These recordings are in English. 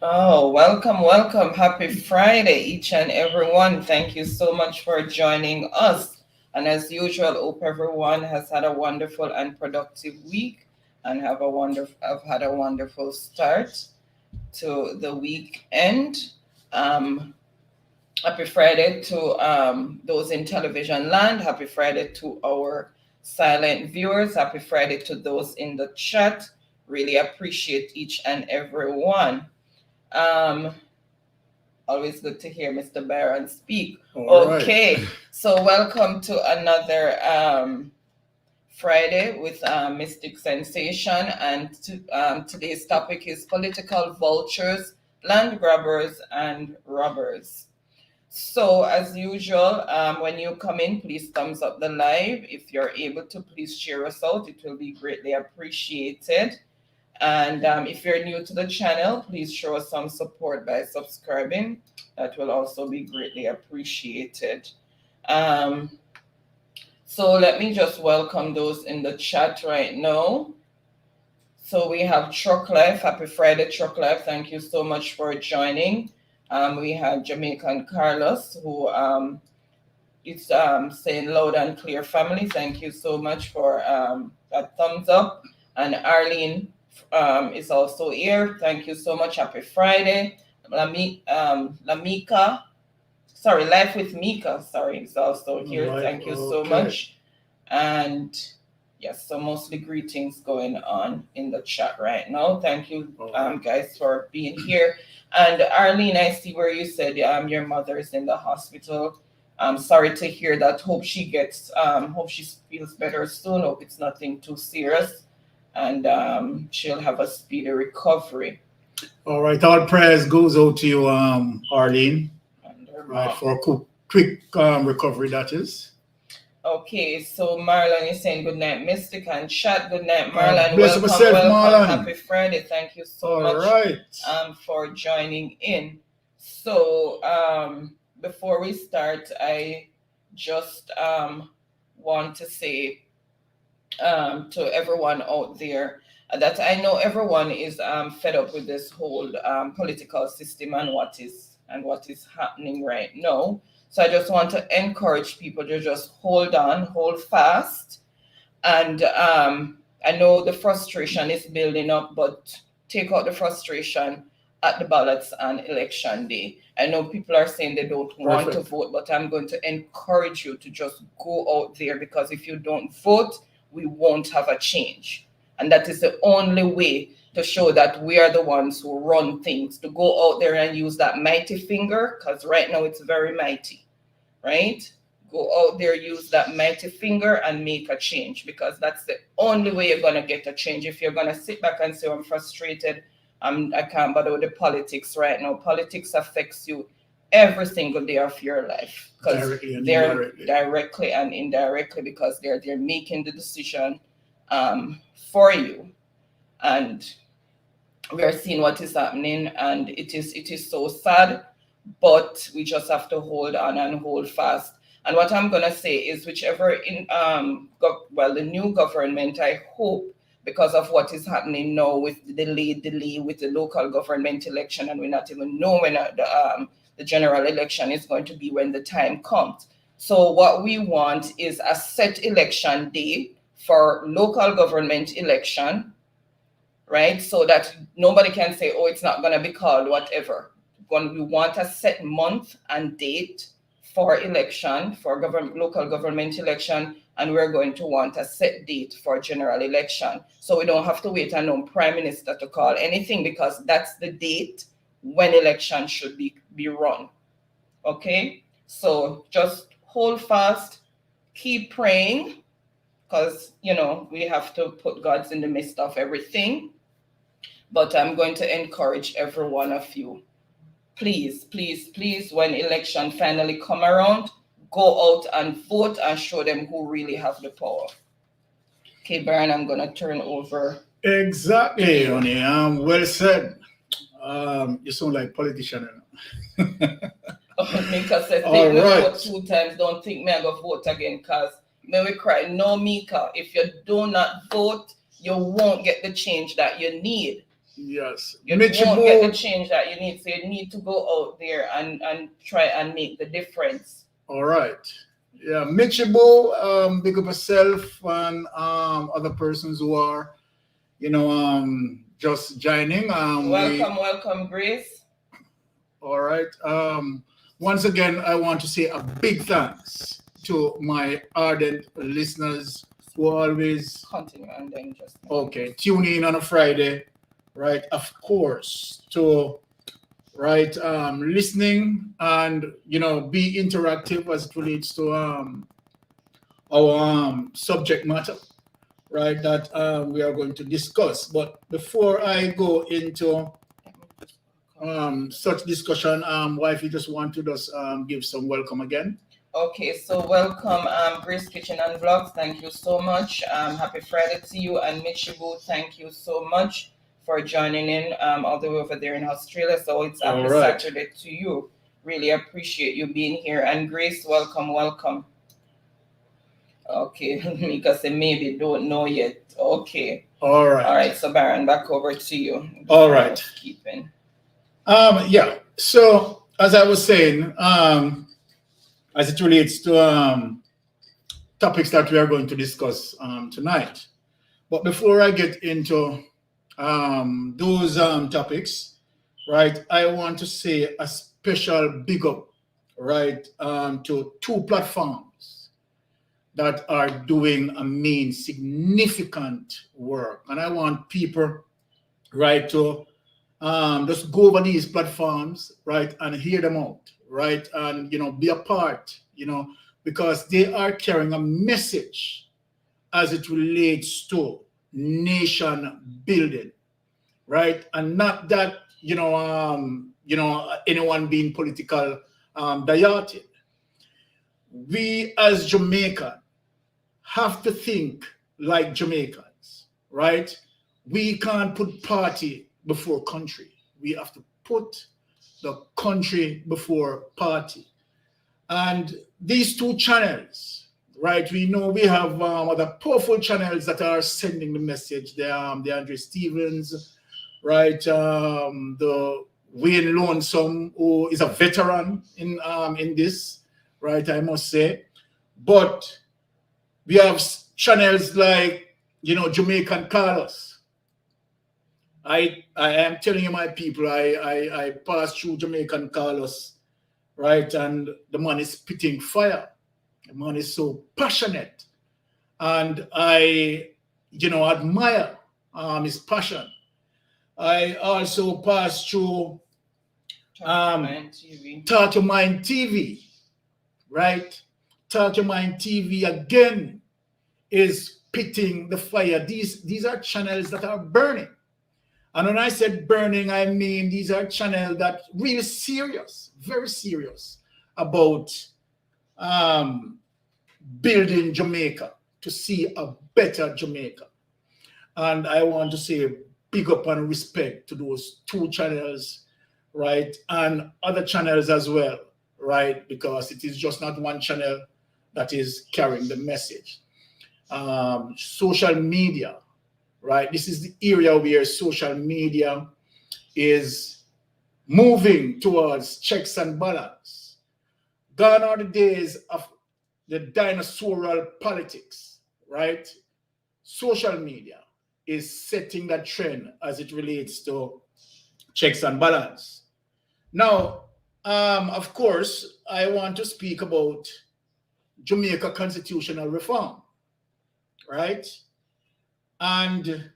Oh, welcome, welcome. Happy Friday, each and everyone. Thank you so much for joining us. And as usual, hope everyone has had a wonderful and productive week and have had a wonderful start to the weekend. Um, Happy Friday to those in television land. Happy Friday to our silent viewers. Happy Friday to those in the chat. Really appreciate each and every one. Um, Always good to hear Mr. Barron speak. All right. Okay, so welcome to another Friday with Mystic Sensation, and today's topic is political vultures, land grabbers, and robbers. So, as usual, when you come in, please thumbs up the live. If you're able to, please share us out. It will be greatly appreciated. And if you're new to the channel, please show us some support by subscribing. That will also be greatly appreciated. Um, so let me just welcome those in the chat right now. So we have Truck Life. Happy Friday, Truck Life. Thank you so much for joining. We have Jamaican Carlos, who is saying loud and clear family. Thank you so much for that thumbs up. And Arlene is also here. Thank you so much. Happy Friday. Lamika, sorry, Life with Mika, sorry, is also here. Thank you so much. And yes, so mostly greetings going on in the chat right now. Thank you, guys, for being here. And Arlene, I see where you said your mother is in the hospital. I'm sorry to hear that. Hope she feels better soon. Hope it's nothing too serious, and she'll have a speedy recovery. All right. All prayers goes out to you, Arlene. Right, for a quick recovery, that is. Okay, so Marlon is saying good night, Mystic and chat. Good night, Marlon. Bless yourself, Marlon. Happy Friday. Thank you so much right. For joining in. So before we start, I just want to say to everyone out there that I know everyone is fed up with this whole political system and what is happening right now. So I just want to encourage people to just hold on, hold fast. And I know the frustration is building up, but take out the frustration at the ballots on election day. I know people are saying they don't want to vote, but I'm going to encourage you to just go out there, because if you don't vote, we won't have a change. And that is the only way to show that we are the ones who run things, to go out there and use that mighty finger, because right now it's very mighty, right? Go out there, use that mighty finger and make a change, because that's the only way you're going to get a change. If you're going to sit back and say, I'm frustrated, I can't bother with the politics right now. Politics affects you every single day of your life, because they're directly and indirectly, because they're making the decision for you. And we are seeing what is happening, and it is so sad, but we just have to hold on and hold fast. And what I'm going to say is, whichever the new government, I hope, because of what is happening now with the delay with the local government election, and we not even know when the general election is going to be when the time comes. So what we want is a set election day for local government election, right? So that nobody can say, oh, it's not going to be called whatever. We want a set month and date for election, for local government election, and we're going to want a set date for general election. So we don't have to wait on no prime minister to call anything, because that's the date when election should be run. Okay? So just hold fast, keep praying, because, we have to put God in the midst of everything. But I'm going to encourage every one of you, please, please, please, when election finally come around, go out and vote and show them who really have the power. Okay, Baron, I'm going to turn over. Exactly, honey. Well said. You sound like politician. Mika said, take me vote 2 times. Don't think me I go vote again, because may we cry. No, Mika, if you do not vote, you won't get the change that you need. Yes. You won't get the change that you need. So you need to go out there and try and make the difference. All right. Yeah, Michibo, big up yourself and other persons who are, just joining. Welcome, Grace. All right. Once again, I want to say a big thanks to my ardent listeners who always continue and then just tune in on a Friday, right? Of course, to listening and be interactive as it relates to our subject matter, right? That we are going to discuss. But before I go into such discussion, wife, you just want to give some welcome again. Okay, so welcome, Grace Kitchen and Vlogs. Thank you so much. Happy Friday to you, and Michibu, thank you so much for joining in all the way over there in Australia. So it's happy Saturday to you. Really appreciate you being here. And Grace, welcome. Okay, Mika said maybe don't know yet. Okay. All right. So Baron, back over to you. All right. Keeping. Yeah. So as I was saying, as it relates to topics that we are going to discuss tonight. But before I get into those topics, right, I want to say a special big up, right, to two platforms that are doing significant work. And I want people, right, to just go over these platforms, right, and hear them out, right, and be a part, because they are carrying a message as it relates to nation building, right, and not that anyone being political dieted. We as Jamaican have to think like Jamaicans, right? We can't put party before country. We have to put the country before party. And these two channels, right? We know we have other powerful channels that are sending the message. The Andre Stevens, right? The Wayne Lonesome, who is a veteran in this, right? I must say. But we have channels like, Jamaican Carlos. I am telling you, my people, I passed through Jamaican Carlos, right? And the man is spitting fire. The man is so passionate. And I, admire his passion. I also passed through Talk Your Mind TV, right? Talk Your Mind TV again is spitting the fire. These are channels that are burning. And when I said burning, I mean these are channels that really serious, very serious about building Jamaica, to see a better Jamaica. And I want to say big up and respect to those two channels, right? And other channels as well, right? Because it is just not one channel that is carrying the message. Social media, right? This is the area where social media is moving towards checks and balance. Gone are the days of the dinosaurial politics, right? Social media is setting that trend as it relates to checks and balance. Now, of course, I want to speak about Jamaica constitutional reform, right? And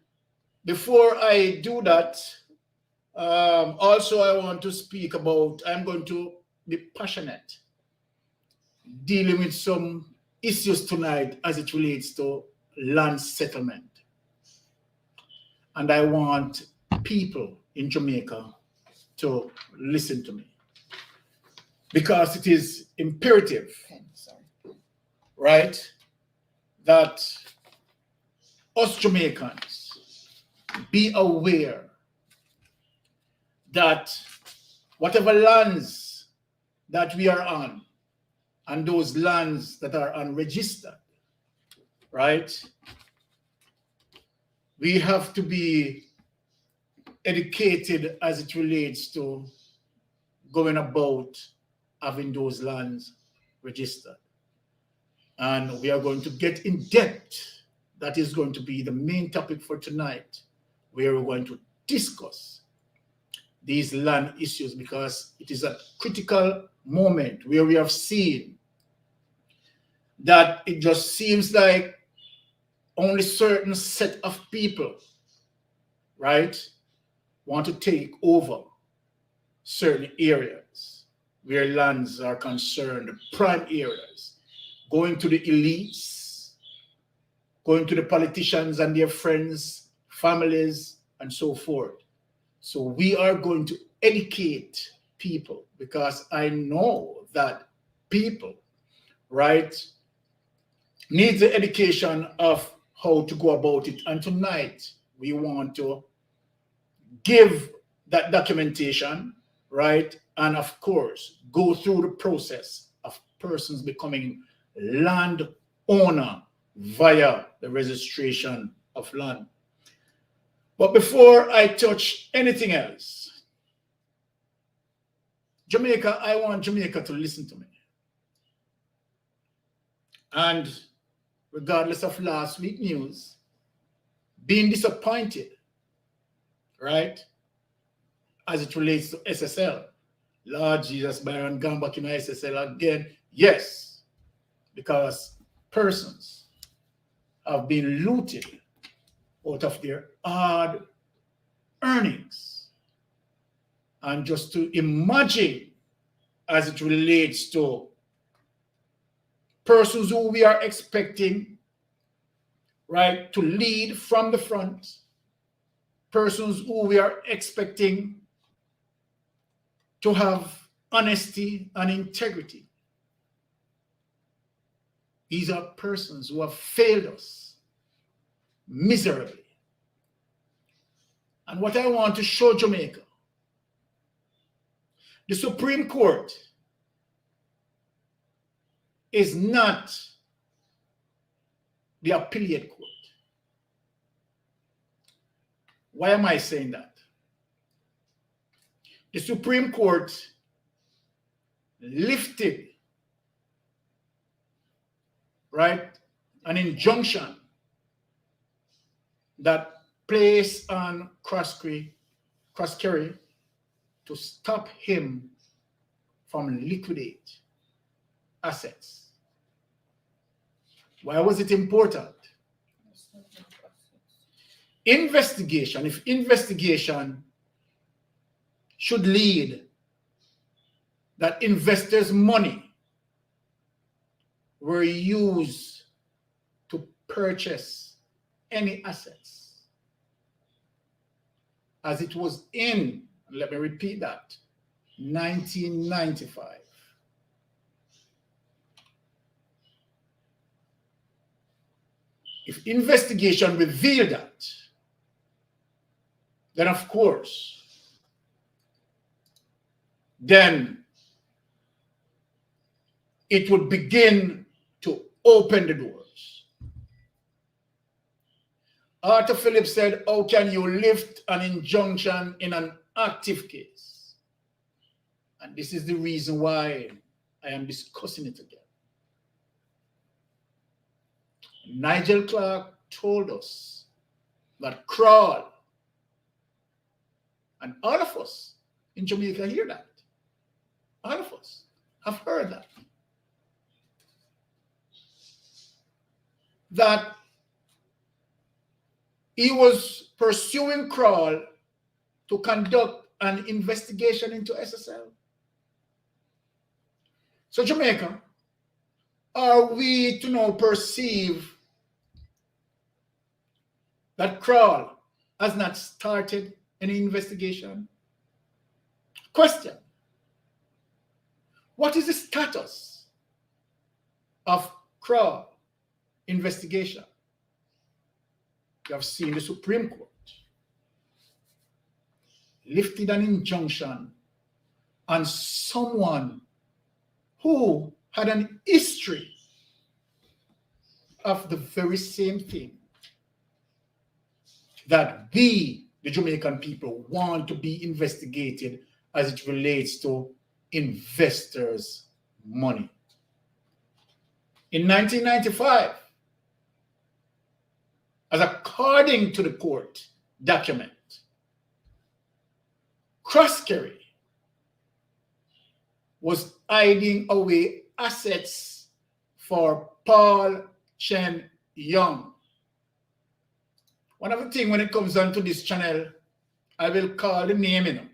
before I do that, also I want to speak about, I'm going to be passionate dealing with some issues tonight as it relates to land settlement. And I want people in Jamaica to listen to me, because it is imperative, right, that us Jamaicans be aware that whatever lands that we are on, and those lands that are unregistered, right, we have to be educated as it relates to going about having those lands registered. And we are going to get in depth. That is going to be the main topic for tonight, where we're going to discuss these land issues, because it is a critical moment where we have seen that it just seems like only certain set of people, right, want to take over certain areas where lands are concerned, prime areas, going to the elites, going to the politicians and their friends, families, and so forth. So we are going to educate people, because I know that people, right, need the education of how to go about it. And tonight we want to give that documentation, right? And of course, go through the process of persons becoming land owner via the registration of land. But before I touch anything else, Jamaica, I want Jamaica to listen to me. And regardless of last week's news, being disappointed, right, as it relates to SSL. Lord Jesus, Byron gone back in SSL again. Yes, because persons have been looted out of their hard earnings. And just to imagine, as it relates to persons who we are expecting, right, to lead from the front, persons who we are expecting to have honesty and integrity. These are persons who have failed us miserably. And what I want to show Jamaica, the Supreme Court is not the appellate court. Why am I saying that? The Supreme Court lifted, right, an injunction that placed on Cross-Kerry to stop him from liquidate assets. Why was it important? Investigation, if investigation should lead that investors' money were used to purchase any assets, as it was in, let me repeat that, 1995. If investigation revealed that, then of course, then it would begin to open the doors. Arthur Phillips said, how can you lift an injunction in an active case? And this is the reason why I am discussing it again. Nigel Clark told us that Crawl, and all of us in Jamaica hear that. All of us have heard that. That he was pursuing Crawl to conduct an investigation into SSL. So Jamaica, are we to now perceive that Crawl has not started any investigation? Question: what is the status of Crawl investigation? You have seen the Supreme Court lifted an injunction on someone who had an history of the very same thing that we the Jamaican people want to be investigated as it relates to investors' money. In 1995, as according to the court document, Croskery was hiding away assets for Paul Chen Young. One of the things when it comes down to this channel, I will call the name in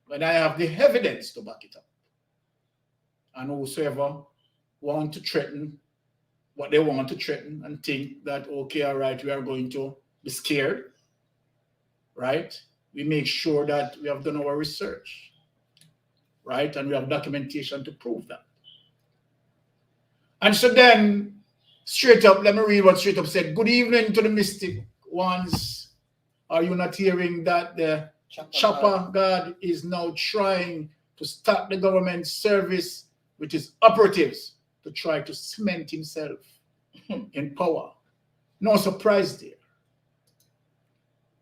when I have the evidence to back it up. And whosoever want to threaten what they want to threaten and think that, okay, all right, we are going to be scared, right? We make sure that we have done our research, right? And we have documentation to prove that. And so then, straight up, let me read what straight up said. Good evening to the mystic ones. Are you not hearing that the Chopper God is now trying to stop the government service with his operatives to try to cement himself in power? No surprise there.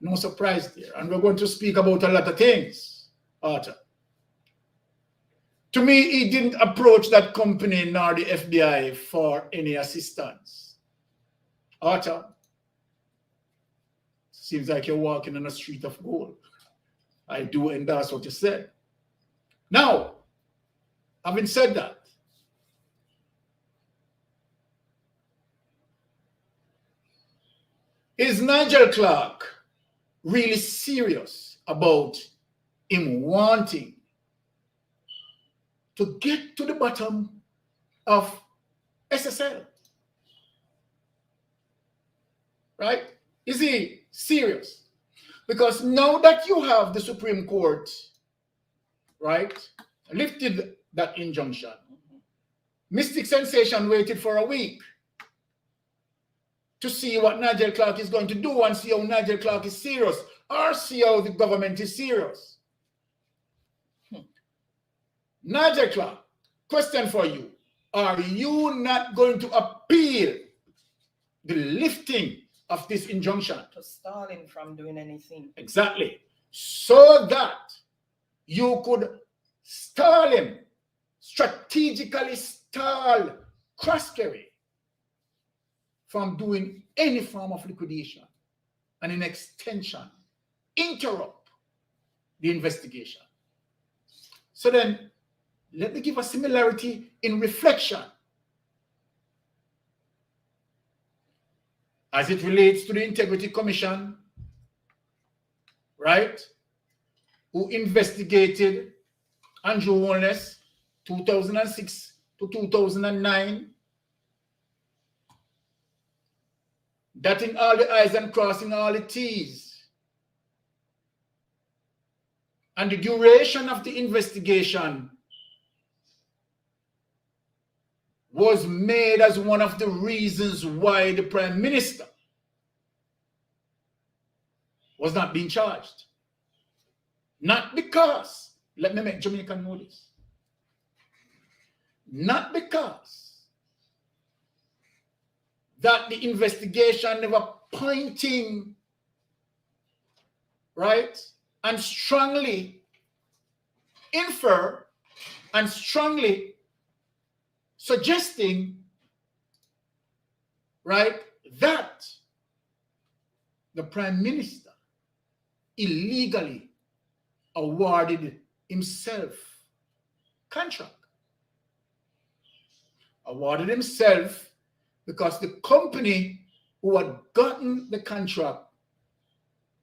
No surprise there. And we're going to speak about a lot of things, Arthur. To me, he didn't approach that company nor the FBI for any assistance. Arthur, seems like you're walking on a street of gold. I do endorse what you said. Now, having said that, is Nigel Clark really serious about him wanting to get to the bottom of SSL? Right? Is he serious? Because now that you have the Supreme Court, right, lifted that injunction, Mystic Sensation waited for a week to see what Nigel Clark is going to do and see how Nigel Clark is serious or see how the government is serious. Nigel Clark, question for you. Are you not going to appeal the lifting of this injunction? To stall him from doing anything. Exactly. So that you could stall him, strategically stall Croskery from doing any form of liquidation and in extension, interrupt the investigation. So then, let me give a similarity in reflection as it relates to the Integrity Commission, right, who investigated Andrew Holness 2006 to 2009, dotting all the I's and crossing all the T's. And the duration of the investigation was made as one of the reasons why the Prime Minister was not being charged. Not because, let me make Jamaican know this, not because that the investigation never pointing, right, and strongly infer and strongly suggesting, right, that the Prime Minister illegally awarded himself contract. Awarded himself because the company who had gotten the contract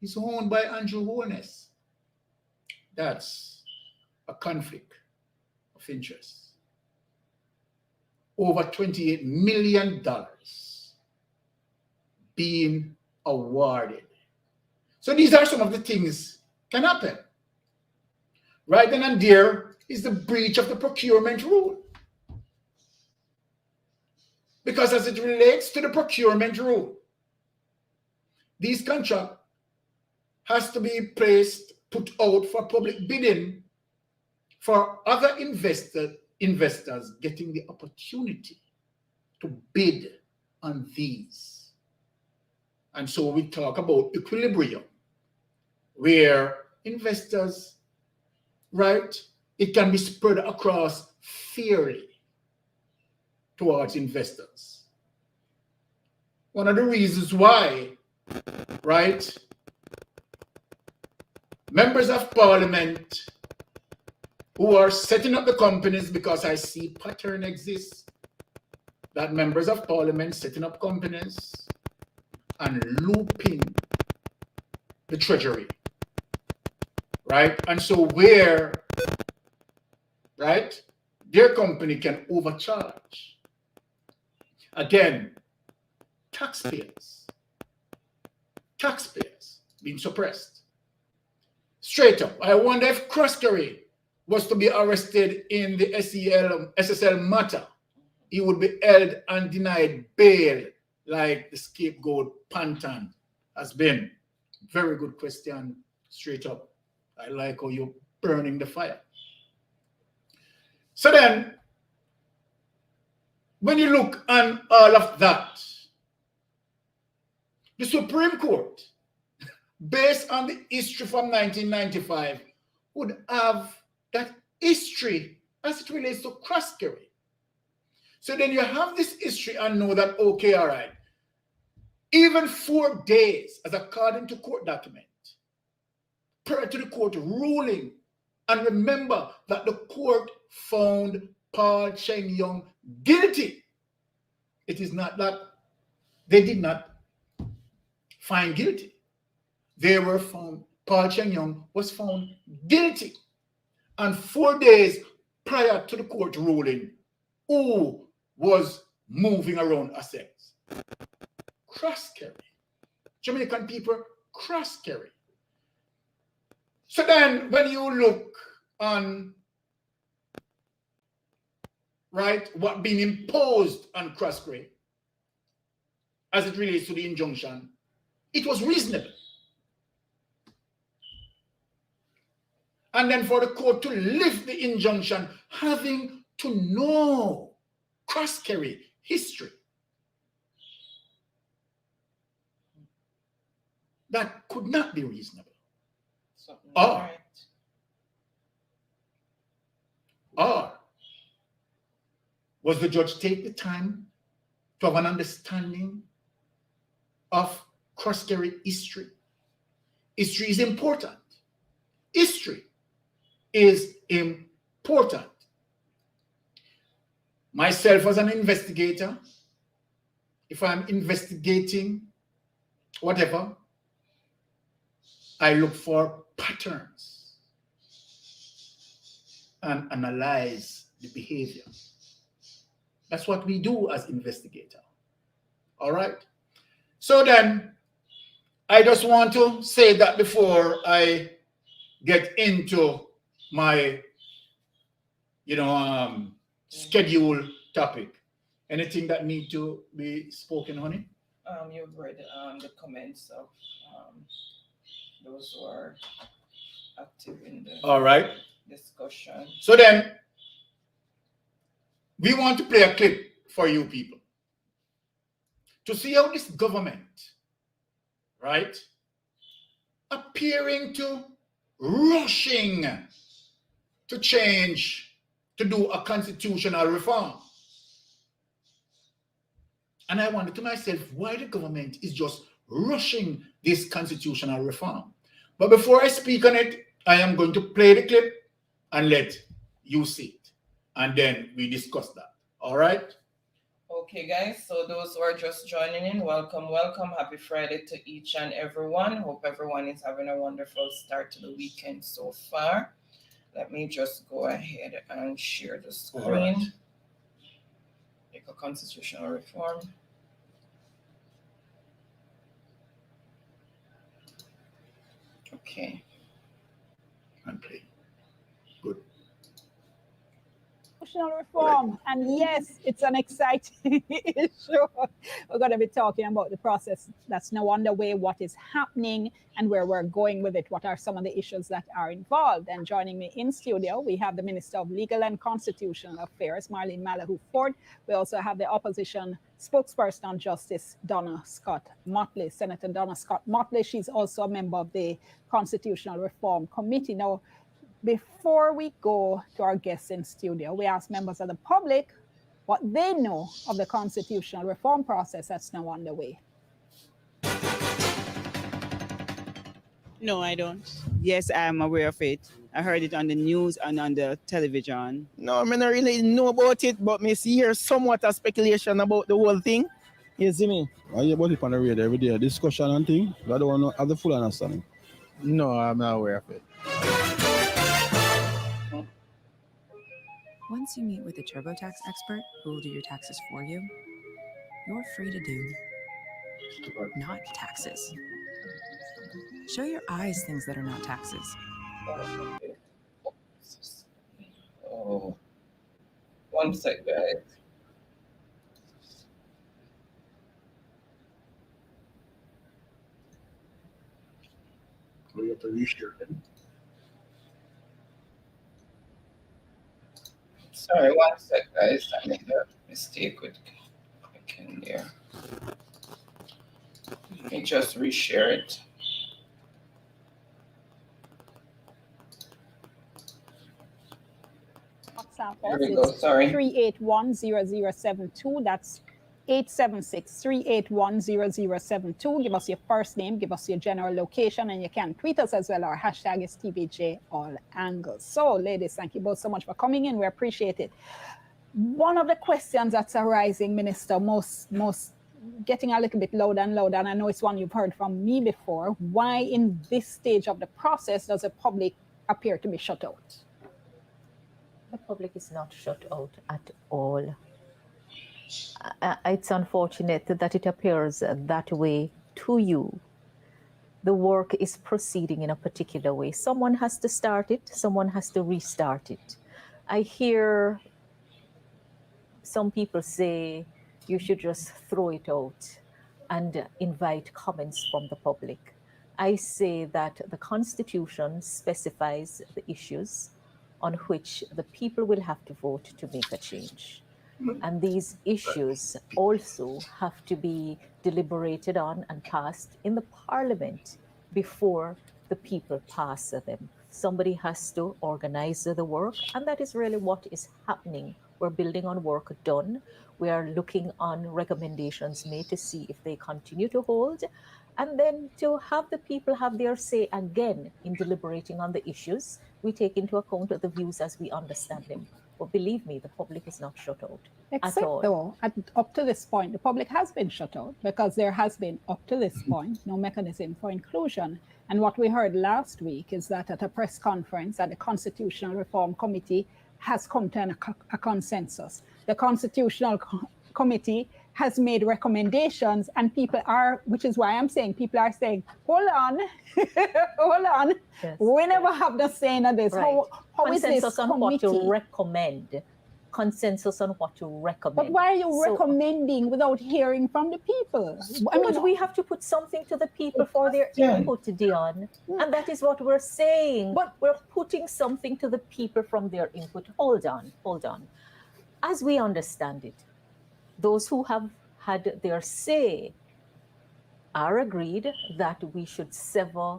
is owned by Andrew Holness. That's a conflict of interest. Over $28 million being awarded. So these are some of the things can happen. Right then and there is the breach of the procurement rule. Because as it relates to the procurement rule, these contracts has to be put out for public bidding for other investors getting the opportunity to bid on these. And so we talk about equilibrium where investors, right, it can be spread across fairly towards investors. One of the reasons why, right, members of parliament who are setting up the companies, because I see pattern exists, that members of parliament setting up companies and looping the treasury, right? And so where, right, their company can overcharge. Again, taxpayers being suppressed. Straight up, I wonder if Croskery was to be arrested in the SSL matter, he would be held and denied bail like the scapegoat Pantan has been. Very good question, straight up. I like how you're burning the fire. So then, when you look on all of that, the Supreme Court, based on the history from 1995, would have that history as it relates to cross-carry. So then you have this history and know that, okay, all right, even 4 days, as according to court document, prior to the court ruling, and remember that the court found Paul Cheng Young guilty. It is not that they did not find guilty. They were found, Paul Cheng Young was found guilty. And 4 days prior to the court ruling, who was moving around assets? Cross-carry. Jamaican people cross-carry. So then when you look on, right, what being imposed on cross-carry as it relates to the injunction, it was reasonable. And then for the court to lift the injunction, having to know cross-carry history, that could not be reasonable. Or was the judge take the time to have an understanding of cross-carry history? History is important. History is important. Myself as an investigator, if I'm investigating whatever, I look for patterns and analyze the behavior. That's what we do as investigator. All right. So then, I just want to say that before I get into my, schedule topic. Anything that need to be spoken, honey? You've read the comments of those who are active in the all right discussion. So then, we want to play a clip for you people to see how this government, right, appearing to rushing to change, to do a constitutional reform. And I wonder to myself why the government is just rushing this constitutional reform. But before I speak on it, I am going to play the clip and let you see it. And then we discuss that. All right? Okay, guys. So those who are just joining in, welcome. Happy Friday to each and everyone. Hope everyone is having a wonderful start to the weekend so far. Let me just go ahead and share the screen. All right. Make a constitutional reform. Okay. And play. Good. constitutional reform. And yes, it's an exciting issue. We're going to be talking about the process that's now underway, what is happening, and where we're going with it. What are some of the issues that are involved? And joining me in studio, we have the Minister of Legal and Constitutional Affairs, Marlene Malahoo Ford. We also have the opposition spokesperson on justice, Donna Scott Motley, Senator Donna Scott Motley. She's also a member of the Constitutional Reform Committee. Now, before we go to our guests in studio, we ask members of the public what they know of the constitutional reform process that's now underway. No, I don't. Yes, I'm aware of it. I heard it on the news and on the television. No, I don't really know about it, but I hear somewhat of speculation about the whole thing. You see me? I hear about it on the radio every day, discussion and thing, but I don't want to have the full understanding. No, I'm not aware of it. Once you meet with a TurboTax expert who will do your taxes for you, you're free to do not taxes. Show your eyes things that are not taxes. Oh, one sec, guys. We have to reshare it. Sorry, one sec, guys. I made a mistake with clicking there. Let me just reshare it. WhatsApp There us, we go. it's Sorry. 3810072. That's 876-381-0072. Give us your first name, give us your general location, and you can tweet us as well. Our hashtag is TBJ All Angles. So, ladies, thank you both so much for coming in. We appreciate it. One of the questions that's arising, Minister, most getting a little bit louder and louder, and I know it's one you've heard from me before. Why in this stage of the process does the public appear to be shut out? The public is not shut out at all. It's unfortunate that it appears that way to you. The work is proceeding in a particular way. Someone has to start it, someone has to restart it. I hear some people say you should just throw it out and invite comments from the public. I say that the Constitution specifies the issues on which the people will have to vote to make a change. And these issues also have to be deliberated on and passed in the Parliament before the people pass them. Somebody has to organize the work, and that is really what is happening. We're building on work done. We are looking on recommendations made to see if they continue to hold, and then to have the people have their say again in deliberating on the issues. We take into account the views as we understand them. But believe me, the public is not shut out Except at all. though, up to this point, the public has been shut out because there has been, up to this point, no mechanism for inclusion. And what we heard last week is that at a press conference that the Constitutional Reform Committee has come to a consensus. The Constitutional Committee has made recommendations, and people are, which is why I'm saying, people are saying, hold on, hold on. Yes. We never have the saying of this. Right. How is this Consensus on what committee? to recommend. Consensus on what to recommend. But why are you So- recommending without hearing from the people? I mean, But we have to put something to the people for their input, Dion. And that is what we're saying. But we're putting something to the people from their input. Hold on. As we understand it, those who have had their say are agreed that we should sever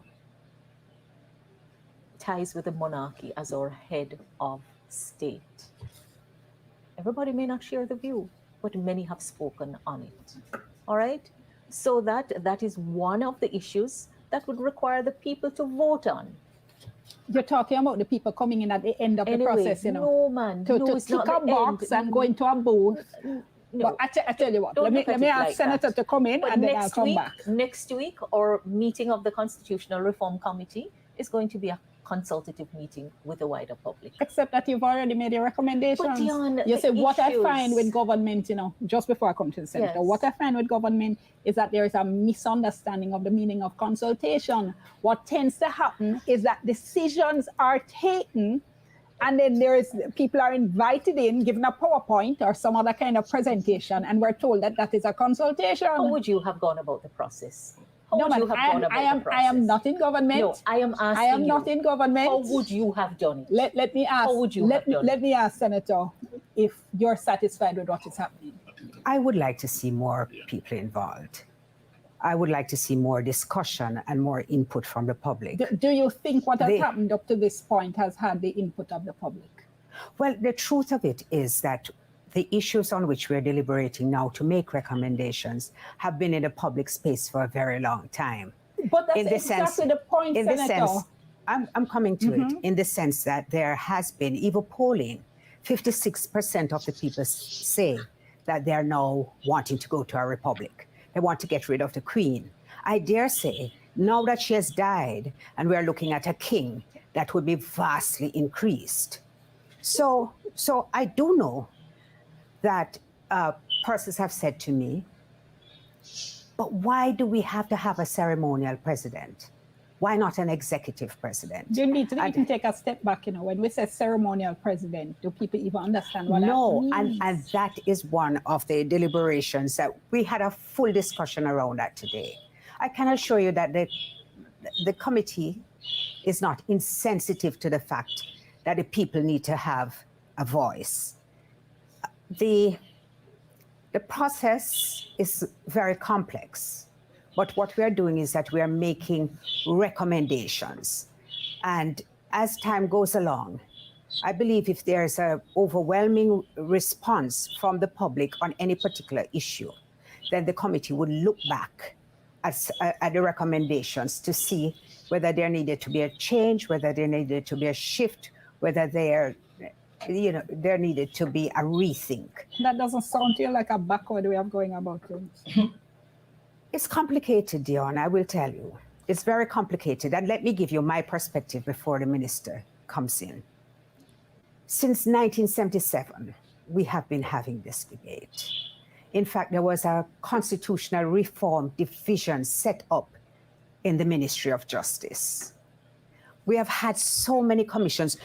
ties with the monarchy as our head of state. Everybody may not share the view, but many have spoken on it. All right? So that is one of the issues that would require the people to vote on. you're talking about the people coming in at the end of the process, you know, no, man. to No, it's tick not a the box end. and go into a booth. No. But I tell you what, Don't let look me at it ask like Senator that. to come in But and then I'll come back. Next week, our meeting of the Constitutional Reform Committee is going to be a consultative meeting with the wider public. Except that you've already made your recommendations. But Dion, You the say what I find issues- with government, you know, just before I come to the Senator, Yes. what I find with government is that there is a misunderstanding of the meaning of consultation. What tends to happen is that decisions are taken And then people are invited in, given a PowerPoint or some other kind of presentation, and we're told that that is a consultation. How would you have gone about the process? How No, would you man, have gone about the process? I am not in government. No, I am asking I am you, not in government. how would you have done it? Let me ask. How would you have done Let me ask, Senator, if you're satisfied with what is happening. I would like to see more people involved. I would like to see more discussion and more input from the public. Do you think what has happened up to this point has had the input of the public? Well, the truth of it is that the issues on which we're deliberating now to make recommendations have been in the public space for a very long time. But that's exactly the point, in Senator. the sense, I'm coming to it, in the sense that there has been, even polling, 56% of the people say that they're now wanting to go to a republic. They want to get rid of the Queen. I dare say, now that she has died and we're looking at a king, that would be vastly increased. So I do know that persons have said to me, but why do we have to have a ceremonial president? Why not an executive president? You need to even take a step back, when we say ceremonial president, do people even understand what that means? No, and that is one of the deliberations that we had a full discussion around that today. I can assure you that the committee is not insensitive to the fact that the people need to have a voice. The process is very complex. But what we are doing is that we are making recommendations. And as time goes along, I believe if there's an overwhelming response from the public on any particular issue, then the committee would look back at the recommendations to see whether there needed to be a change, whether there needed to be a shift, whether there needed to be a rethink. That doesn't sound to you like a backward way of going about things. It's complicated, Dion, I will tell you. It's very complicated. And let me give you my perspective before the minister comes in. Since 1977, we have been having this debate. In fact, there was a constitutional reform division set up in the Ministry of Justice. We have had so many commissions.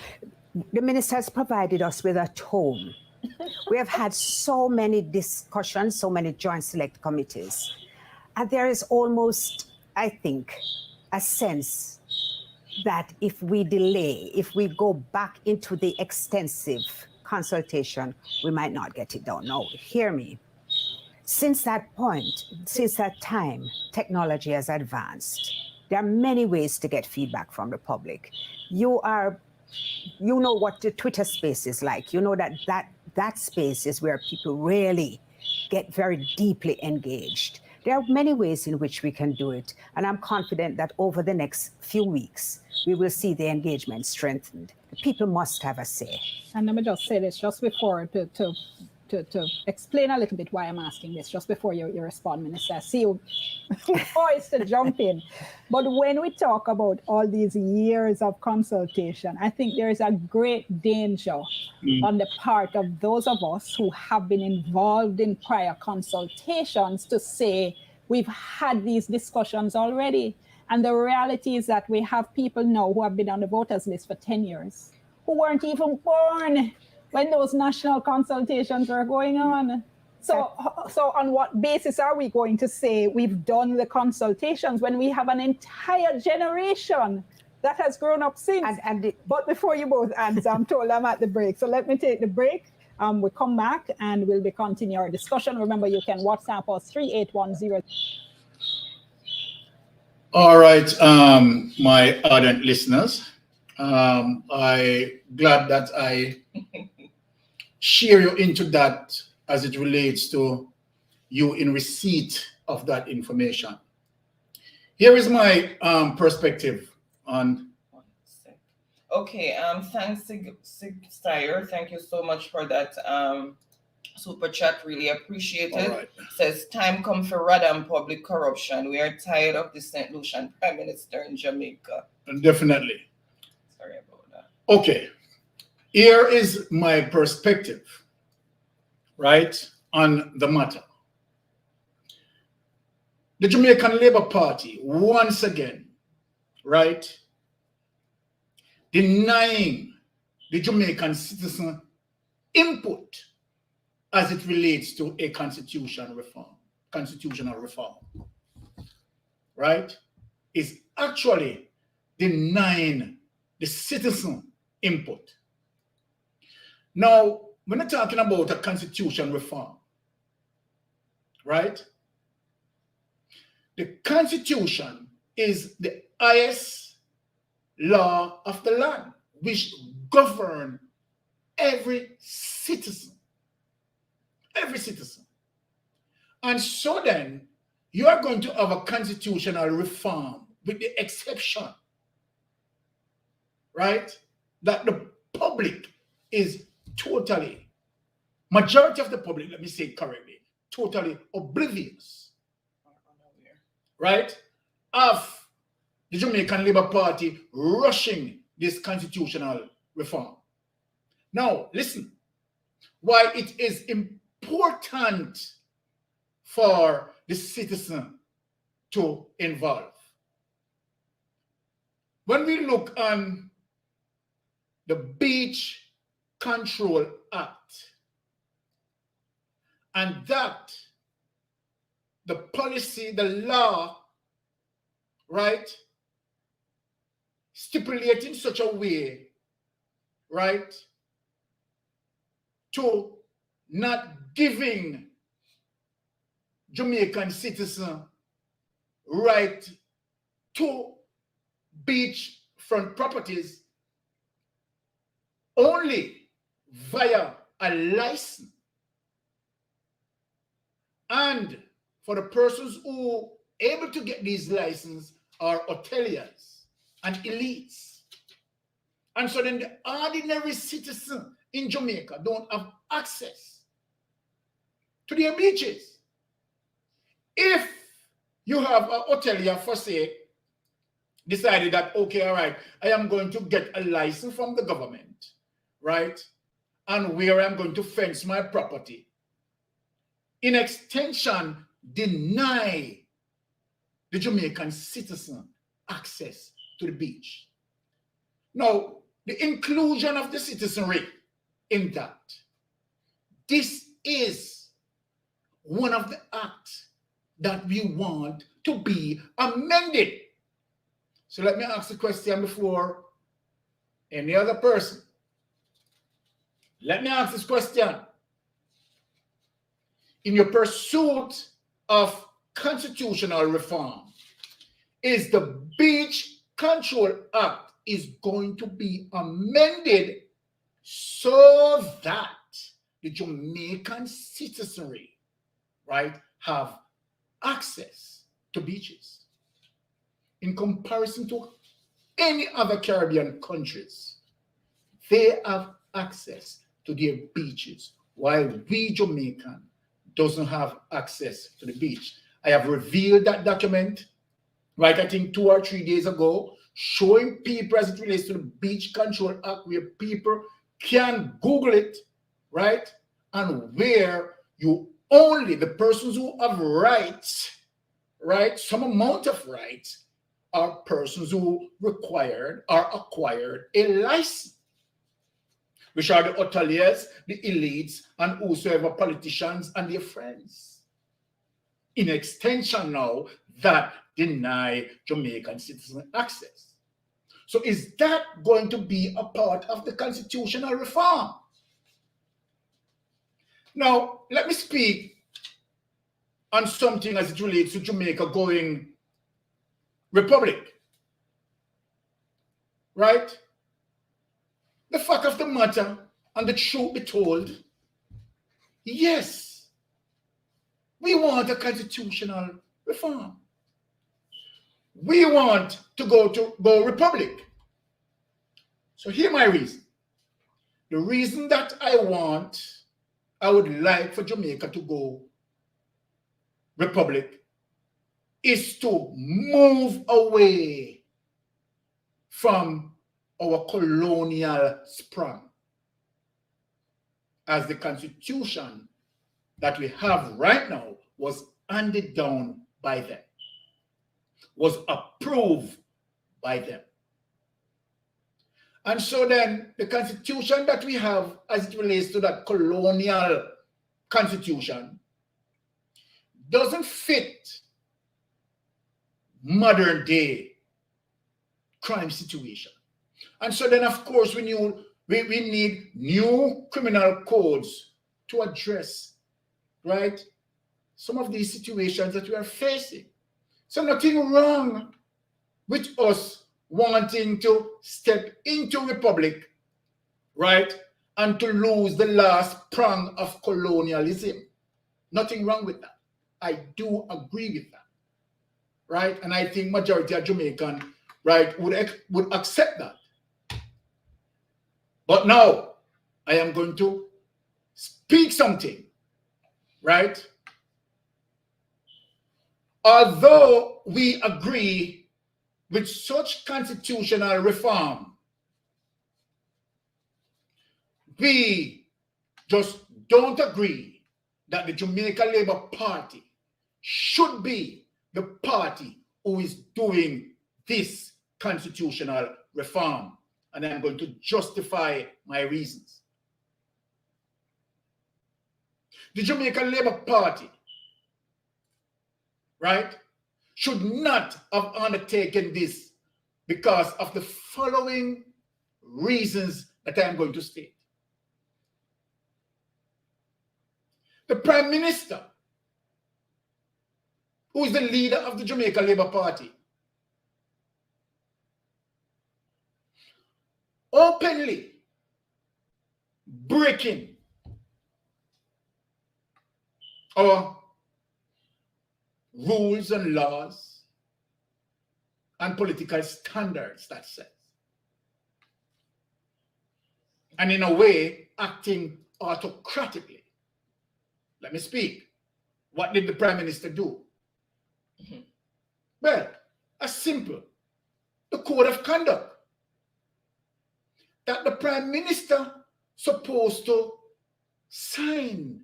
The minister has provided us with a tome. We have had so many discussions, so many joint select committees. And there is almost, I think, a sense that if we delay, if we go back into the extensive consultation, we might not get it done. No, hear me. Since that point, since that time, technology has advanced. There are many ways to get feedback from the public. You know what the Twitter space is like. You know that space is where people really get very deeply engaged. There are many ways in which we can do it, and I'm confident that over the next few weeks, we will see the engagement strengthened. The people must have a say. And let me just say this just before to explain a little bit why I'm asking this, just before you respond, Minister. I see you poised to jump in. But when we talk about all these years of consultation, I think there is a great danger on the part of those of us who have been involved in prior consultations to say, we've had these discussions already. And the reality is that we have people now who have been on the voters list for 10 years, who weren't even born when those national consultations were going on. So on what basis are we going to say we've done the consultations when we have an entire generation that has grown up since? But before you both answer, I'm told I'm at the break. So let me take the break. We'll come back and we'll be continue our discussion. Remember, you can WhatsApp us 3810. All right, my ardent listeners. I'm glad that I share you into that as it relates to you in receipt of that information. Here is my perspective on. Okay, thanks, Sire. Thank you so much for that super chat. Really appreciate it. Right. Says time come for Radam public corruption. We are tired of the St. Lucian Prime Minister in Jamaica. Definitely. Sorry about that. Okay. Here is my perspective, right, on the matter. The Jamaican Labour Party, once again, right, denying the Jamaican citizen input as it relates to a constitutional reform, right, is actually denying the citizen input. Now, we're not talking about a constitution reform, right? The Constitution is the highest law of the land, which governs every citizen. Every citizen. And so then, you are going to have a constitutional reform with the exception, right, that the public is totally, majority of the public, let me say it correctly, totally oblivious, right, of the Jamaican Labour Party rushing this constitutional reform. Now, listen, why it is important for the citizen to involve. When we look on the Beach Control Act, and that the policy, the law, right, stipulate in such a way, right, to not giving Jamaican citizen right to beachfront properties only via a license. And for the persons who are able to get these licenses are hoteliers and elites. And so then the ordinary citizen in Jamaica don't have access to their beaches. If you have a hotelier, for say, decided that, okay, all right, I am going to get a license from the government, right? And where I'm going to fence my property. In extension, deny the Jamaican citizen access to the beach. Now, the inclusion of the citizenry in that, this is one of the acts that we want to be amended. So let me ask the question before any other person. Let me ask this question. In your pursuit of constitutional reform, is the Beach Control Act is going to be amended so that the Jamaican citizenry, right, have access to beaches in comparison to any other Caribbean countries. They have access to their beaches, while we Jamaican doesn't have access to the beach. I have revealed that document, right, I think 2 or 3 days ago, showing people as it relates to the Beach Control Act, where people can Google it, right, and where you only, the persons who have rights, right, some amount of rights, are persons who acquired a license, which are the hoteliers, the elites, and whosoever politicians and their friends. In extension now, that deny Jamaican citizen access. So is that going to be a part of the constitutional reform? Now, let me speak on something as it relates to Jamaica going republic, right? The fact of the matter, and the truth be told, yes, we want a constitutional reform. We want to go republic. So here's my reason. The reason that I would like for Jamaica to go republic is to move away from our colonial sprung, as the constitution that we have right now was handed down by them, was approved by them. And so then the constitution that we have as it relates to that colonial constitution doesn't fit modern day crime situation. And so then, of course, we need new criminal codes to address, right, some of these situations that we are facing. So nothing wrong with us wanting to step into republic, right, and to lose the last prong of colonialism. Nothing wrong with that. I do agree with that, right? And I think majority of Jamaican, right, would accept that. But now I am going to speak something, right? Although we agree with such constitutional reform, we just don't agree that the Jamaica Labour Party should be the party who is doing this constitutional reform. And I'm going to justify my reasons. The Jamaica Labour Party, right, should not have undertaken this because of the following reasons that I'm going to state. The Prime Minister, who is the leader of the Jamaica Labour Party, openly breaking our rules and laws and political standards, that says. And in a way, acting autocratically. Let me speak. What did the Prime Minister do? Well, as simple. The Code of Conduct that the Prime Minister supposed to sign.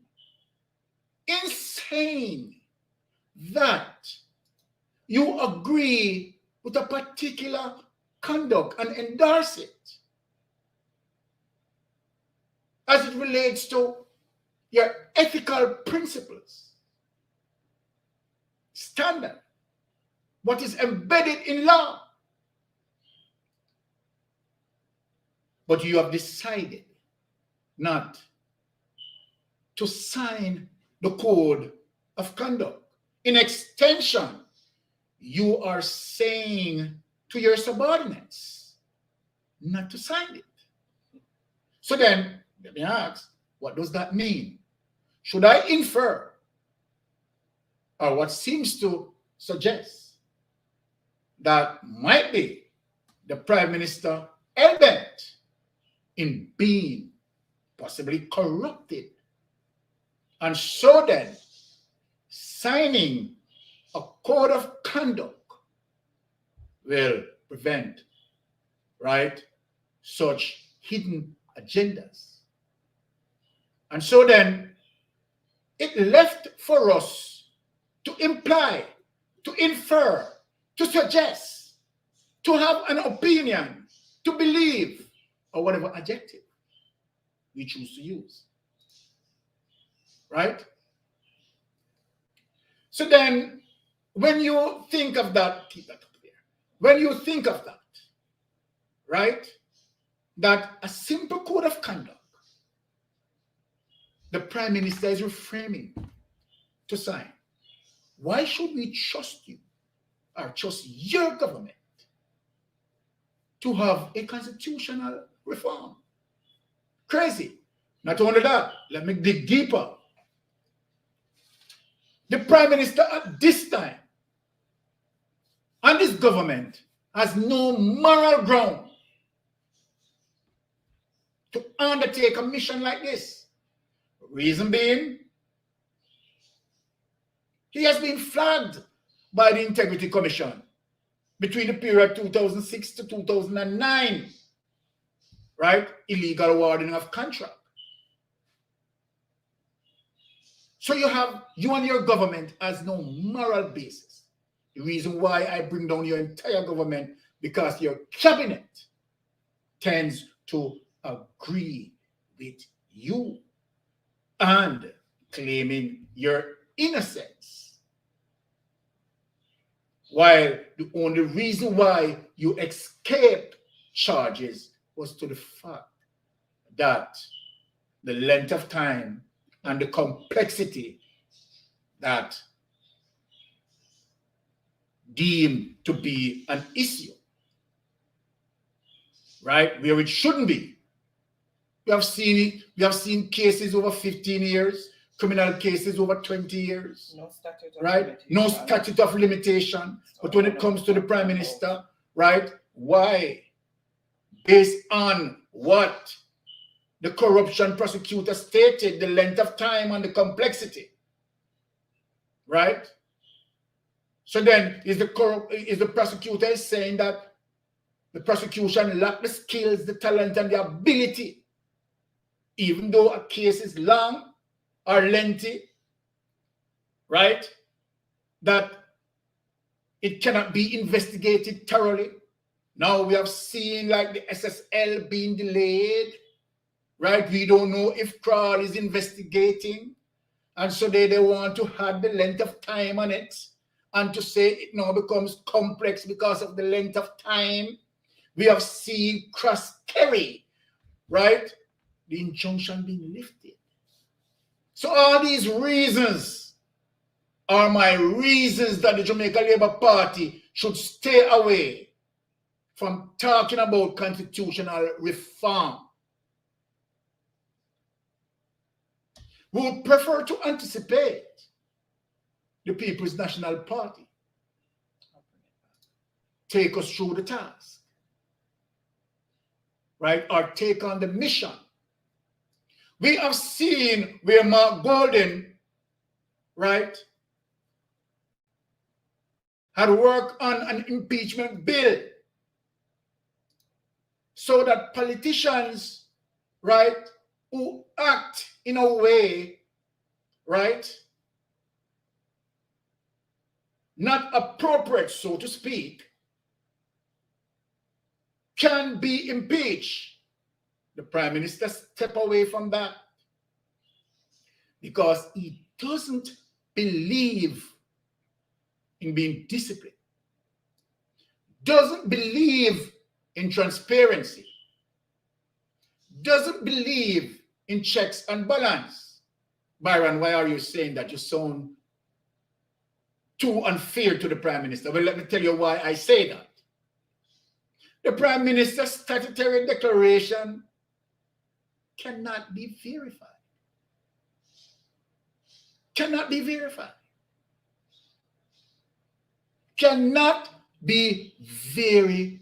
Insane that you agree with a particular conduct and endorse it as it relates to your ethical principles, standard, what is embedded in law. But you have decided not to sign the Code of Conduct. In extension, you are saying to your subordinates not to sign it. So then, let me ask, what does that mean? Should I infer, or what seems to suggest, that might be the Prime Minister hell-bent in being possibly corrupted, and so then signing a code of conduct will prevent, right, such hidden agendas. And so then it left for us to imply, to infer, to suggest, to have an opinion, to believe, or whatever adjective we choose to use. Right? So then, when you think of that, keep that up there. When you think of that, right, that a simple code of conduct, the Prime Minister is reframing to sign. Why should we trust you or trust your government to have a constitutional reform? Crazy. Not only that, let me dig deeper. The Prime Minister at this time and this government has no moral ground to undertake a mission like this. Reason being, he has been flagged by the Integrity Commission between the period 2006 to 2009, right? Illegal awarding of contract. So you and your government has no moral basis. The reason why I bring down your entire government, because your cabinet tends to agree with you and claiming your innocence. While the only reason why you escaped charges was to the fact that the length of time and the complexity that deemed to be an issue, right? Where it shouldn't be. We have seen it. We have seen cases over 15 years, criminal cases over 20 years. No statute of right? limitation. No statute of limitation. But when it comes to the Prime Minister, right? Why? Based on what the corruption prosecutor stated, the length of time and the complexity, right? So then is the prosecutor saying that the prosecution lacked the skills, the talent, and the ability, even though a case is long or lengthy, right? That it cannot be investigated thoroughly. Now we have seen like the SSL being delayed, right? We don't know if Crawl is investigating. And so they want to add the length of time on it and to say it now becomes complex because of the length of time. We have seen Cross-Kerry, right? The injunction being lifted. So all these reasons are my reasons that the Jamaica Labour Party should stay away from talking about constitutional reform. We would prefer to anticipate the People's National Party take us through the task, right? Or take on the mission. We have seen where Mark Golden, right, had worked on an impeachment bill so that politicians, right, who act in a way, right, not appropriate, so to speak, can be impeached. The Prime Minister step away from that because he doesn't believe in being disciplined, doesn't believe in transparency, doesn't believe in checks and balance. Byron, why are you saying that? You sound too unfair to the Prime Minister. Well, let me tell you why I say that. The Prime Minister's statutory declaration cannot be verified. Cannot be verified. Cannot be verified.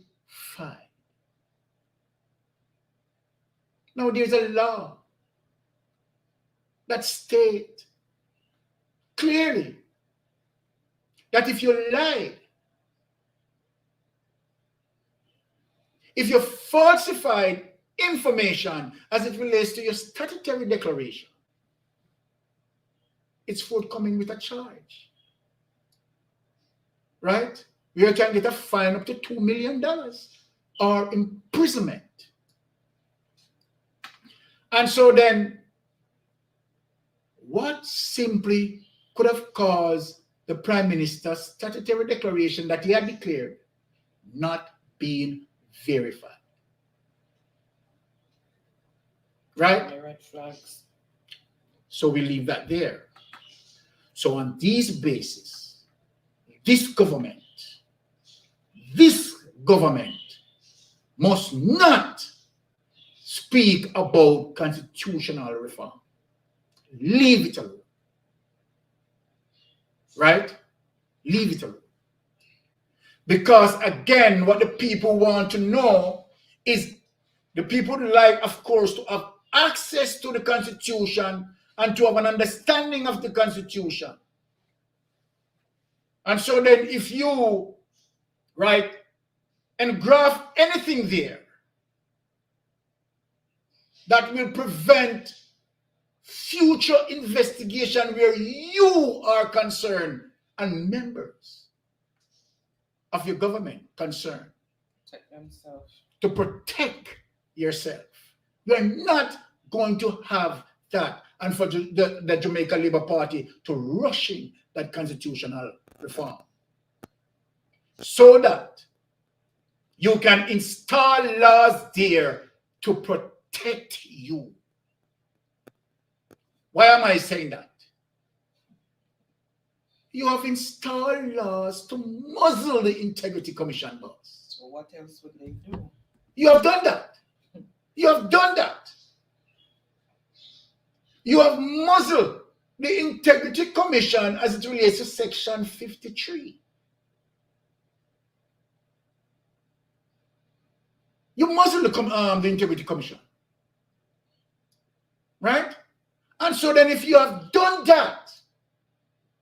Now, there's a law that states clearly that if you lied, if you falsified information as it relates to your statutory declaration, it's forthcoming with a charge, right? You can get a fine up to $2 million or imprisonment. And so then, what simply could have caused the Prime Minister's statutory declaration that he had declared not being verified? Right? Red flags. So we leave that there. So on these basis, this government must not speak about constitutional reform. Leave it alone. Right? Leave it alone. Because again, what the people want to know is the people would like, of course, to have access to the Constitution and to have an understanding of the Constitution. And so then if you, right, engraft anything there that will prevent future investigation where you are concerned and members of your government concerned Protect themselves. to protect yourself. You're not going to have that. And for the Jamaica Labour Party to rushing that constitutional reform so that you can install laws there to protect you. Why am I saying that? You have installed laws to muzzle the Integrity Commission, boss. So what else would they do? You have done that. You have done that. You have muzzled the Integrity Commission as it relates to Section 53. You muzzle the Integrity Commission. Right? And so then if you have done that,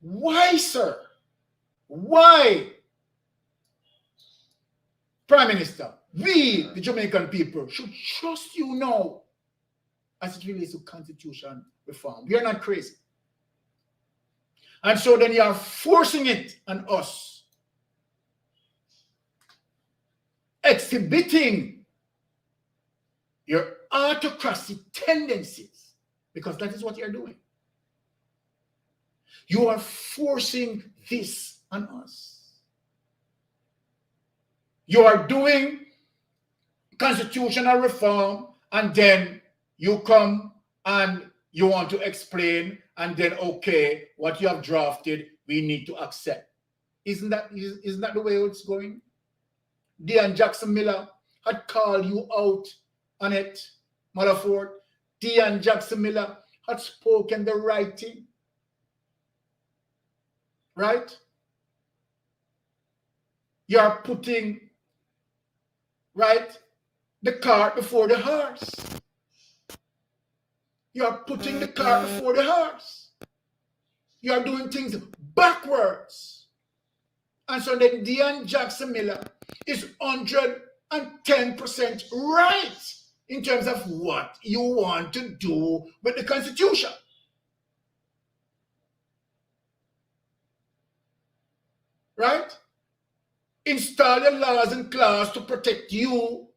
why, sir? Why, Prime Minister, we, the Jamaican people, should trust you now as it relates to constitution reform? We are not crazy. And so then you are forcing it on us, exhibiting your autocracy tendencies, because that is what you're doing. You are forcing this on us. You are doing constitutional reform, and then you come and you want to explain, and then, okay, what you have drafted, we need to accept. Isn't that the way it's going? Dean Jackson Miller had called you out on it, Malafort. Dean Jackson Miller had spoken the right thing. Right? You are putting, right, the cart before the horse. You are putting the cart before the horse. You are doing things backwards. And so then Dean Jackson Miller is 110% right in terms of what you want to do with the Constitution. Right? Install the laws and clause to protect you.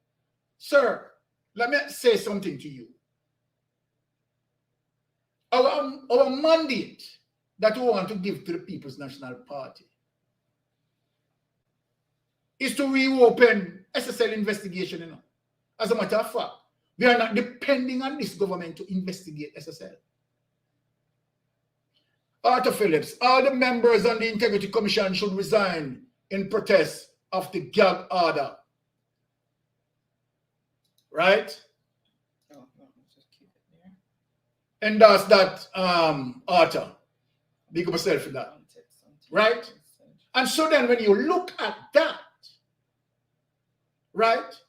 Sir, let me say something to you. Our mandate that we want to give to the People's National Party is to reopen SSL investigation. You know. As a matter of fact, we are not depending on this government to investigate SSL. Arthur Phillips, all the members on the Integrity Commission should resign in protest of the gag order. Right? Oh, no, just keep it there. And that's that, Arthur. Big up yourself for that. Right? And so then when you look at that, right,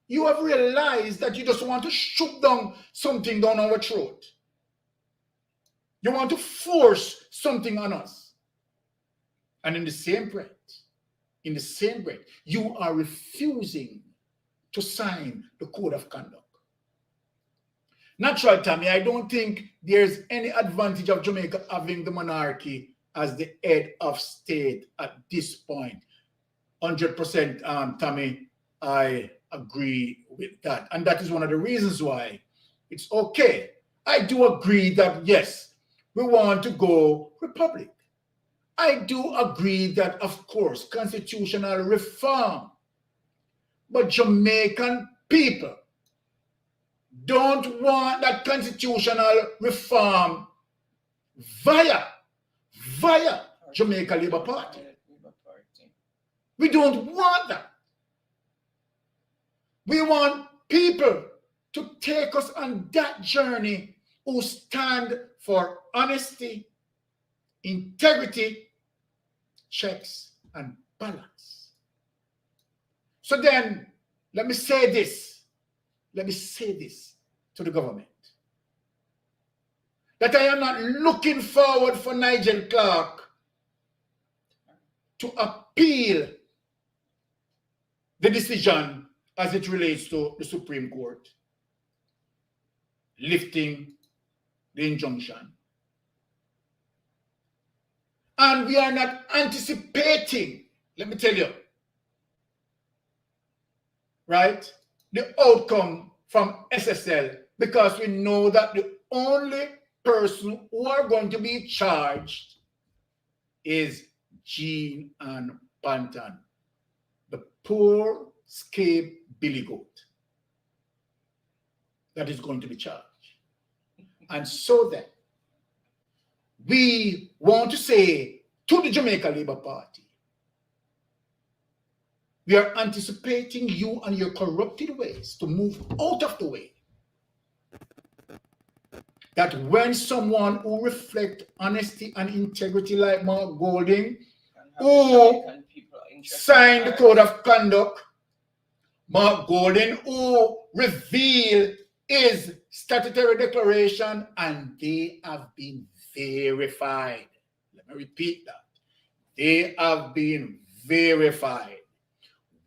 you have realized that you just want to shove down something down our throat. You want to force something on us. And in the same breath, you are refusing to sign the code of conduct. Natural, Tammy, I don't think there's any advantage of Jamaica having the monarchy as the head of state at this point. 100%, Tammy, I agree with that. And that is one of the reasons why it's okay. I do agree that, yes, we want to go republic. I do agree that, of course, constitutional reform. But Jamaican people don't want that constitutional reform via Jamaica Labour Party. We don't want that. We want people to take us on that journey who stand for honesty, integrity, checks, and balance. So then, let me say this to the government. That I am not looking forward for Nigel Clark to appeal the decision as it relates to the Supreme Court, lifting the injunction. And we are not anticipating, let me tell you, right, the outcome from SSL because we know that the only person who are going to be charged is Jean and Banton, the poor scape billy goat that is going to be charged. And so then, we want to say to the Jamaica Labour Party, we are anticipating you and your corrupted ways to move out of the way. That when someone who reflects honesty and integrity like Mark Golding, who signed the code of conduct, Mark Golding, who revealed his statutory declaration, and they have been verified. Let me repeat that. They have been verified.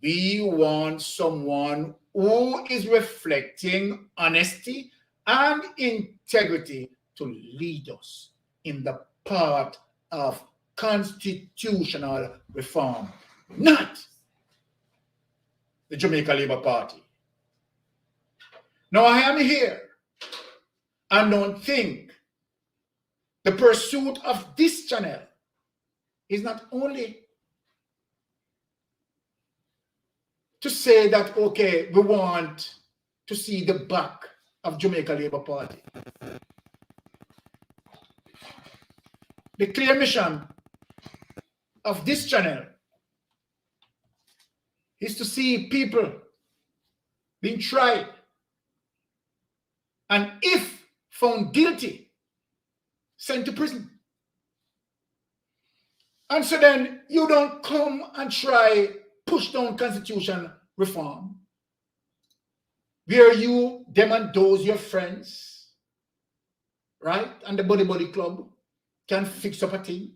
We want someone who is reflecting honesty and integrity to lead us in the path of constitutional reform, not the Jamaica Labour Party. Now, I am here and don't think the pursuit of this channel is not only to say that, okay, we want to see the back of Jamaica Labour Party. The clear mission of this channel is to see people being tried, and if found guilty, sent to prison. And so then you don't come and try push down constitution reform, where you, them and those, your friends, right, and the Buddy Club can fix up a thing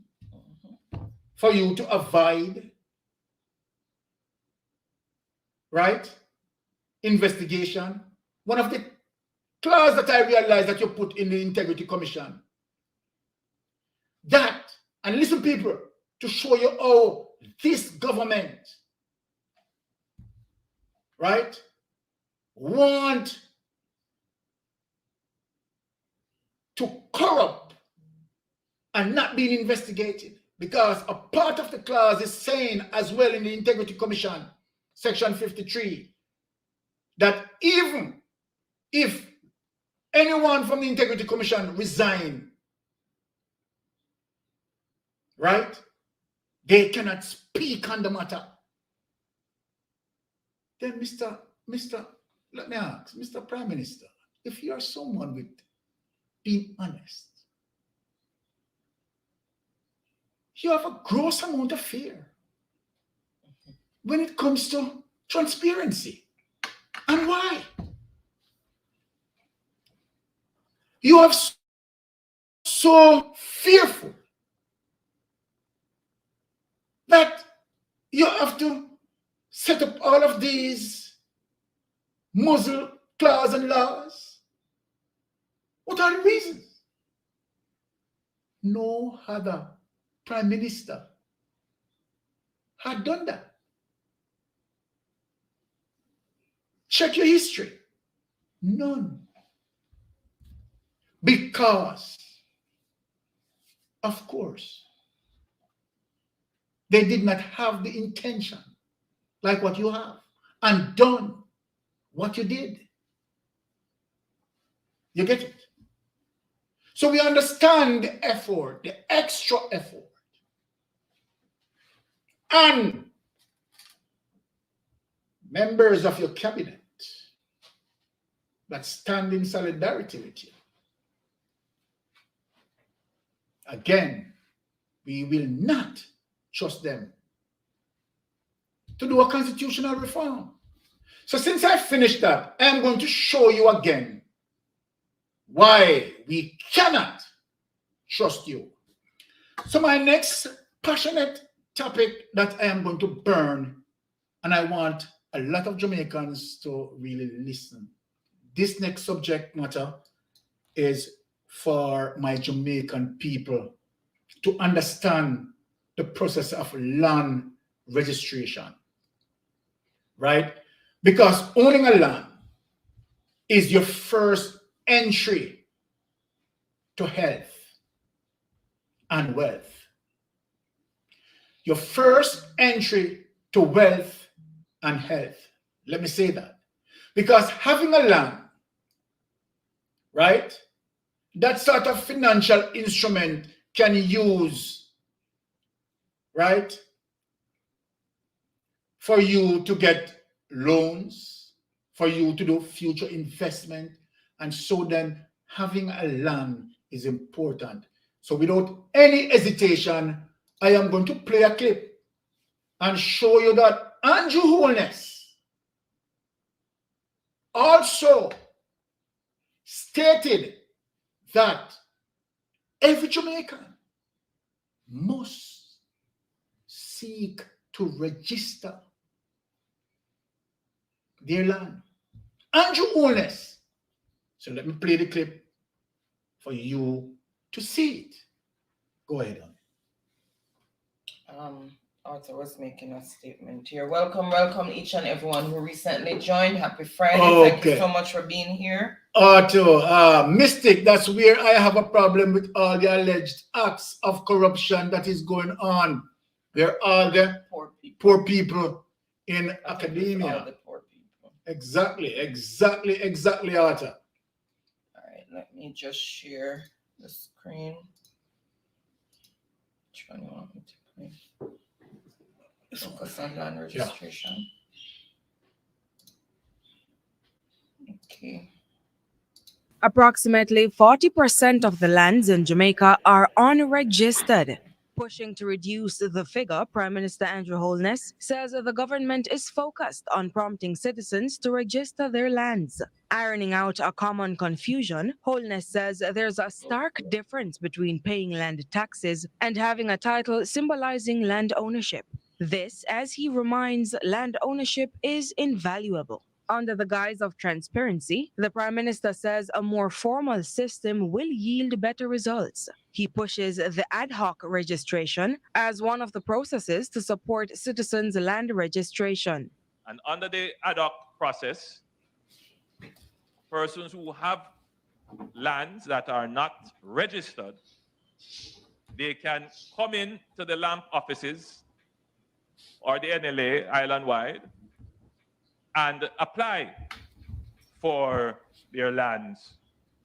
for you to avoid, right, investigation. One of the clause that I realized that you put in the Integrity Commission, that, and listen people, to show you how this government, right, want to corrupt and not being investigated, because a part of the clause is saying as well in the Integrity Commission, section 53, that even if anyone from the Integrity Commission resign, right, they cannot speak on the matter. Then Mr. Let me ask, Mr. Prime Minister, if you are someone with being honest, you have a gross amount of fear when it comes to transparency. And why? You are so fearful that you have to set up all of these muzzle clause and laws. What are the reasons? No other prime minister had done that. Check your history. None. Because, of course, they did not have the intention like what you have and done what you did. You get it? So we understand the effort, the extra effort. And members of your cabinet that stand in solidarity with you. Again, we will not trust them to do a constitutional reform. So since I finished that, I'm going to show you again why we cannot trust you. So my next passionate topic that I am going to burn, and I want a lot of Jamaicans to really listen. This next subject matter is for my Jamaican people to understand the process of land registration, right? Because owning a land is your first entry to health and wealth. Your first entry to wealth and health. Let me say that. Because having a land, right, that sort of financial instrument can use, right, for you to get loans, for you to do future investment. And so then having a land is important. So without any hesitation, I am going to play a clip and show you that Andrew Holness also stated that every Jamaican must seek to register their land. Andrew Holness. So let me play the clip for you to see it. Go ahead. Arthur was making a statement here. Welcome each and everyone who recently joined. Happy Friday. Thank you so much for being here. Arthur, Mystic, that's where I have a problem with all the alleged acts of corruption that is going on. Where all the poor people in academia. All the poor people. Exactly, Arthur. All right, let me just share the screen. Which one you want me to play? Focus on land registration. Yeah. Okay. Approximately 40% of the lands in Jamaica are unregistered. Pushing to reduce the figure, Prime Minister Andrew Holness says the government is focused on prompting citizens to register their lands. Ironing out a common confusion, Holness says there's a stark difference between paying land taxes and having a title symbolizing land ownership. This, as he reminds, land ownership is invaluable. Under the guise of transparency, the Prime Minister says a more formal system will yield better results. He pushes the ad hoc registration as one of the processes to support citizens' land registration. And under the ad hoc process, persons who have lands that are not registered, they can come in to the LAMP offices or the NLA island-wide and apply for their lands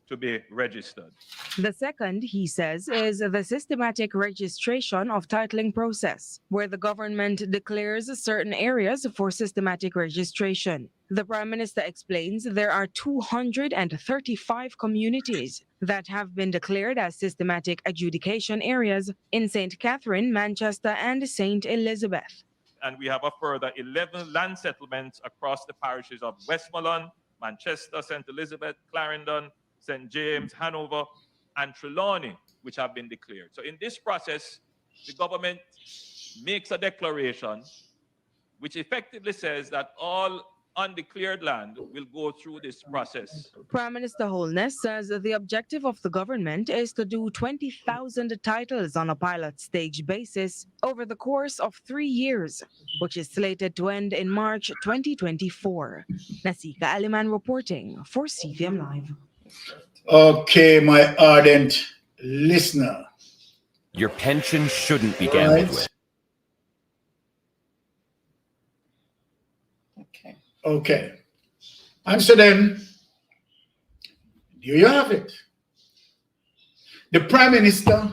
to be registered. The second, he says, is the systematic registration of titling process, where the government declares certain areas for systematic registration. The Prime Minister explains there are 235 communities that have been declared as systematic adjudication areas in St. Catherine, Manchester, and St. Elizabeth. And we have a further 11 land settlements across the parishes of Westmoreland, Manchester, St. Elizabeth, Clarendon, St. James, Hanover, and Trelawney, which have been declared. So in this process, the government makes a declaration which effectively says that all undeclared land will go through this process. Prime Minister Holness says the objective of the government is to do 20,000 titles on a pilot stage basis over the course of 3 years, which is slated to end in March 2024. Nasika Aliman reporting for CVM Live. Okay, my ardent listener. Your pension shouldn't be gambled with. Okay. And so then, here you have it. The Prime Minister,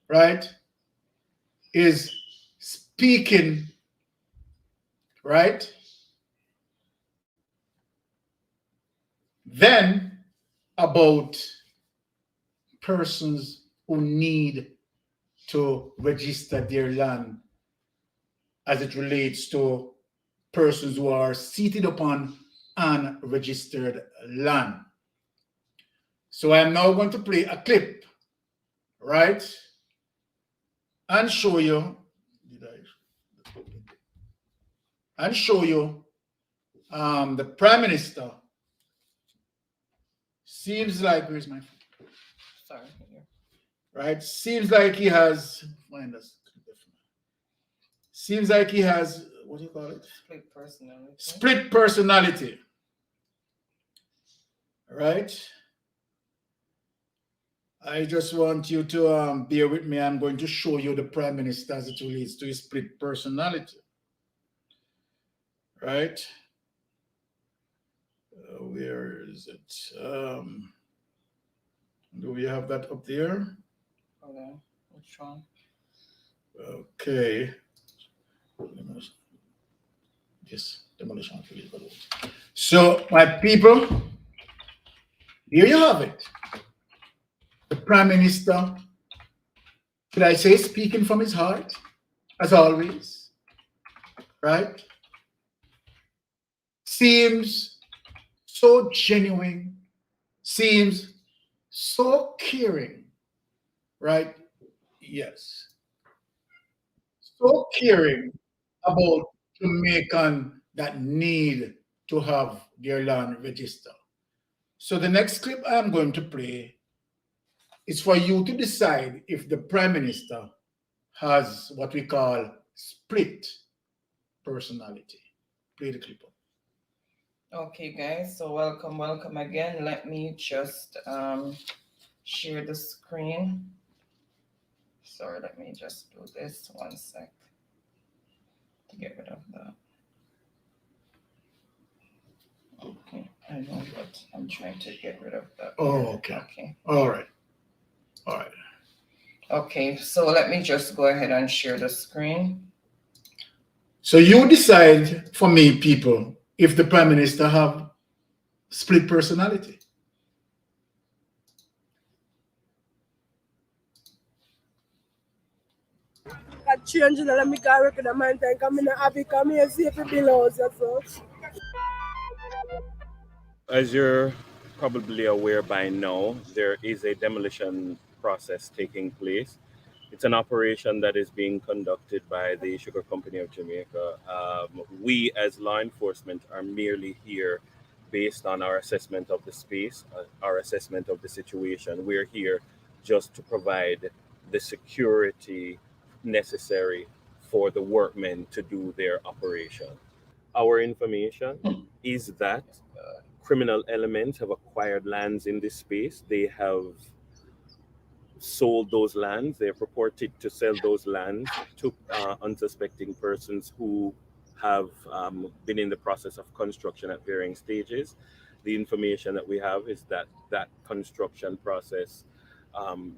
right, is speaking, right, then about persons who need to register their land as it relates to persons who are seated upon unregistered land. So I am now going to play a clip, right, and show you, the Prime Minister seems like, where's my phone? Sorry. Right, seems like he has, seems like he has, what do you call it? Split personality. Split personality. right? I just want you to bear with me. I'm going to show you the Prime Minister as it relates to his split personality, right? Where is it? Do we have that up there? Hold on. Which one? Okay. Yes, demolition. So, my people, here you have it. The Prime Minister, should I say, speaking from his heart, as always, right? Seems so genuine, seems so caring, right? Yes. So caring about Jamaican that need to have their land registered. So the next clip I am going to play is for you to decide if the Prime Minister has what we call split personality. Play the clip. Okay, guys, so welcome again. Let me just share the screen. Sorry, let me just do this 1 sec to get rid of that. Okay, I know, but I'm trying to get rid of that. Oh, okay. Okay. All right. Okay, so let me just go ahead and share the screen. So you decide for me, people, if the Prime Minister have split personality. Change let me go work in the mountain, come in happy, come here, see if it belongs. As you're probably aware by now, there is a demolition process taking place. It's an operation that is being conducted by the Sugar Company of Jamaica. We as law enforcement are merely here based on our assessment of the space, our assessment of the situation. We're here just to provide the security necessary for the workmen to do their operation. Our information is that criminal elements have acquired lands in this space. They have sold those lands. They're purported to sell those lands to unsuspecting persons who have been in the process of construction at varying stages. The information that we have is that that construction process,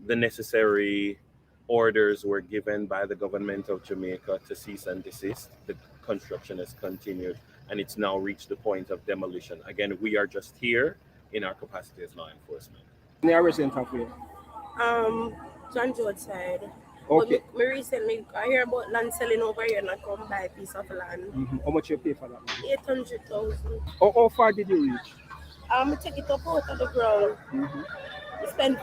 the necessary orders were given by the government of Jamaica to cease and desist. The construction has continued and it's now reached the point of demolition. Again, we are just here in our capacity as law enforcement. They are resident of where? John George side. Okay. But me recently, I hear about land selling over here and I come buy a piece of land. How much you pay for that? 800,000. How far did you reach? I take it up out of the ground. I spent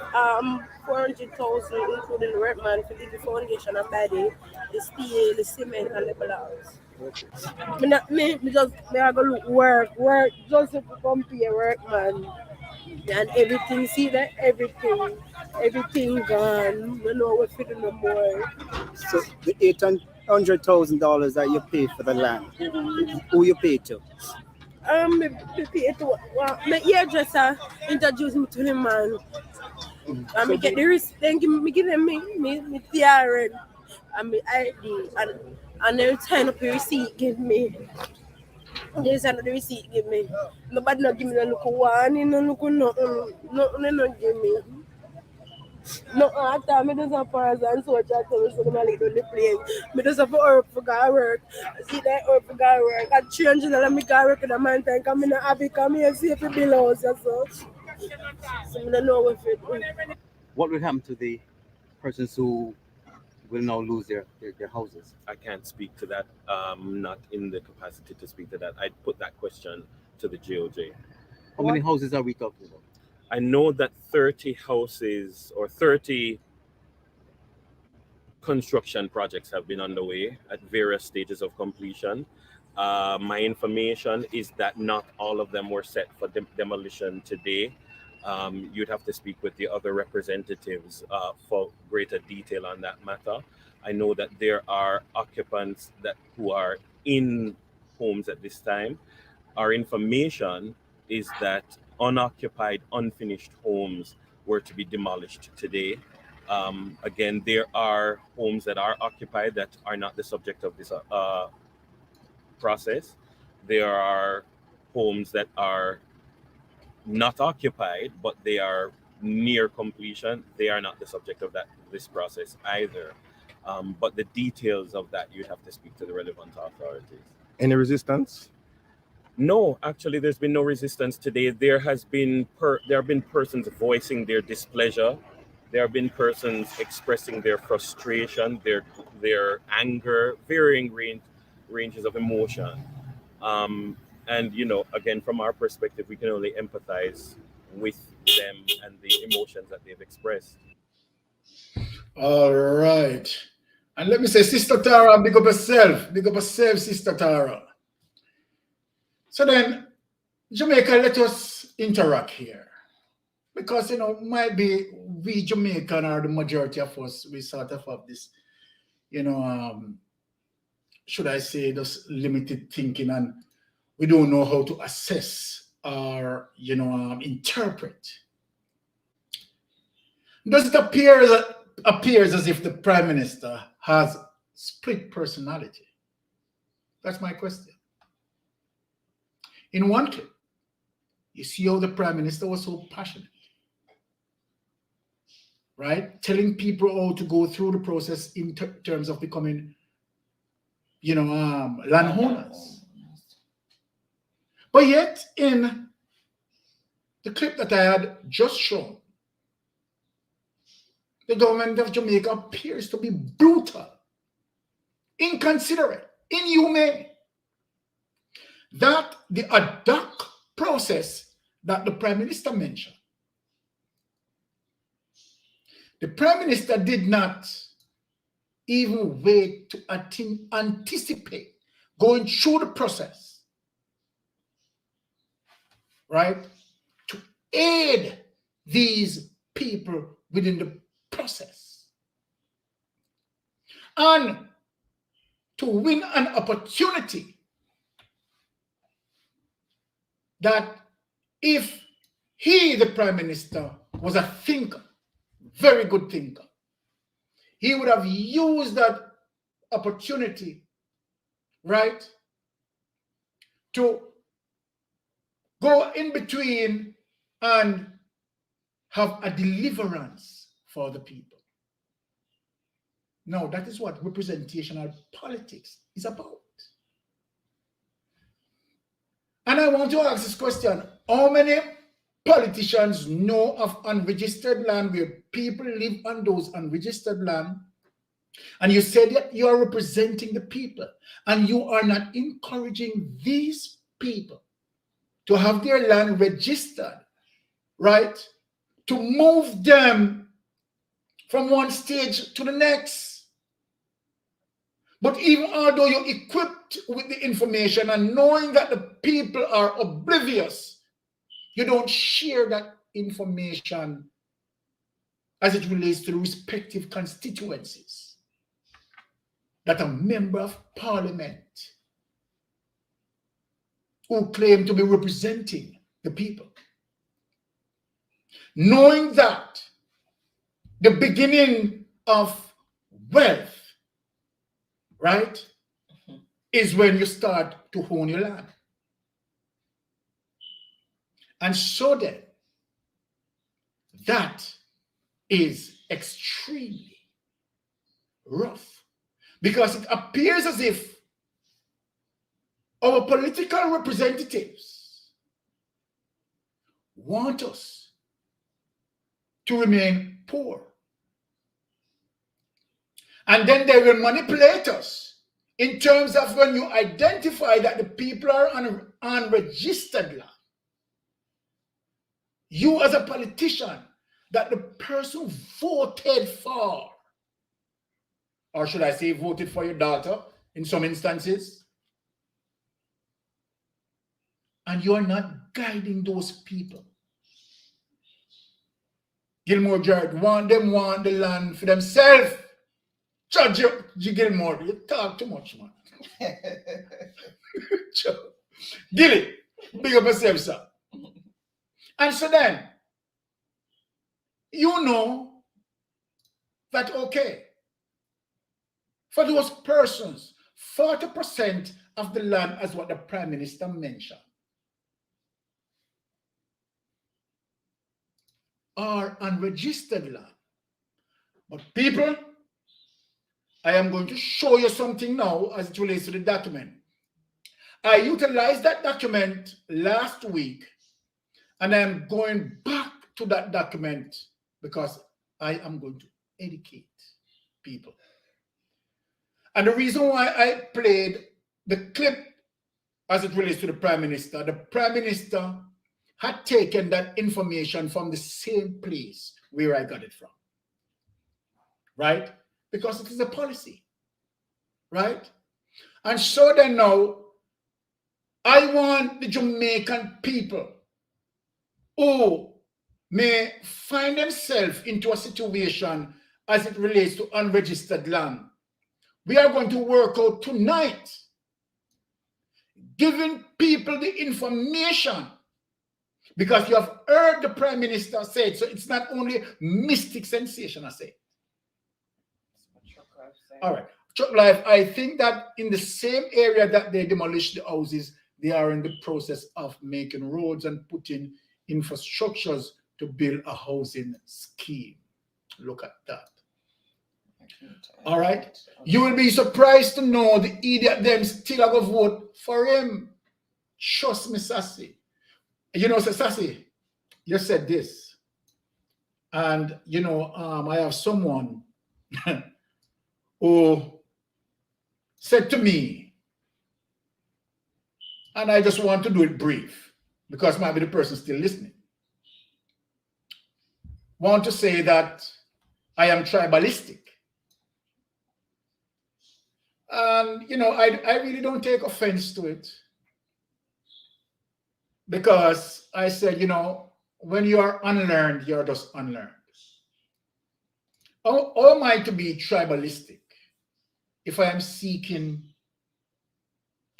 400,000 including the workman for the foundation and buy the steel, the cement and the blocks. Me just I go look work just to compare workman and everything. See that everything gone. We know what to do no more. So the $800,000 that you pay for the land, who you pay to? Me pay to my hairdresser introduce me to the man. And me get the risk. Then give them me TRN and me ID and they sign up the receipt give me. They sign up the receipt give me. Nobody not give me no look one, no look nothing, no give me. No, after me just a pause and so I tell me so I leave on the plane. Me just have to work for go work. See that work for go work. I change and let me go work in the mountain. Come in happy, come here, see if it belongs or so. So I don't know what it. What will happen to the persons who will now lose their houses? I can't speak to that. Not in the capacity to speak to that. I'd put that question to the GOJ. How many houses are we talking about? I know that 30 houses or 30 construction projects have been underway at various stages of completion. My information is that not all of them were set for demolition today. You'd have to speak with the other representatives for greater detail on that matter. I know that there are occupants who are in homes at this time. Our information is that unoccupied, unfinished homes were to be demolished today. Again, there are homes that are occupied that are not the subject of this process. There are homes that are not occupied, but they are near completion. They are not the subject of this process either. But the details of that, you'd have to speak to the relevant authorities. Any resistance? No, actually, there's been no resistance today. There have been persons voicing their displeasure. There have been persons expressing their frustration, their anger, varying ranges of emotion. And again, from our perspective, we can only empathize with them and the emotions that they've expressed. All right. And let me say, Sister Tara, big up yourself. Big up yourself, Sister Tara. So then, Jamaica, let us interact here. Because, might be we Jamaican are the majority of us, we sort of have this, should I say, this limited thinking, and we don't know how to assess or, interpret. Does it appears as if the Prime Minister has split personality? That's my question. In one clip, you see how the Prime Minister was so passionate, right? Telling people how to go through the process in terms of becoming, landowners. But yet, in the clip that I had just shown, the government of Jamaica appears to be brutal, inconsiderate, inhumane. That the ad hoc process that the Prime Minister mentioned, the Prime Minister did not even wait to anticipate going through the process, right, to aid these people within the process and to win an opportunity that if he, the Prime Minister, was a thinker, very good thinker, he would have used that opportunity, right, to go in between and have a deliverance for the people. Now, that is what representational politics is about. And I want to ask this question: how many politicians know of unregistered land where people live on those unregistered land? And you said that you are representing the people and you are not encouraging these people to have their land registered, right? To move them from one stage to the next. But even although you're equipped with the information and knowing that the people are oblivious, you don't share that information as it relates to the respective constituencies that a member of parliament who claim to be representing the people. Knowing that the beginning of wealth, right, is when you start to own your land. And so then, that is extremely rough, because it appears as if our political representatives want us to remain poor. And then they will manipulate us in terms of when you identify that the people are on unregistered land. You as a politician, that the person voted for, or should I say voted for your daughter in some instances, and you are not guiding those people. Gilmore Jared want the land for themselves. Judge G. Gilmore, you talk too much, man. Gilly, big up yourself, sir. And so then, you know that, okay, for those persons, 40% of the land, as what the Prime Minister mentioned, are unregistered land. But people, I am going to show you something now as it relates to the document. I utilized that document last week, and I'm going back to that document because I am going to educate people. And the reason why I played the clip as it relates to the Prime Minister had taken that information from the same place where I got it from, right? Because it is a policy, right? And so then now, I want the Jamaican people who may find themselves into a situation as it relates to unregistered land. We are going to work out tonight, giving people the information, because you have heard the Prime Minister say it, so it's not only mystic sensation, I say. All right, Chuck Life, I think that in the same area that they demolished the houses, they are in the process of making roads and putting infrastructures to build a housing scheme. Look at that. All right. You will be surprised to know the idiot them still have a vote for him. Trust me, Sassy. You know, Sassy, you said this. And, you know, I have someone who said to me, and I just want to do it brief because maybe the person still listening. Want to say that I am tribalistic. And, you know, I really don't take offense to it, because I said, you know, when you are unlearned, you're just unlearned. How am I to be tribalistic if I am seeking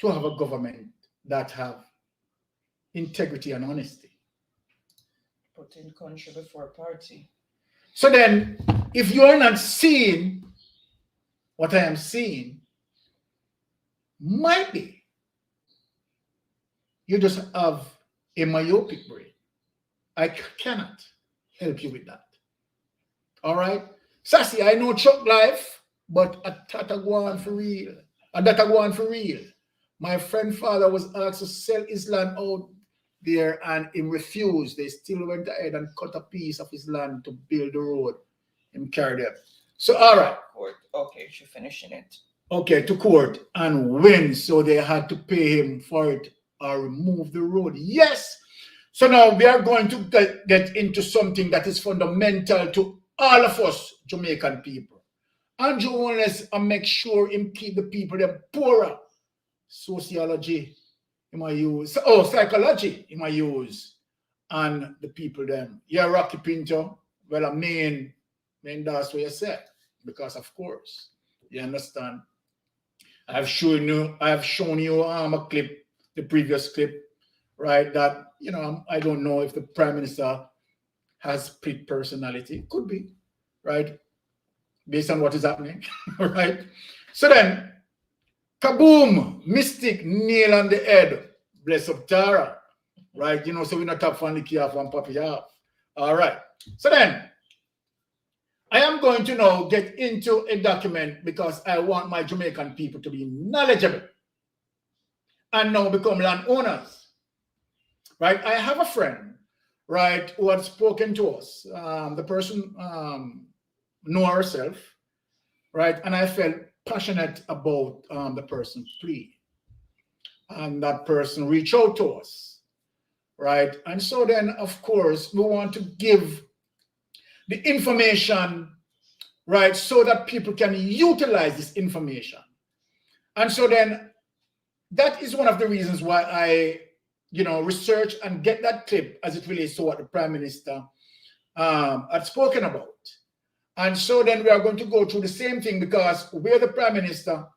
to have a government that have integrity and honesty? Putting country before party. So then, if you are not seeing what I am seeing, might be you just have a myopic brain. I cannot help you with that. All right? Sassy, I know Chuck Life, but a tata go on for real. A data go on for real. My friend father was asked to sell his land out there and he refused. They still went ahead and cut a piece of his land to build the road. Him carried it. So, all right. Okay, she's finishing it. Okay, to court and win. So they had to pay him for it or remove the road. Yes. So now we are going to get into something that is fundamental to all of us Jamaican people. Andrew Wallace and make sure him keep the people them poorer. Sociology, he might use. Oh, psychology, he might use. And the people them. Yeah, Rocky Pinto. Well, I mean that's what you said. Because of course, you understand. I've shown you a clip, the previous clip, right? That, you know, I don't know if the Prime Minister has split personality. Could be, right? Based on what is happening, right? So then, kaboom, mystic nail on the head. Bless up Tara, right? You know, so we're not top fan the off and puppy off. All right. So then, I am going to now get into a document because I want my Jamaican people to be knowledgeable and now become landowners, right? I have a friend, right, who had spoken to us. The person know herself, right? And I felt passionate about the person's plea. And that person reached out to us, right? And so then, of course, we want to give the information, right, so that people can utilize this information. And so then that is one of the reasons why I, you know, research and get that clip as it relates to what the Prime Minister had spoken about. And so then we are going to go through the same thing, because where the Prime Minister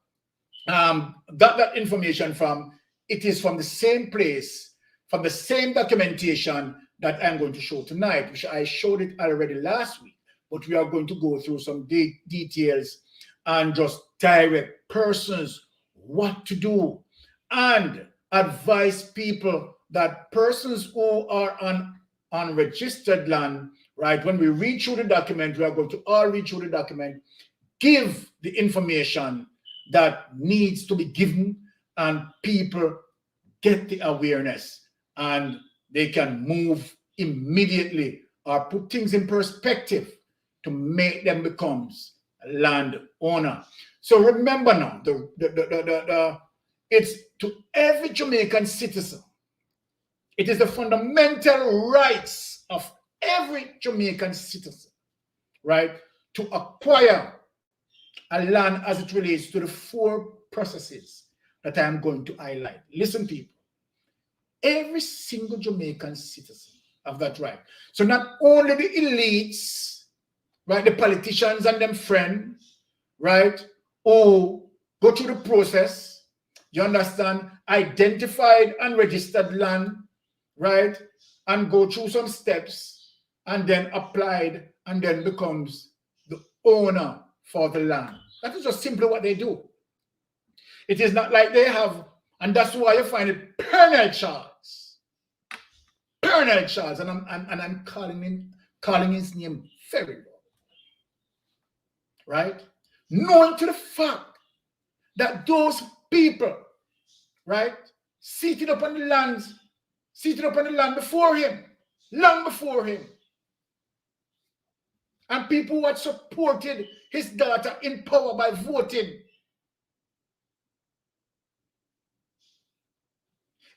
got that information from, it is from the same place, from the same documentation that I'm going to show tonight, which I showed it already last week, but we are going to go through some details and just direct persons what to do and advise people that persons who are on unregistered land, right, when we read through the document, we are going to all read through the document, give the information that needs to be given, and people get the awareness and they can move immediately or put things in perspective to make them become land owner. So remember now, it's to every Jamaican citizen. It is the fundamental rights of every Jamaican citizen, right, to acquire a land as it relates to the 4 processes that I am going to highlight. Listen, people, every single Jamaican citizen have that right. So not only the elites, right, the politicians and them friends, right, who go through the process, you understand, identified and registered land, right, and go through some steps and then applied and then becomes the owner for the land. That is just simply what they do. It is not like they have, and that's why you find it Pernell Charles. Pernell Charles, and I'm calling his name very low. Right? Knowing to the fact that those people, right, seated up on the land before him, long before him, and people who had supported his daughter in power by voting.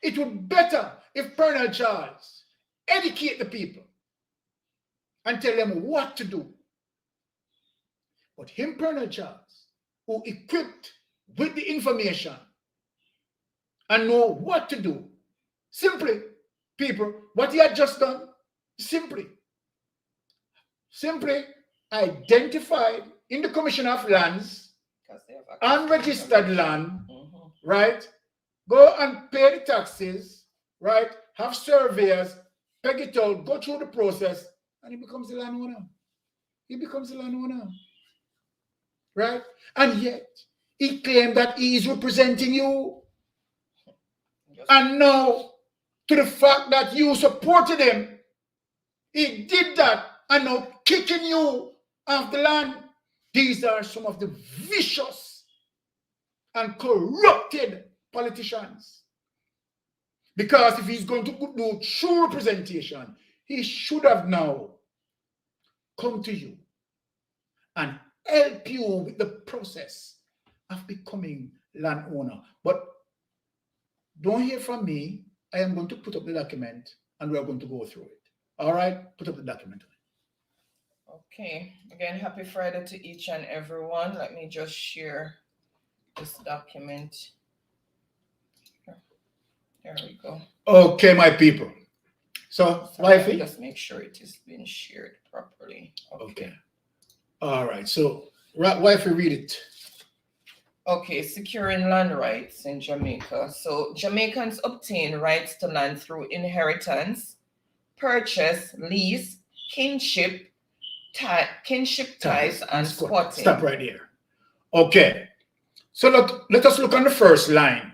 It would be better if Pernell Charles educate the people and tell them what to do. But him, Pernell Charles, who equipped with the information and know what to do, simply, people, what he had just done, simply identified in the Commission of Lands, unregistered land, right? Go and pay the taxes, right? Have surveyors, peg it out, go through the process, and he becomes the landowner. He becomes the landowner, right? And yet, he claimed that he is representing you. And now, to the fact that you supported him, he did that, and now kicking you off the land. These are some of the vicious and corrupted politicians. Because if he's going to do true representation, he should have now come to you and help you with the process of becoming landowner. But don't hear from me. I am going to put up the document and we are going to go through it. All right? Put up the document. Okay. Again, happy Friday to each and everyone. Let me just share this document. There we go. Okay, my people. So, wifey? Just make sure it is being shared properly. Okay. All right. So, wifey, read it. Okay, securing land rights in Jamaica. So, Jamaicans obtain rights to land through inheritance, purchase, lease, kinship ties, and squatting. Stop right there. Okay. So, let us look on the first line.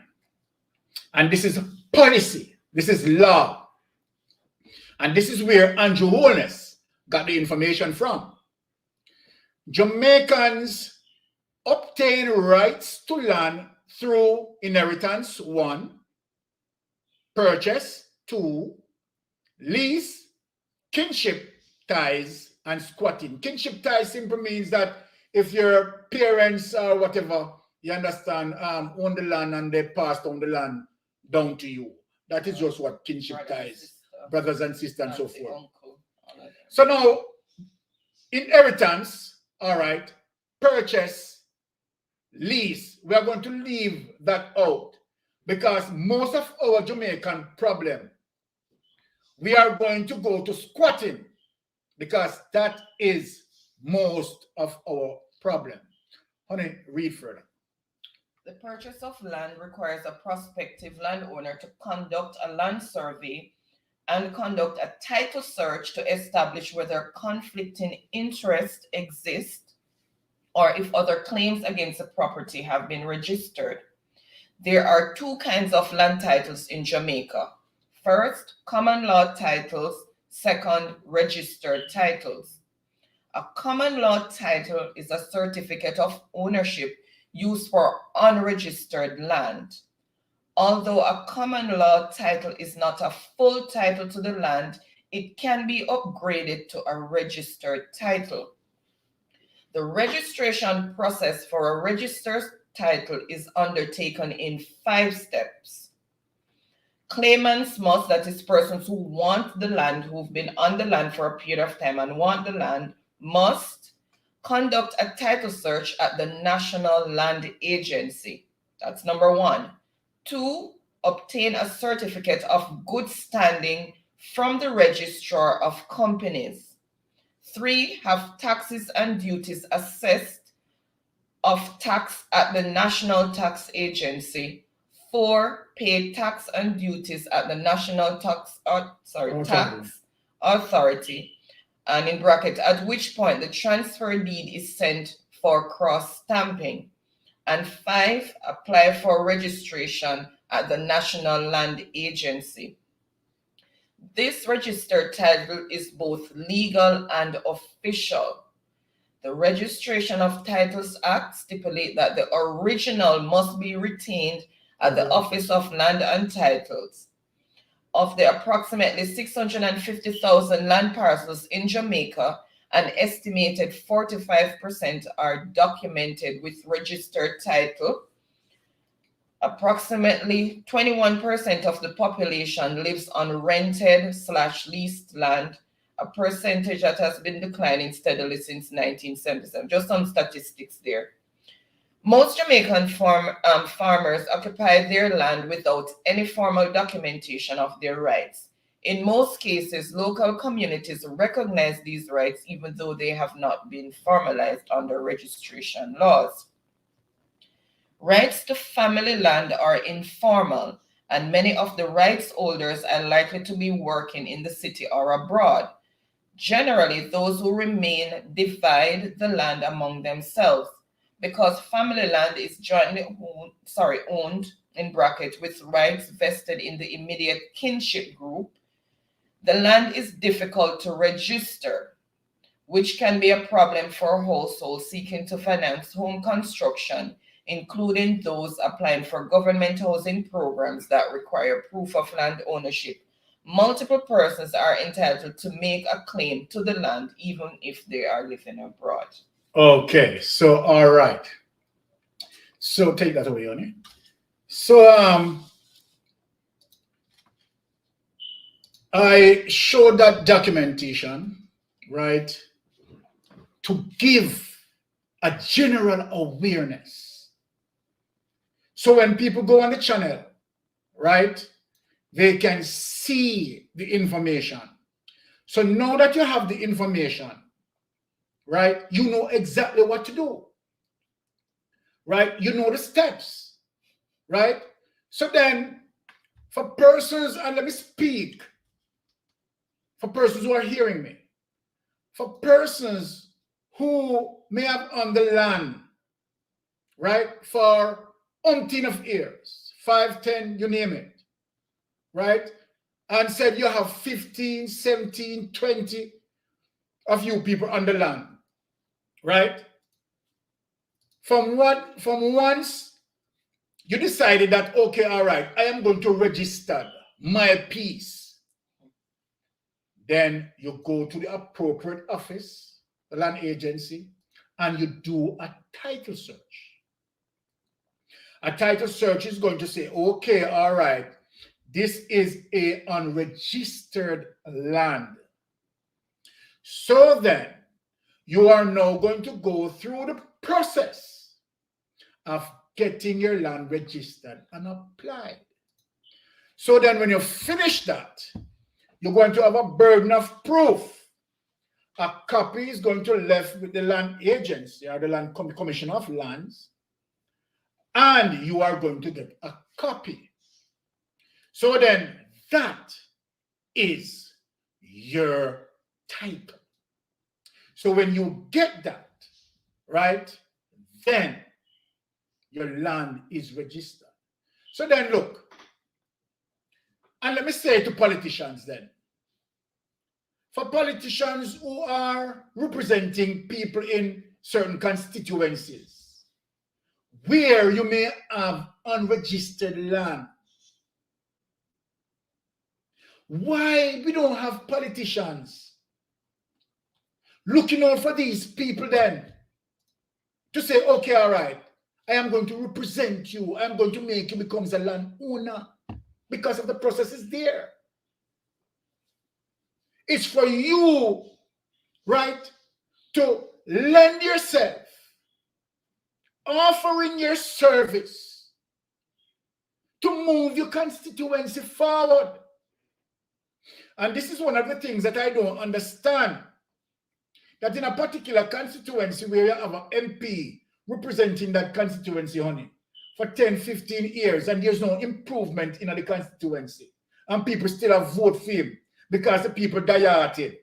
And this is policy. This is law. And this is where Andrew Holness got the information from. Jamaicans obtain rights to land through inheritance, 1, purchase, 2, lease, kinship ties, and squatting. Kinship ties simply means that if your parents or whatever, you understand, own the land and they passed on the land down to you. That is just what kinship ties, brothers and sisters and so forth. So now, inheritance, all right, purchase, lease, we are going to leave that out because most of our Jamaican problem, we are going to go to squatting because that is most of our problem. Honey, read further. The purchase of land requires a prospective landowner to conduct a land survey and conduct a title search to establish whether conflicting interests exist or if other claims against the property have been registered. There are two kinds of land titles in Jamaica. First, common law titles. Second, registered titles. A common law title is a certificate of ownership used for unregistered land. Although a common law title is not a full title to the land, it can be upgraded to a registered title. The registration process for a registered title is undertaken in 5 steps. Claimants must, that is persons who want the land, who've been on the land for a period of time and want the land, must conduct a title search at the National Land Agency. That's number 1. 2, obtain a certificate of good standing from the Registrar of Companies. 3, have taxes and duties assessed of tax at the National Tax Agency. 4, pay tax and duties at the National Tax Authority, and in bracket, at which point the transfer deed is sent for cross-stamping. And 5, apply for registration at the National Land Agency. This registered title is both legal and official. The Registration of Titles Act stipulates that the original must be retained at the Office of Land and Titles. Of the approximately 650,000 land parcels in Jamaica, an estimated 45% are documented with registered title. Approximately 21% of the population lives on rented/leased land, a percentage that has been declining steadily since 1977. Just some statistics there. Most Jamaican farmers occupy their land without any formal documentation of their rights. In most cases, local communities recognize these rights even though they have not been formalized under registration laws. Rights to family land are informal, and many of the rights holders are likely to be working in the city or abroad. Generally, those who remain divide the land among themselves. Because family land is jointly owned, in bracket, with rights vested in the immediate kinship group, the land is difficult to register, which can be a problem for households seeking to finance home construction, including those applying for government housing programs that require proof of land ownership. Multiple persons are entitled to make a claim to the land even if they are living abroad. Okay, so all right. So take that away, Oni. So I showed that documentation, right, to give a general awareness. So when people go on the channel, right, they can see the information. So now that you have the information, right, you know exactly what to do, right? You know the steps, right? So then for persons, and let me speak for persons who are hearing me, for persons who may have owned the land, right, for umpteen of years, 5, 10, you name it, right? And said you have 15, 17, 20 of you people on the land, right? From once you decided that, okay, all right, I am going to register my piece, then you go to the appropriate office, the land agency, and you do a title search. A title search is going to say, okay, all right, this is a unregistered land. So then you are now going to go through the process of getting your land registered and applied. So then when you finish that, you're going to have a burden of proof. A copy is going to be left with the land agency or the land commission of lands, and you are going to get a copy. So then that is your title. So when you get that, right, then your land is registered. So then look, and let me say to politicians then, for politicians who are representing people in certain constituencies, where you may have unregistered land, why we don't have politicians looking out for these people then to say, okay, all right, I am going to represent you. I am going to make you become a landowner because of the process is there. It's for you, right, to lend yourself, offering your service to move your constituency forward. And this is one of the things that I don't understand, that in a particular constituency where you have an MP representing that constituency, honey, for 10, 15 years, and there's no improvement in the constituency, and people still have vote for him because the people dieted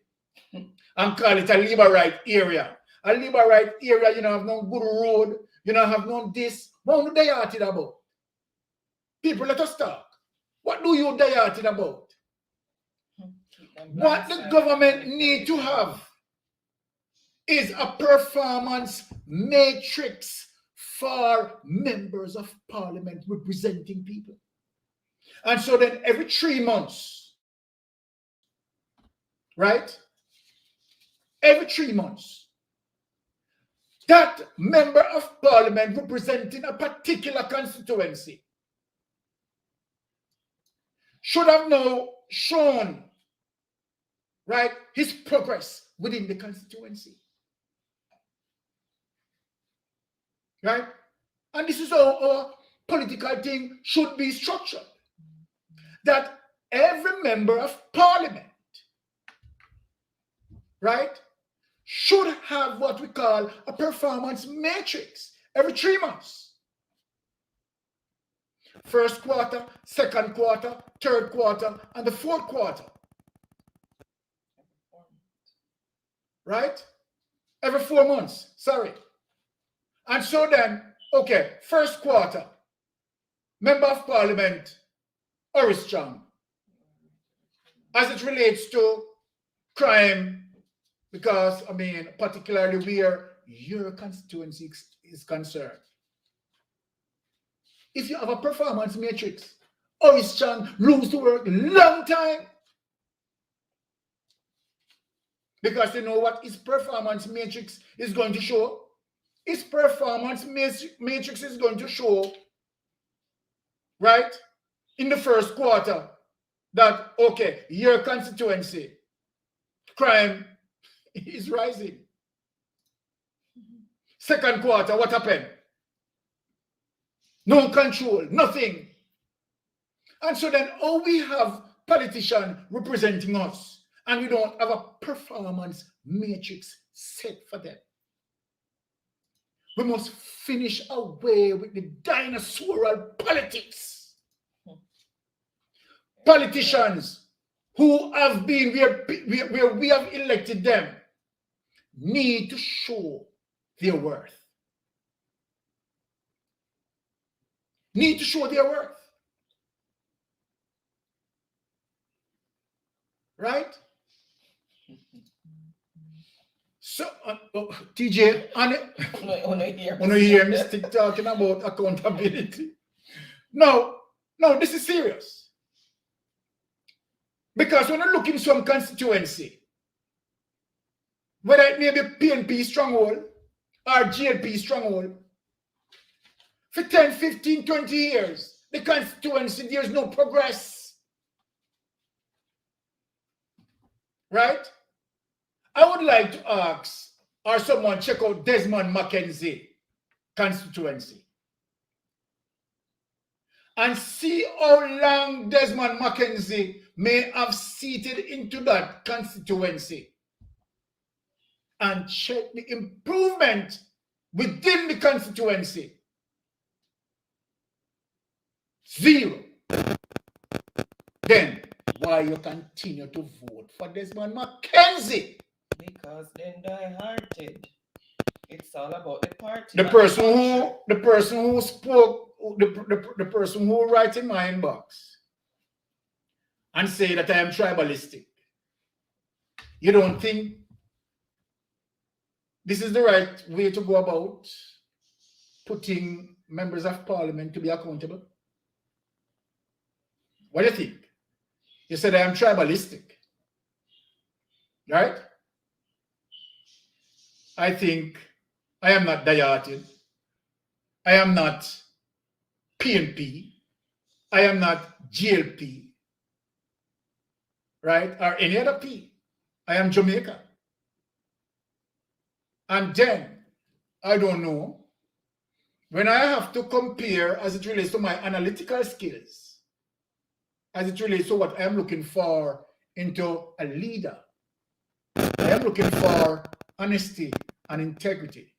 and call it a liberate area. A liberate area, you don't have no good road, you don't have no this. What do you dieted about? People, let us talk. What do you dieted about? What the government need to have is a performance matrix for members of parliament representing people. And so then every 3 months, right? Every 3 months, that member of parliament representing a particular constituency should have now shown, right, his progress within the constituency. Right? And this is how our political thing should be structured. That every member of parliament, right, should have what we call a performance matrix every 3 months. First quarter, second quarter, third quarter, and the fourth quarter. Right? Every 4 months, sorry. And so then, okay, first quarter, member of parliament, Oristram, as it relates to crime, because, I mean, particularly where your constituency is concerned. If you have a performance matrix, Oristram lose to work long time. Because you know what his performance matrix is going to show? His performance matrix is going to show, right, in the first quarter that, okay, your constituency, crime is rising. Second quarter, what happened? No control, nothing. And so then, oh, we have politicians representing us, and we don't have a performance matrix set for them. We must finish away with the dinosaurial politics. Politicians who have been where we have elected them need to show their worth. Need to show their worth. Right? So, TJ, when you hear me talking about accountability. No, this is serious. Because when you look in some constituency, whether it may be PNP stronghold or GLP stronghold, for 10, 15, 20 years, the constituency, there's no progress. Right? I would like to ask, or someone check out Desmond Mackenzie constituency and see how long Desmond Mackenzie may have seated into that constituency and check the improvement within the constituency. Zero. Then why you continue to vote for Desmond Mackenzie. Because then die-hearted. It's all about the party. The person who spoke, the person who writes in my inbox and say that I am tribalistic. You don't think this is the right way to go about putting members of parliament to be accountable? What do you think? You said I am tribalistic, right? I think I am not dieted. I am not PNP. I am not GLP, right? Or any other P. I am Jamaican. And then, I don't know, when I have to compare as it relates to my analytical skills, as it relates to what I am looking for into a leader, I am looking for honesty and integrity.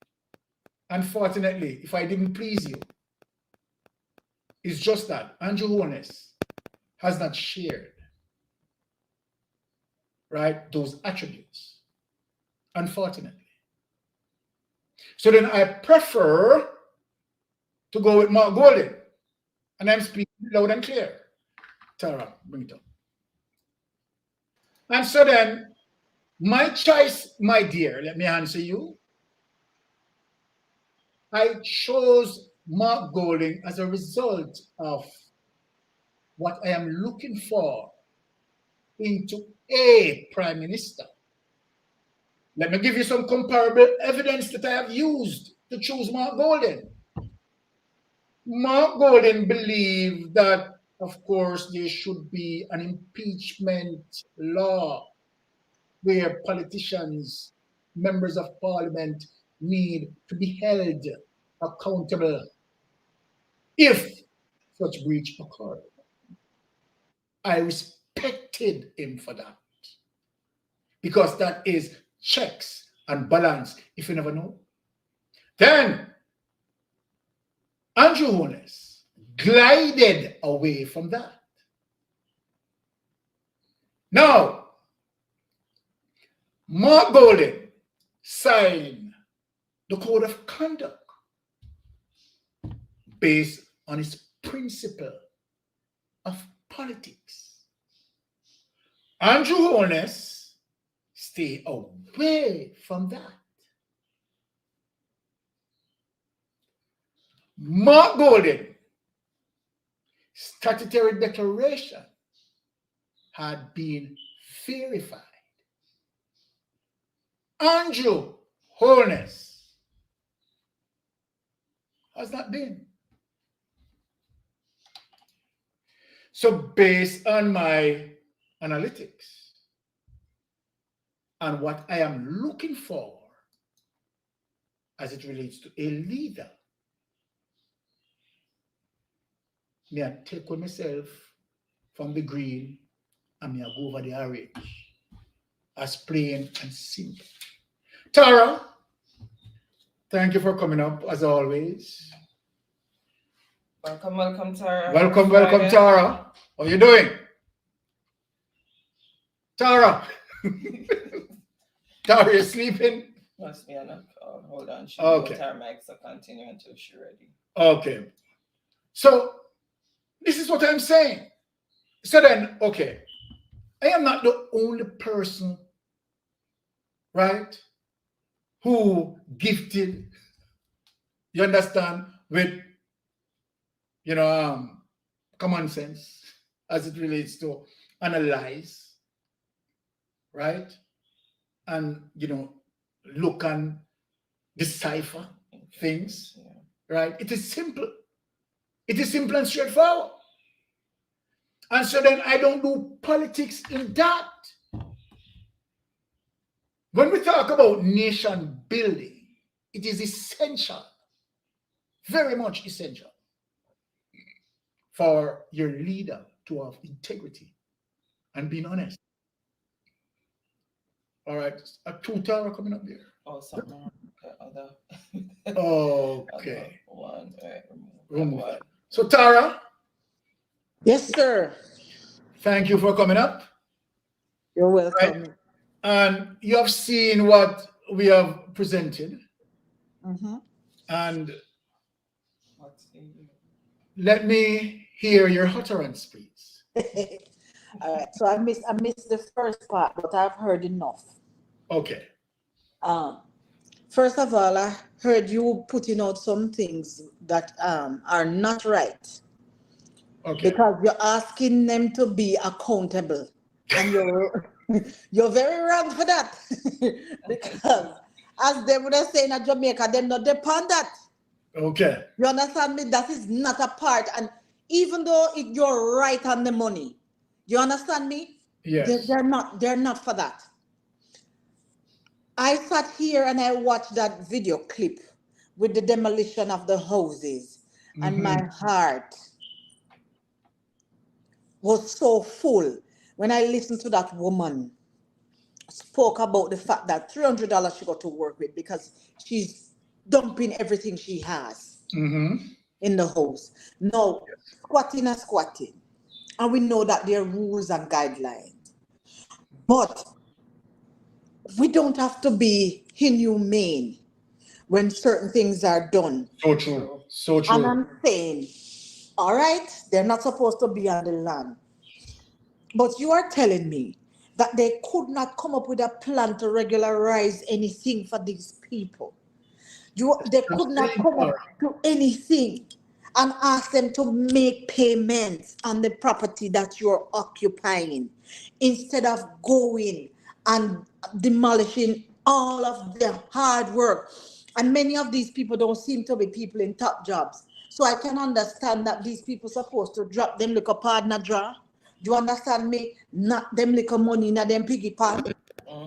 Unfortunately, if I didn't please you, it's just that Andrew Holness has not shared, right, those attributes, unfortunately. So then I prefer to go with Mark Golden, and I'm speaking loud and clear. Tara, bring it up. And so then, my choice, my dear, let me answer you. I chose Mark Golding as a result of what I am looking for into a prime minister. Let me give you some comparable evidence that I have used to choose Mark Golding. Mark Golding believed that, of course, there should be an impeachment law where politicians, members of parliament, need to be held accountable if such breach occurred. I respected him for that, because that is checks and balance, if you never know. Then Andrew Holness glided away from that. Now, Mark Golding signed the code of conduct based on his principle of politics. Andrew Holness stay away from that. Mark Golding statutory declaration had been verified. Andrew Holness has not been. So based on my analytics and what I am looking for as it relates to a leader, may I take with myself from the green and may I go over the orange, as plain and simple. Tara, thank you for coming up as always. Welcome, Tara. Welcome, Tara. How are you doing? Tara. Tara, you sleeping? Must be on a call. Hold on. She Okay. her mic, so continue until she's ready. Okay. So this is what I'm saying. So then, okay, I am not the only person, right, who gifted, you understand, with, you know, common sense as it relates to analyze, right, and, you know, look and decipher things, right? It is simple. It is simple and straightforward. And so then I don't do politics in that. When we talk about nation building, it is essential, very much essential, for your leader to have integrity and being honest. All right, a two Tara coming up there. Oh, something wrong with the other. Okay. One, Remove that. So Tara. Yes, sir. Thank you for coming up. You're welcome. Right? And you have seen what we have presented. And let me hear your utterance, please. All right. So I missed the first part, but I've heard enough. Okay. First of all, I heard you putting out some things that are not right. Okay. Because you're asking them to be accountable, and you're very wrong for that. Because as they would have said in Jamaica, they're not depend that. Okay. You understand me? That is not a part. And even though you're right on the money, you understand me? Yes. They're not for that. I sat here and I watched that video clip with the demolition of the houses, and my heart was so full when I listened to that woman spoke about the fact that $300 she got to work with because she's dumping everything she has in the house. No, squatting and squatting. And we know that there are rules and guidelines. But we don't have to be inhumane when certain things are done. So true. So true. And I'm saying, all right, they're not supposed to be on the land. But you are telling me that they could not come up with a plan to regularize anything for these people. They could not come up to anything and ask them to make payments on the property that you're occupying instead of going and demolishing all of their hard work. And many of these people don't seem to be people in top jobs. So I can understand that these people are supposed to drop them like a partner draw. Do you understand me? Not them like a money in them piggy pot.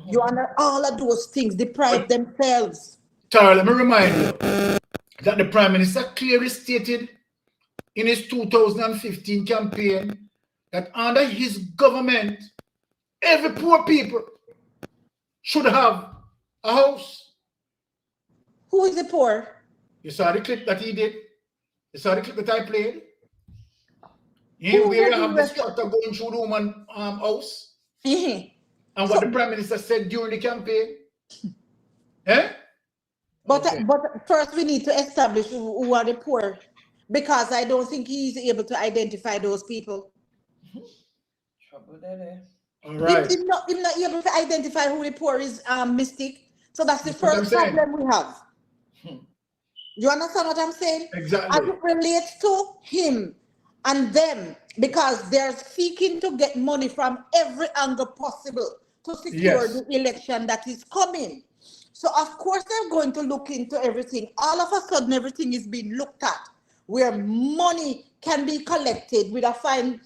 You understand all of those things, deprive themselves. Tara, let me remind you that the Prime Minister clearly stated in his 2015 campaign that under his government, every poor people should have a house. Who is the poor? You saw the clip that he did? You saw the clip that I played? You where you have this tractor going through the woman's house? And what the Prime Minister said during the campaign? But first we need to establish who are the poor, because I don't think he's able to identify those people. Trouble there. All right. He's not able to identify who the poor is, Mystic. So that's the first problem we have. You understand what I'm saying? Exactly. As it relates to him and them, because they're seeking to get money from every angle possible to secure the election that is coming. So of course they're going to look into everything. All of a sudden everything is being looked at, where money can be collected with a fine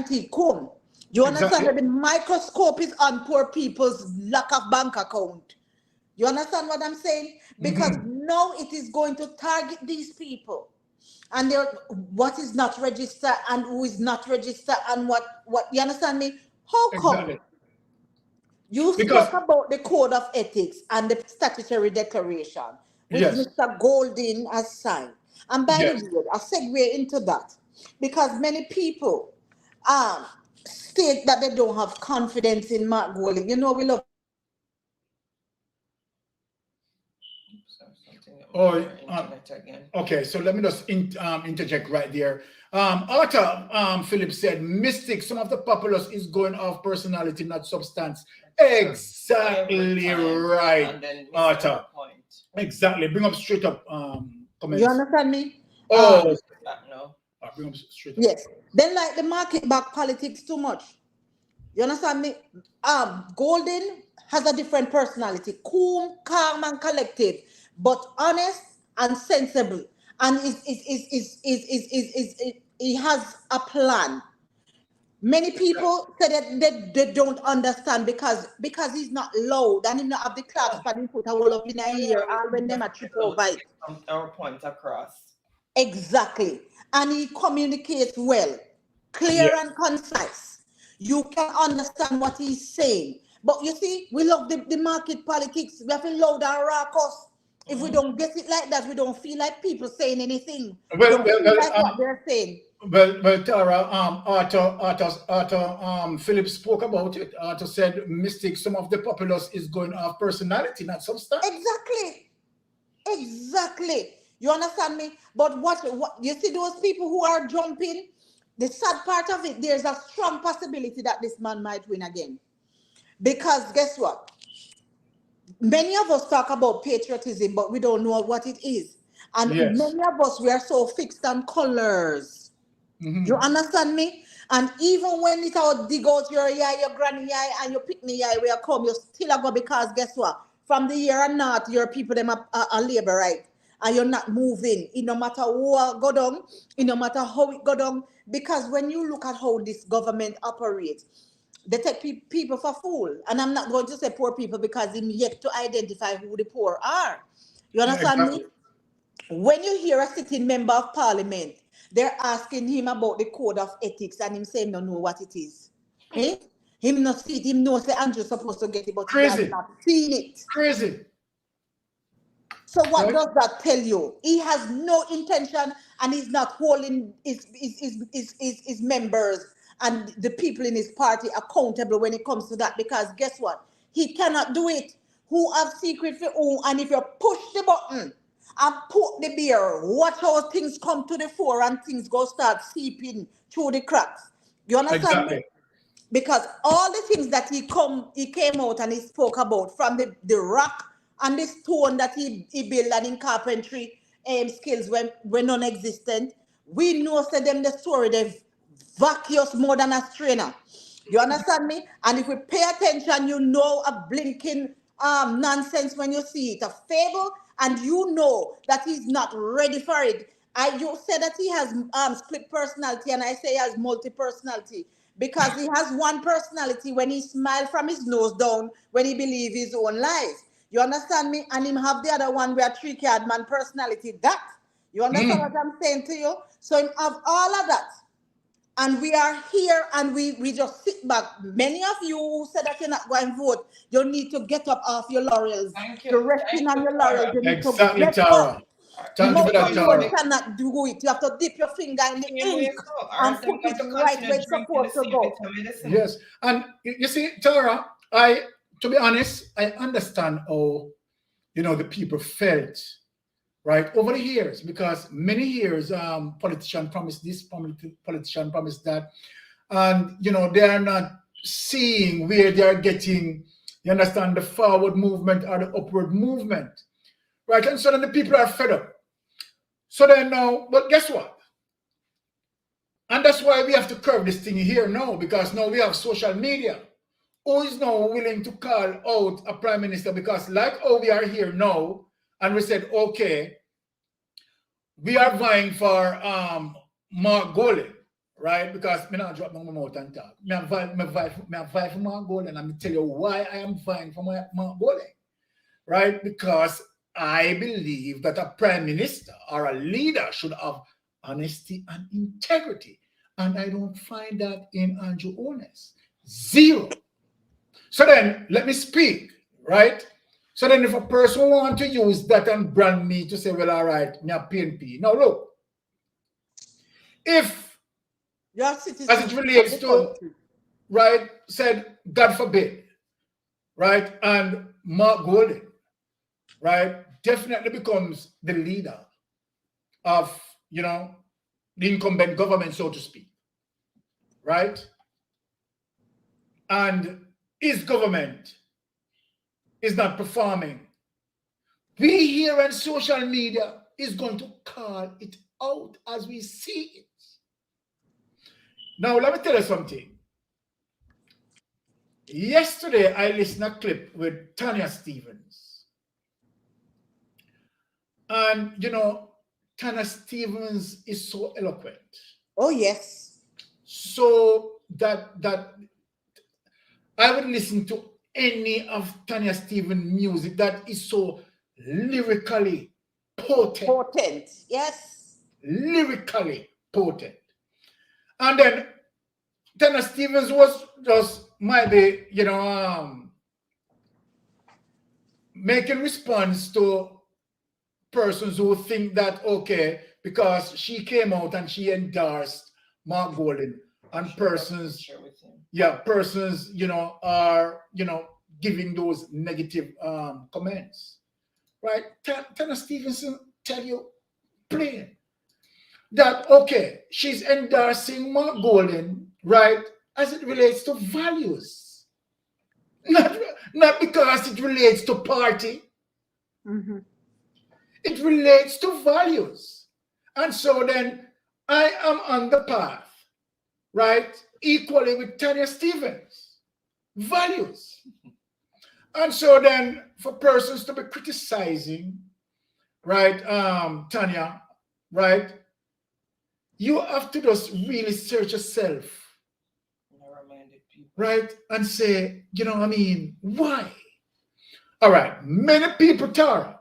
teeth comb. You understand that the microscope is on poor people's lack of bank account. You understand what I'm saying? Because now it is going to target these people. And what is not registered and who is not registered and what you understand me? How come? You spoke about the code of ethics and the statutory declaration, which Mr. Golding has signed. And by the way, I'll segue into that, because many people state that they don't have confidence in Mark Golding. You know, we love. Okay, so let me just interject right there. Arthur Phillips said, Mystic, some of the populace is going off personality, not substance. Exactly right, Arthur. Exactly. Bring up straight up comments. You understand me? No. Bring up straight up. Yes. Then like the market back politics too much. You understand me? Golden has a different personality. Cool, calm, and collected, but honest and sensible. And he has a plan. Many people say that they don't understand because he's not loud and he not have the claps, but he put a whole up in a ear and when them a trip over it. Our point across. Exactly. And he communicates well, clear and concise. You can understand what he's saying. But you see, we love the market politics. We have to loud and raucous. If we don't get it like that, we don't feel like people saying anything. Like what they're saying. Well, Tara, Arthur Phillips spoke about it. Arthur said, mistake, some of the populace is going off personality, not substance. Exactly. You understand me? But what you see those people who are jumping, the sad part of it, there's a strong possibility that this man might win again. Because guess what? Many of us talk about patriotism, but we don't know what it is. And many of us, we are so fixed on colors. You understand me? And even when it out dig out your eye, your granny eye, and your picnic eye where you come, you still a go, because guess what? From the year and not, your people them are labor, right? And you're not moving. It no matter what go down, it no matter how it go down. Because when you look at how this government operates, they take people for fool. And I'm not going to say poor people because I'm yet to identify who the poor are. You understand me? When you hear a sitting member of parliament, they're asking him about the code of ethics and him saying no know what it is. Eh? Him not see it, him know say Andrew's supposed to get it, but he has not seen it. Crazy. So what does that tell you? He has no intention and he's not holding his members and the people in his party accountable when it comes to that, because guess what? He cannot do it. Who have secret for who, and if you push the button and put the beer, watch how things come to the fore and things go start seeping through the cracks. You understand me? Because all the things that he came out and he spoke about, from the rock and the stone that he built and in carpentry skills were non-existent. We know say them the story, they've vacuous more than a strainer. You understand me? And if we pay attention, you know a blinking nonsense when you see it, a fable, and you know that he's not ready for it. You said that he has split personality, and I say he has multi-personality, because he has one personality when he smiles from his nose down when he believes his own lies. You understand me? And him have the other one where three-card man personality. That, you understand what I'm saying to you? So him have all of that. And we are here and we just sit back. Many of you who said that you're not going to vote, you need to get up off your laurels. You're resting on your laurels. You need to get up. Most people cannot do it. You have to dip your finger in the ink and put it right where it's supposed to go. Yes. And you see, Tara, to be honest, I understand how, the people felt, right, over the years, because many years, politician promised this, politician promised that, and, they are not seeing where they are getting, you understand, the forward movement or the upward movement, right? And so then the people are fed up. So then now, but guess what? And that's why we have to curb this thing here now, because now we have social media. Who is now willing to call out a prime minister? Because like how we are here now, and we said, okay, we are vying for Mark Golan, right? Because me not drop my mouth and talk. Me vying for Mark Golan, and I'm tell you why I am vying for Mark Golan, right? Because I believe that a prime minister or a leader should have honesty and integrity, and I don't find that in Andrew Holness. Zero. So then, let me speak, right? So then if a person wants to use that and brand me to say, well, all right, me a PNP. Now look, if, as it relates to, right, said, God forbid, right, and Mark Golan, right, definitely becomes the leader of, the incumbent government, so to speak, right? And his government is not performing. We here on social media is going to call it out as we see it. Now, let me tell you something. Yesterday, I listened to a clip with Tanya Stevens. And, Tanya Stevens is so eloquent. Oh, yes. So that I would listen to any of Tanya Stevens' music that is so lyrically potent. Potent, yes. Lyrically potent. And then Tanya Stevens was just maybe, making response to persons who think that, okay, because she came out and she endorsed Mark Golden and persons, Share with him. yeah, persons, are, giving those negative comments, right? Tana Stevenson tell you plain that, okay, she's endorsing Mark Golden, right, as it relates to values, not because it relates to party. Mm-hmm. It relates to values. And so then I am on the path, right, equally with Tanya Stevens. Values. And so then for persons to be criticizing, right, Tanya, right, you have to just really search yourself, right, and say, why? All right, many people, Tara,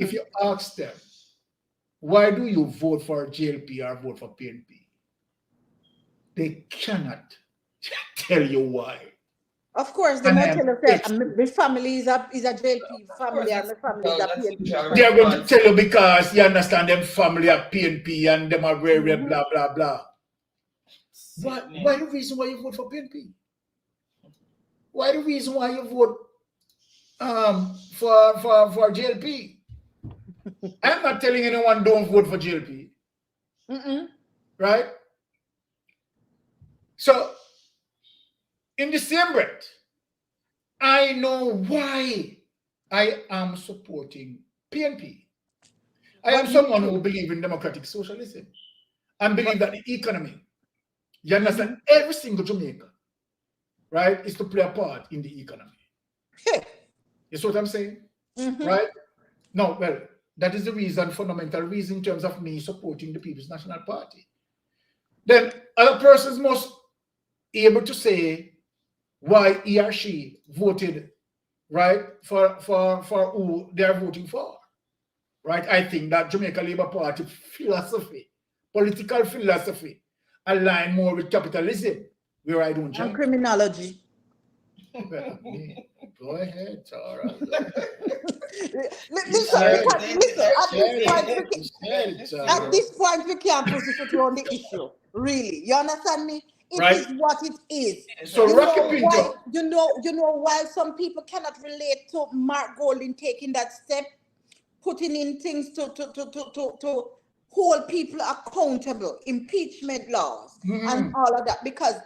if you ask them, why do you vote for JLP or vote for PNP? They cannot tell you why. Of course, they might tell you that my family is a JLP family and my family is a PNP. They are going to tell you because you understand them family are PNP and them are very blah, blah, blah. Why the reason why you vote for PNP? Why the reason why you vote for JLP? I'm not telling anyone don't vote for JLP. Right? So, in the same breath, I know why I am supporting PNP. I am someone who believes in democratic socialism and believe that the economy, you understand, every single Jamaican, right, is to play a part in the economy. You see what I'm saying? Right? No, well, that is the reason, fundamental reason in terms of me supporting the People's National Party. Then other persons must be able to say why he or she voted, right, for who they are voting for. Right? I think that Jamaica Labour Party philosophy, political philosophy, align more with capitalism, where I don't and criminology. Well, go ahead, Tara. Listen, at this point, we can't push it around the issue. Really, you understand me? It is what it is. So you know why some people cannot relate to Mark Golden taking that step, putting in things to hold people accountable, impeachment laws, and all of that, because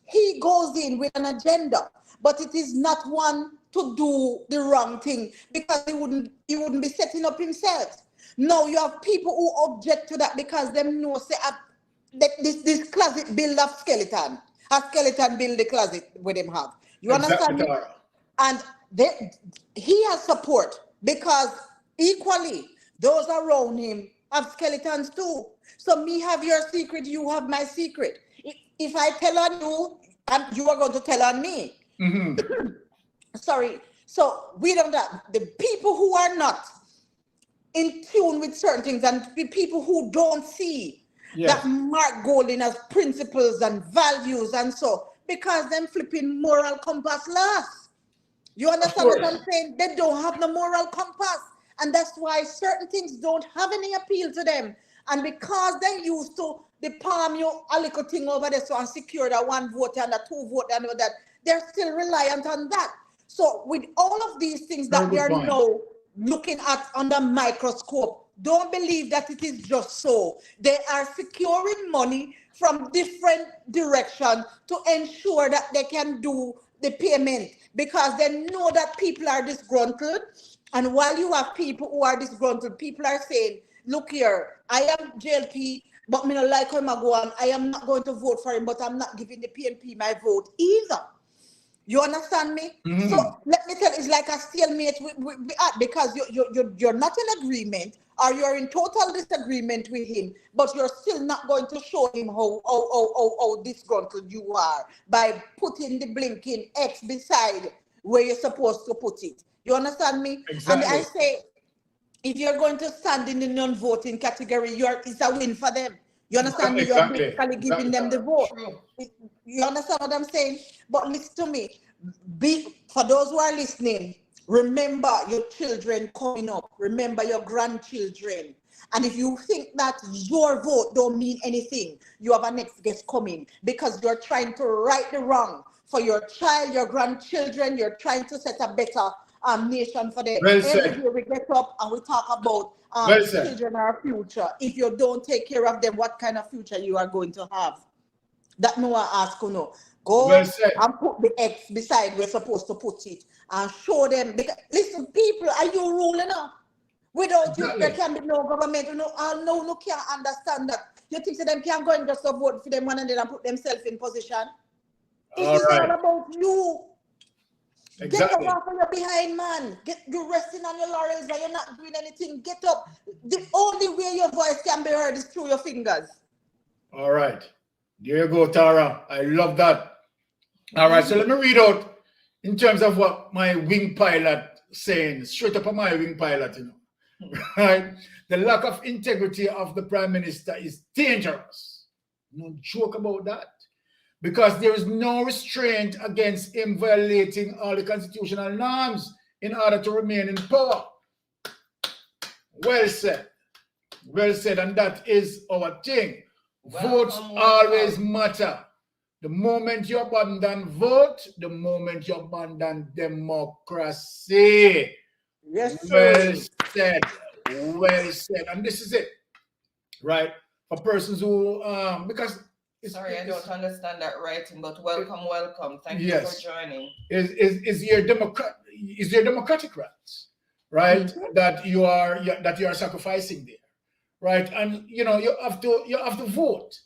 he goes in with an agenda, but it is not one to do the wrong thing, because he wouldn't be setting up himself. No, you have people who object to that because them know say that this closet build a skeleton build the closet with them have. You understand me? And he has support because equally those around him have skeletons too. So me have your secret, you have my secret. If I tell on you, you are going to tell on me. Sorry. So we don't have the people who are not in tune with certain things, and the people who don't see that Mark Golden has principles and values, and so because them flipping moral compass lost. You understand what I'm saying? They don't have the moral compass, and that's why certain things don't have any appeal to them. And because they used to the palm you a little thing over there so and secure that one vote and a two vote and all that, they're still reliant on that. So with all of these things that we are now looking at under microscope, don't believe that it is just so. They are securing money from different directions to ensure that they can do the payment, because they know that people are disgruntled. And while you have people who are disgruntled, people are saying, look here, I am JLP, but me not like him go on. I am not going to vote for him, but I'm not giving the PNP my vote either. You understand me? So let me tell you, it's like a stalemate because you're not in agreement, or you're in total disagreement with him, but you're still not going to show him how disgruntled you are by putting the blinking X beside where you're supposed to put it. You understand me? Exactly. And I say, if you're going to stand in the non-voting category, it's a win for them. You understand me? You're basically giving them the vote. You understand what I'm saying? But listen to me. For those who are listening, remember your children coming up. Remember your grandchildren. And if you think that your vote don't mean anything, you have a next guest coming because you're trying to right the wrong for your child, your grandchildren. You're trying to set a better nation for them. Well Every said. day we get up and we talk about Well said. children are future. If you don't take care of them, what kind of future you are going to have? That no one ask you no. Go Well said. and put the X beside we're supposed to put it and show them. Because, listen, people, are you ruling up? Without you, there can be no government. You know, no can't understand that. You think them can go and just vote for them one and then put themselves in position? It is all about you. Exactly. Get up off of your behind, man. You're resting on your laurels and you're not doing anything. Get up. The only way your voice can be heard is through your fingers. All right. There you go, Tara. I love that. All right, so let me read out in terms of what my wing pilot saying, straight up on my wing pilot, you know. Right? The lack of integrity of the Prime Minister is dangerous. No joke about that. Because there is no restraint against him violating all the constitutional norms in order to remain in power. Well said. Well said. And that is our thing. Votes always matter. The moment you abandon vote, the moment you abandon democracy. Yes, well sir. said. Well said. And this is it, right? For persons who, because sorry, I don't understand that writing, but welcome. Thank you yes, for joining. Is your democratic rights, right? That you are sacrificing there, right? And you know you have to vote,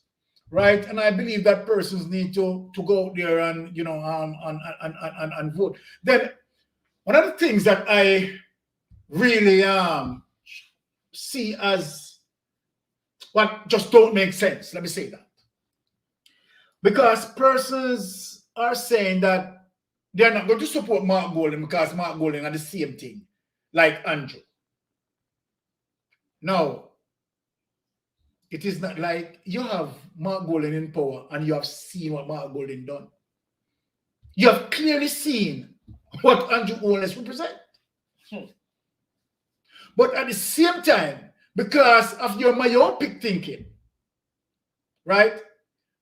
right? And I believe that persons need to go out there and you know and vote. Then one of the things that I really see as what just don't make sense. Let me say that. Because persons are saying that they're not going to support Mark Golding because Mark Golding are the same thing like Andrew. No, it is not like you have Mark Golding in power and you have seen what Mark Golding done. You have clearly seen what Andrew Holness represents. But at the same time, because of your myopic thinking, right?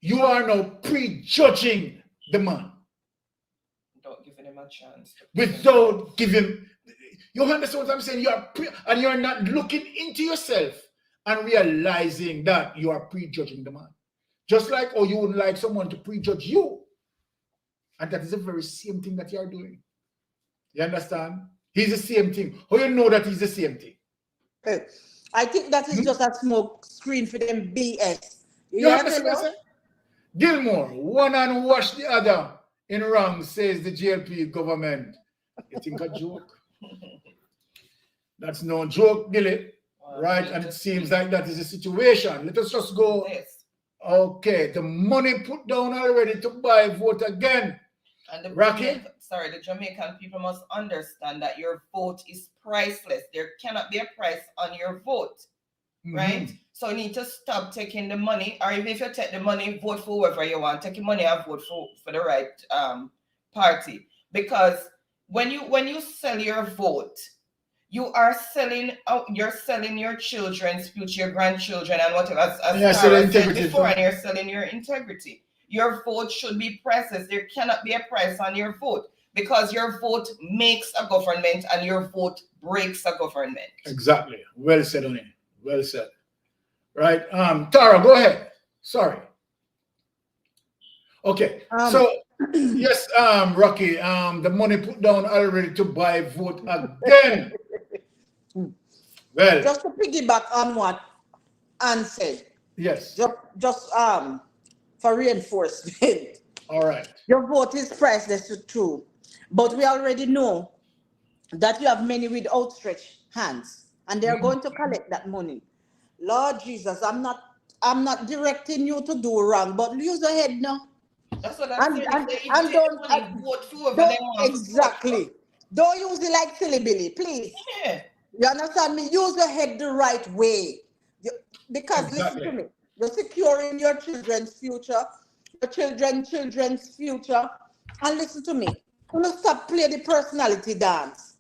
You are now prejudging the man. Don't give him a chance. Without giving, you understand what I'm saying? And you're not looking into yourself and realizing that you are prejudging the man. Just like, or you wouldn't like someone to prejudge you. And that is the very same thing that you are doing. You understand? He's the same thing. How you know that he's the same thing? I think that is just a smoke screen for them BS. You understand what I'm saying? Gilmore, one and wash the other in wrong, says the JLP government. You think a joke? That's no joke, Billy. Right? And it seems like that is the situation. Let us just go. Okay, the money put down already to buy vote again. And the Rocky? the Jamaican people must understand that your vote is priceless. There cannot be a price on your vote. Right? So you need to stop taking the money, or even if you take the money, vote for whoever you want. Take your money and vote for the right party. Because when you sell your vote, you are selling your children's future, your grandchildren, and whatever. As Sarah said before, and you're selling your integrity. Your vote should be priceless. There cannot be a price on your vote because your vote makes a government and your vote breaks a government. Exactly. Well said, Oni. Well said. Right. Tara, go ahead. Sorry. Okay. So yes, Rocky, the money put down already to buy vote again. Well, just to piggyback on what Ann said. Yes. Just for reinforcement. All right. Your vote is priceless, true. But we already know that you have many with outstretched hands and they're going to collect that money. Lord Jesus, I'm not directing you to do wrong, but use your head now. That's what I'm saying. And don't vote for whoever they want. Exactly. Don't use it like silly Billy, please. Yeah. You understand me? Use your head the right way. Because listen to me. You're securing your children's future, your children's future. And listen to me. You don't stop playing the personality dance.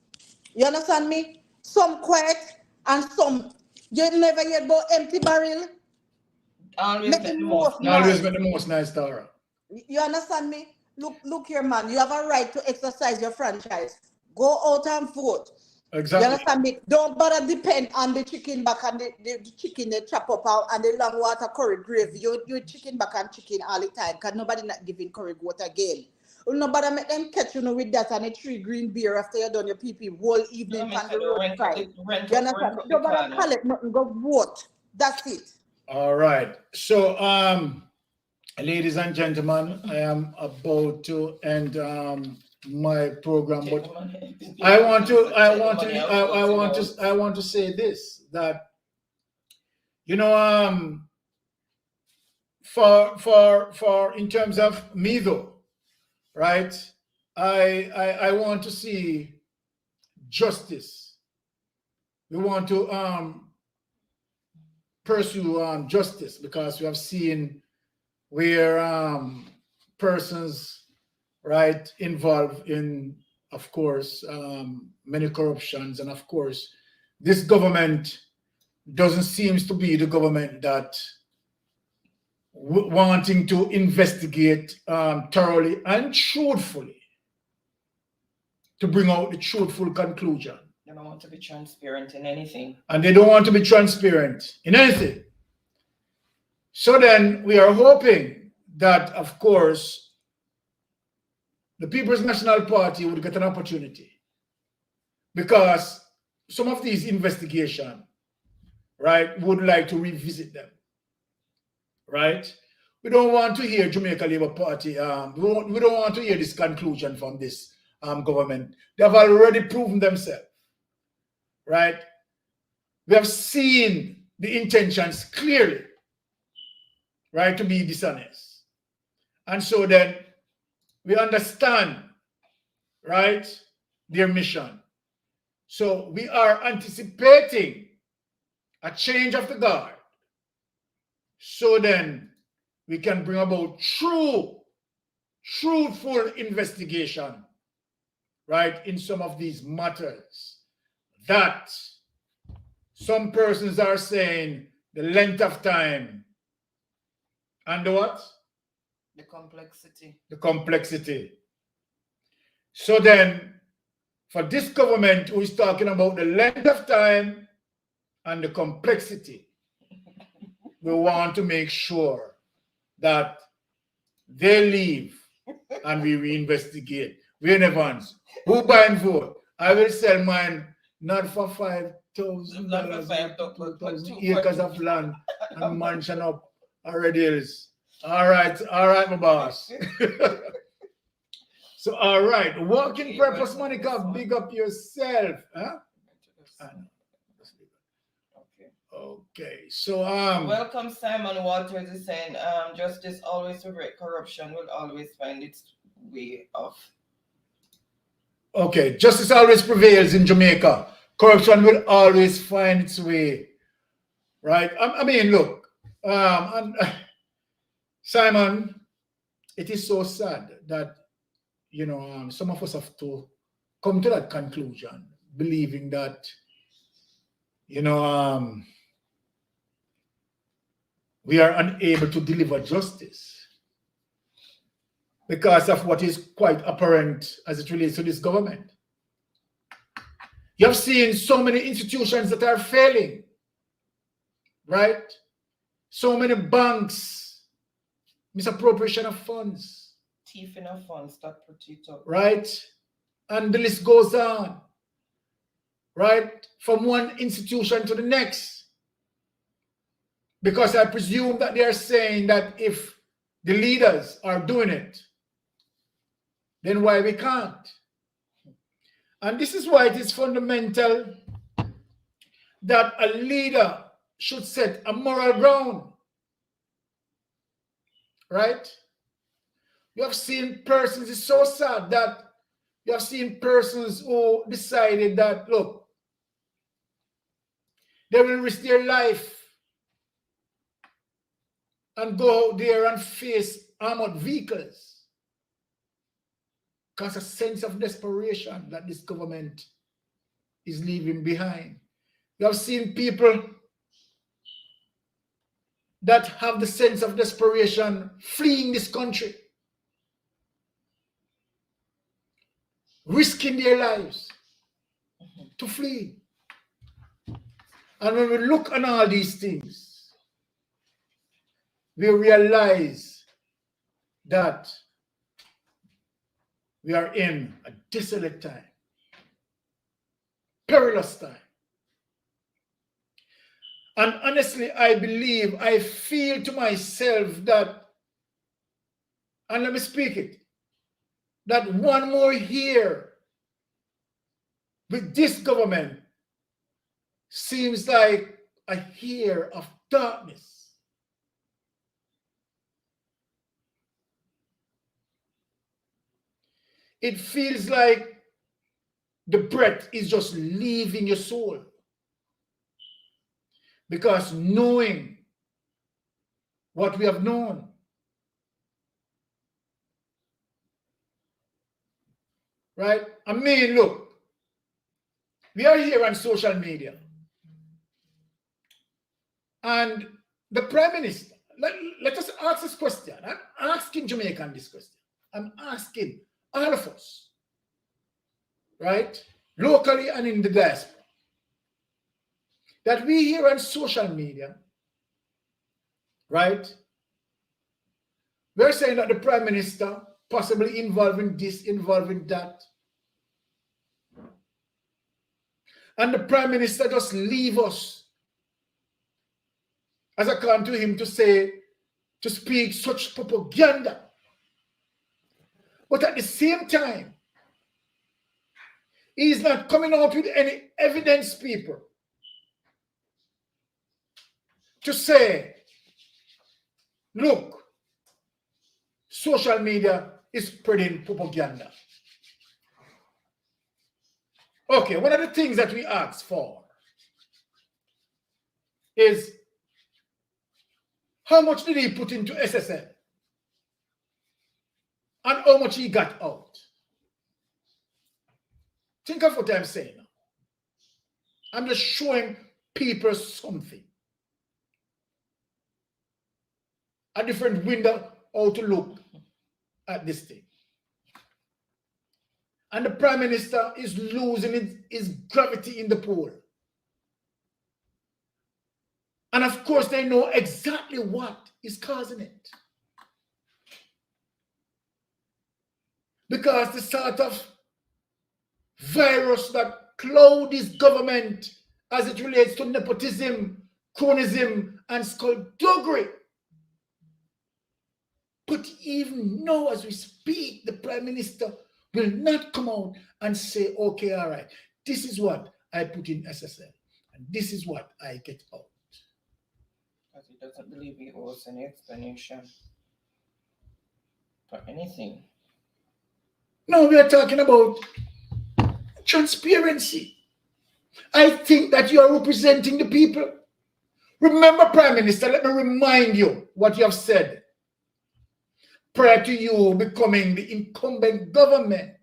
You understand me? Some quiet and some You never hear about empty barrel? Always Make make the the most most Always noise. make the most nice, Tara. You understand me? Look here, man. You have a right to exercise your franchise. Go out and vote. Exactly. You understand me? Don't bother depend on the chicken back and the chicken they chop up and the long water curry gravy. You chicken back and chicken all the time because nobody not giving curry goat again. Nobody make them catch you with that and a 3 green beer after you done your pee whole evening on the roadside. You understand? Nobody collect nothing, go vote. That's it. All right. So, ladies and gentlemen, I am about to end my program, but I want to say this, that for in terms of me though, right? I want to see justice. We want to pursue justice, because we have seen where persons, right, involved in, of course, many corruptions, and of course this government doesn't seem to be the government that wanting to investigate thoroughly and truthfully to bring out the truthful conclusion. They don't want to be transparent in anything. And they don't want to be transparent in anything. So then we are hoping that, of course, the People's National Party would get an opportunity, because some of these investigations, right, would like to revisit them, right? We don't want to hear Jamaica Labour Party, we don't want to hear this conclusion from this government. They have already proven themselves, right? We have seen the intentions clearly, right, to be dishonest. And so then we understand, right, their mission. So we are anticipating a change of the guard, so then we can bring about truthful investigation, right, in some of these matters that some persons are saying the length of time and the what? The complexity. The complexity. So then, for this government who is talking about the length of time and the complexity, we want to make sure that they leave and we reinvestigate. Wayne Evans, who buy and vote? I will sell mine not for $5,000, 2,000 acres of land and mansion up already is. All right, my boss. So, all right, working purpose, Monica, big up yourself. Huh? Okay, so welcome. Simon Walters is saying justice always will break, corruption will always find its way off. Okay, justice always prevails in Jamaica. Corruption will always find its way, right? I mean, look, Simon, it is so sad that, some of us have to come to that conclusion, believing that, we are unable to deliver justice because of what is quite apparent as it relates to this government. You have seen so many institutions that are failing, right? So many banks, misappropriation of funds. Thieving of funds, that put it up. Right? And the list goes on, right? From one institution to the next. Because I presume that they are saying that if the leaders are doing it, then why we can't? And this is why it is fundamental that a leader should set a moral ground, right? You have seen persons, it's so sad that you have seen persons who decided that, look, they will risk their life and go out there and face armored vehicles because a sense of desperation that this government is leaving behind. You have seen people that have the sense of desperation fleeing this country, risking their lives to flee. And when we look on all these things, we realize that we are in a desolate time, perilous time. And honestly, I feel to myself that, and let me speak it, that one more year with this government seems like a year of darkness. It feels like the breath is just leaving your soul. Because knowing what we have known, right? I mean, look, we are here on social media. And the Prime Minister, let us ask this question. I'm asking Jamaican this question. I'm asking all of us, right? Locally and in the diaspora. That we hear on social media, right? We're saying that the Prime Minister possibly involving this, involving that. And the Prime Minister just leave us, as I come to him, to say, to speak such propaganda. But at the same time, he is not coming out with any evidence, people, to say, look, social media is spreading propaganda. Okay, one of the things that we asked for is how much did he put into SSL and how much he got out? Think of what I'm saying now. I'm just showing people something. A different window how to look at this thing. And the Prime Minister is losing his gravity in the poll. And of course, they know exactly what is causing it. Because the sort of virus that clouds this government as it relates to nepotism, cronyism, and skullduggery. But even now, as we speak, the Prime Minister will not come out and say, okay, all right, this is what I put in SSL, and this is what I get out. Because he doesn't believe he owes any explanation for anything. No, we are talking about transparency. I think that you are representing the people. Remember, Prime Minister, let me remind you what you have said prior to you becoming the incumbent government.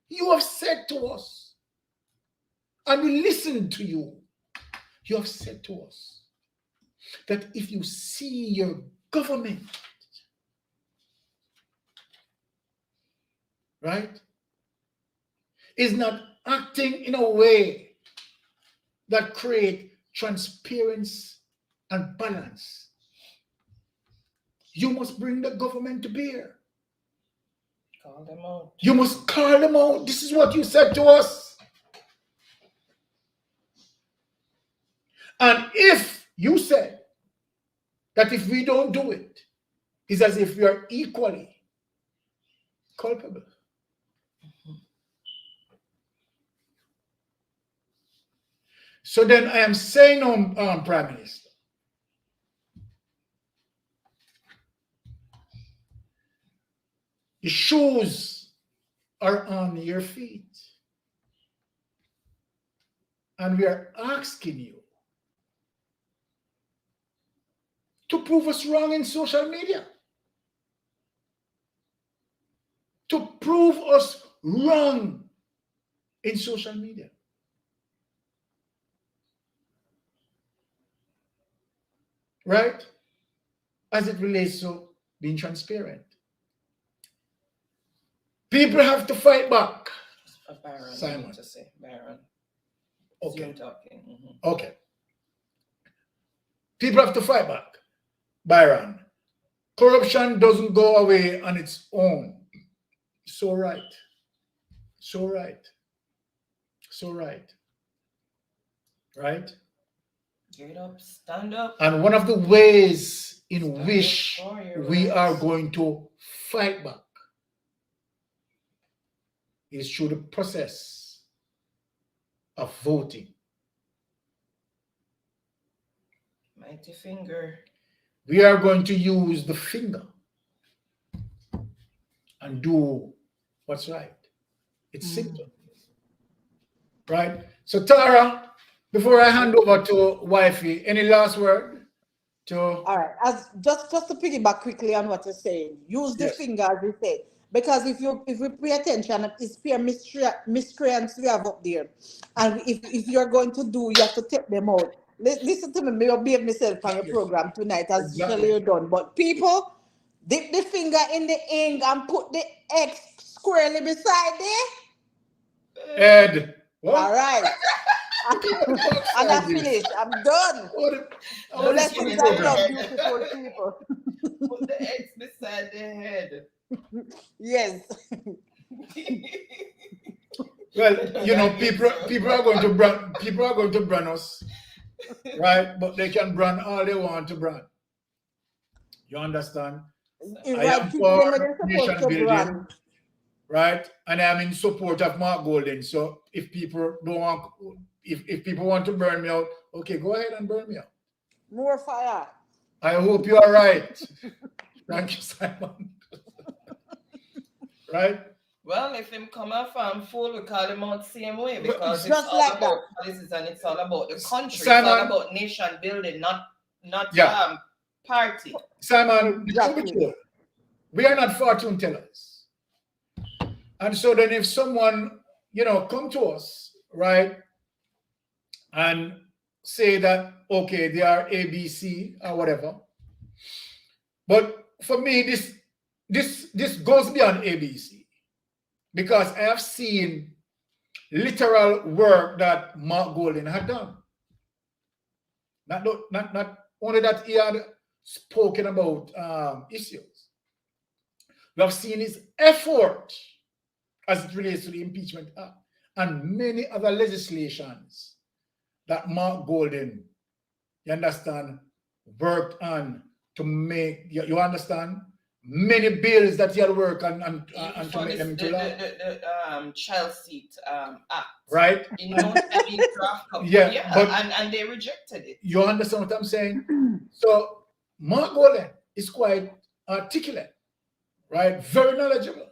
You have said to us, and we listened to you, you have said to us that if you see your government, right, is not acting in a way that create transparency and balance, you must bring the government to bear. Call them out. You must call them out. This is what you said to us. And if you said that if we don't do it, it's as if we are equally culpable. So then I am saying, Prime Minister, the shoes are on your feet. And we are asking you to prove us wrong in social media. To prove us wrong in social media. right? As it relates to being transparent. People have to fight back. Baron, Simon. to say, Baron. Okay. You're talking. Okay. People have to fight back. Byron, corruption doesn't go away on its own. So right. So right. So right. Right? Get up, stand up. And one of the ways in Stand which up for your we rights. are going to fight back is through the process of voting. Mighty finger. We are going to use the finger and do what's right. It's simple. Right? So Tara, before I hand over to Wifey, any last word to... All right, as just to piggyback quickly on what you're saying, use the Yes. finger as you say, because if we pay attention, it's pure miscreants we have up there, and if you're going to do, you have to take them out. Listen to me, maybe I'll behave myself on your program tonight, as Exactly. you're done. But people, dip the finger in the ink and put the X squarely beside there. Ed. What? All right. And I'm finished. I'm done. Blessings and love, beautiful people. Put the X beside the head. Yes. Well, you know, people are going to brand us, right? But they can brand all they want to brand. You understand? I am for nation building, right? And I'm in support of Mark Golden. So if people don't want, if people want to burn me out, okay, go ahead and burn me out. More fire. I hope you are right. Thank you, Simon. Right? Well, if him come off and fool, we call him out same way, because just it's all like about policies and it's all about the country. Simon, it's all about nation building, not Yeah. Party. Simon, we are not fortune tellers. And so then if someone, you know, come to us, right, and say that, okay, they are ABC or whatever. But for me, this goes beyond ABC, because I have seen literal work that Mark Golden had done. Not only that he had spoken about issues. We have seen his effort as it relates to the Impeachment Act and many other legislations that Mark Golden, you understand, worked on to make, you understand, many bills that he had worked on and to make them into law. The child seat act. Right? You know, draft up. Yeah, but and they rejected it. You understand what I'm saying? So Mark Golden is quite articulate, right? Very knowledgeable.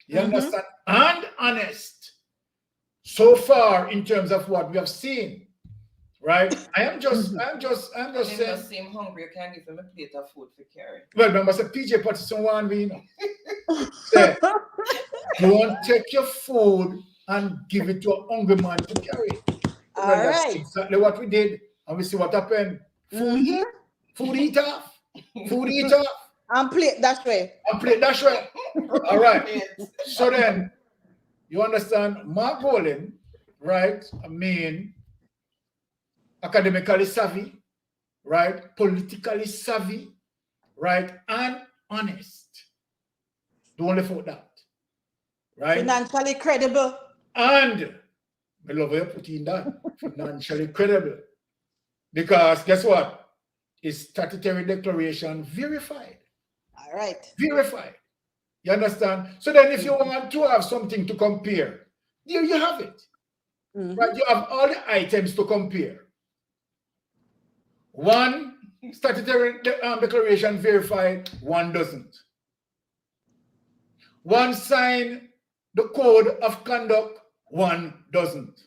You understand? And honest. So far in terms of what we have seen, right? I'm just saying. Seem hungry, you can't give him a plate of food for carry. Well, remember, say PJ Patterson one we know. Say, don't take your food and give it to a hungry man to carry. All Well, that's right. exactly what we did, and we see what happened. Food eat off. Food eat off. And plate that way. And plate that way. All right. So then, you understand, Mark Golden, right? I mean, academically savvy, right? Politically savvy, right? And honest. Don't let out that. Right? Financially credible. And I love you putting that. Financially credible. Because guess what? His statutory declaration verified. All right. Verified. You understand? So then if you want to have something to compare, there you have it. Right? You have all the items to compare. One statutory declaration verified, one doesn't. One sign the code of conduct, one doesn't.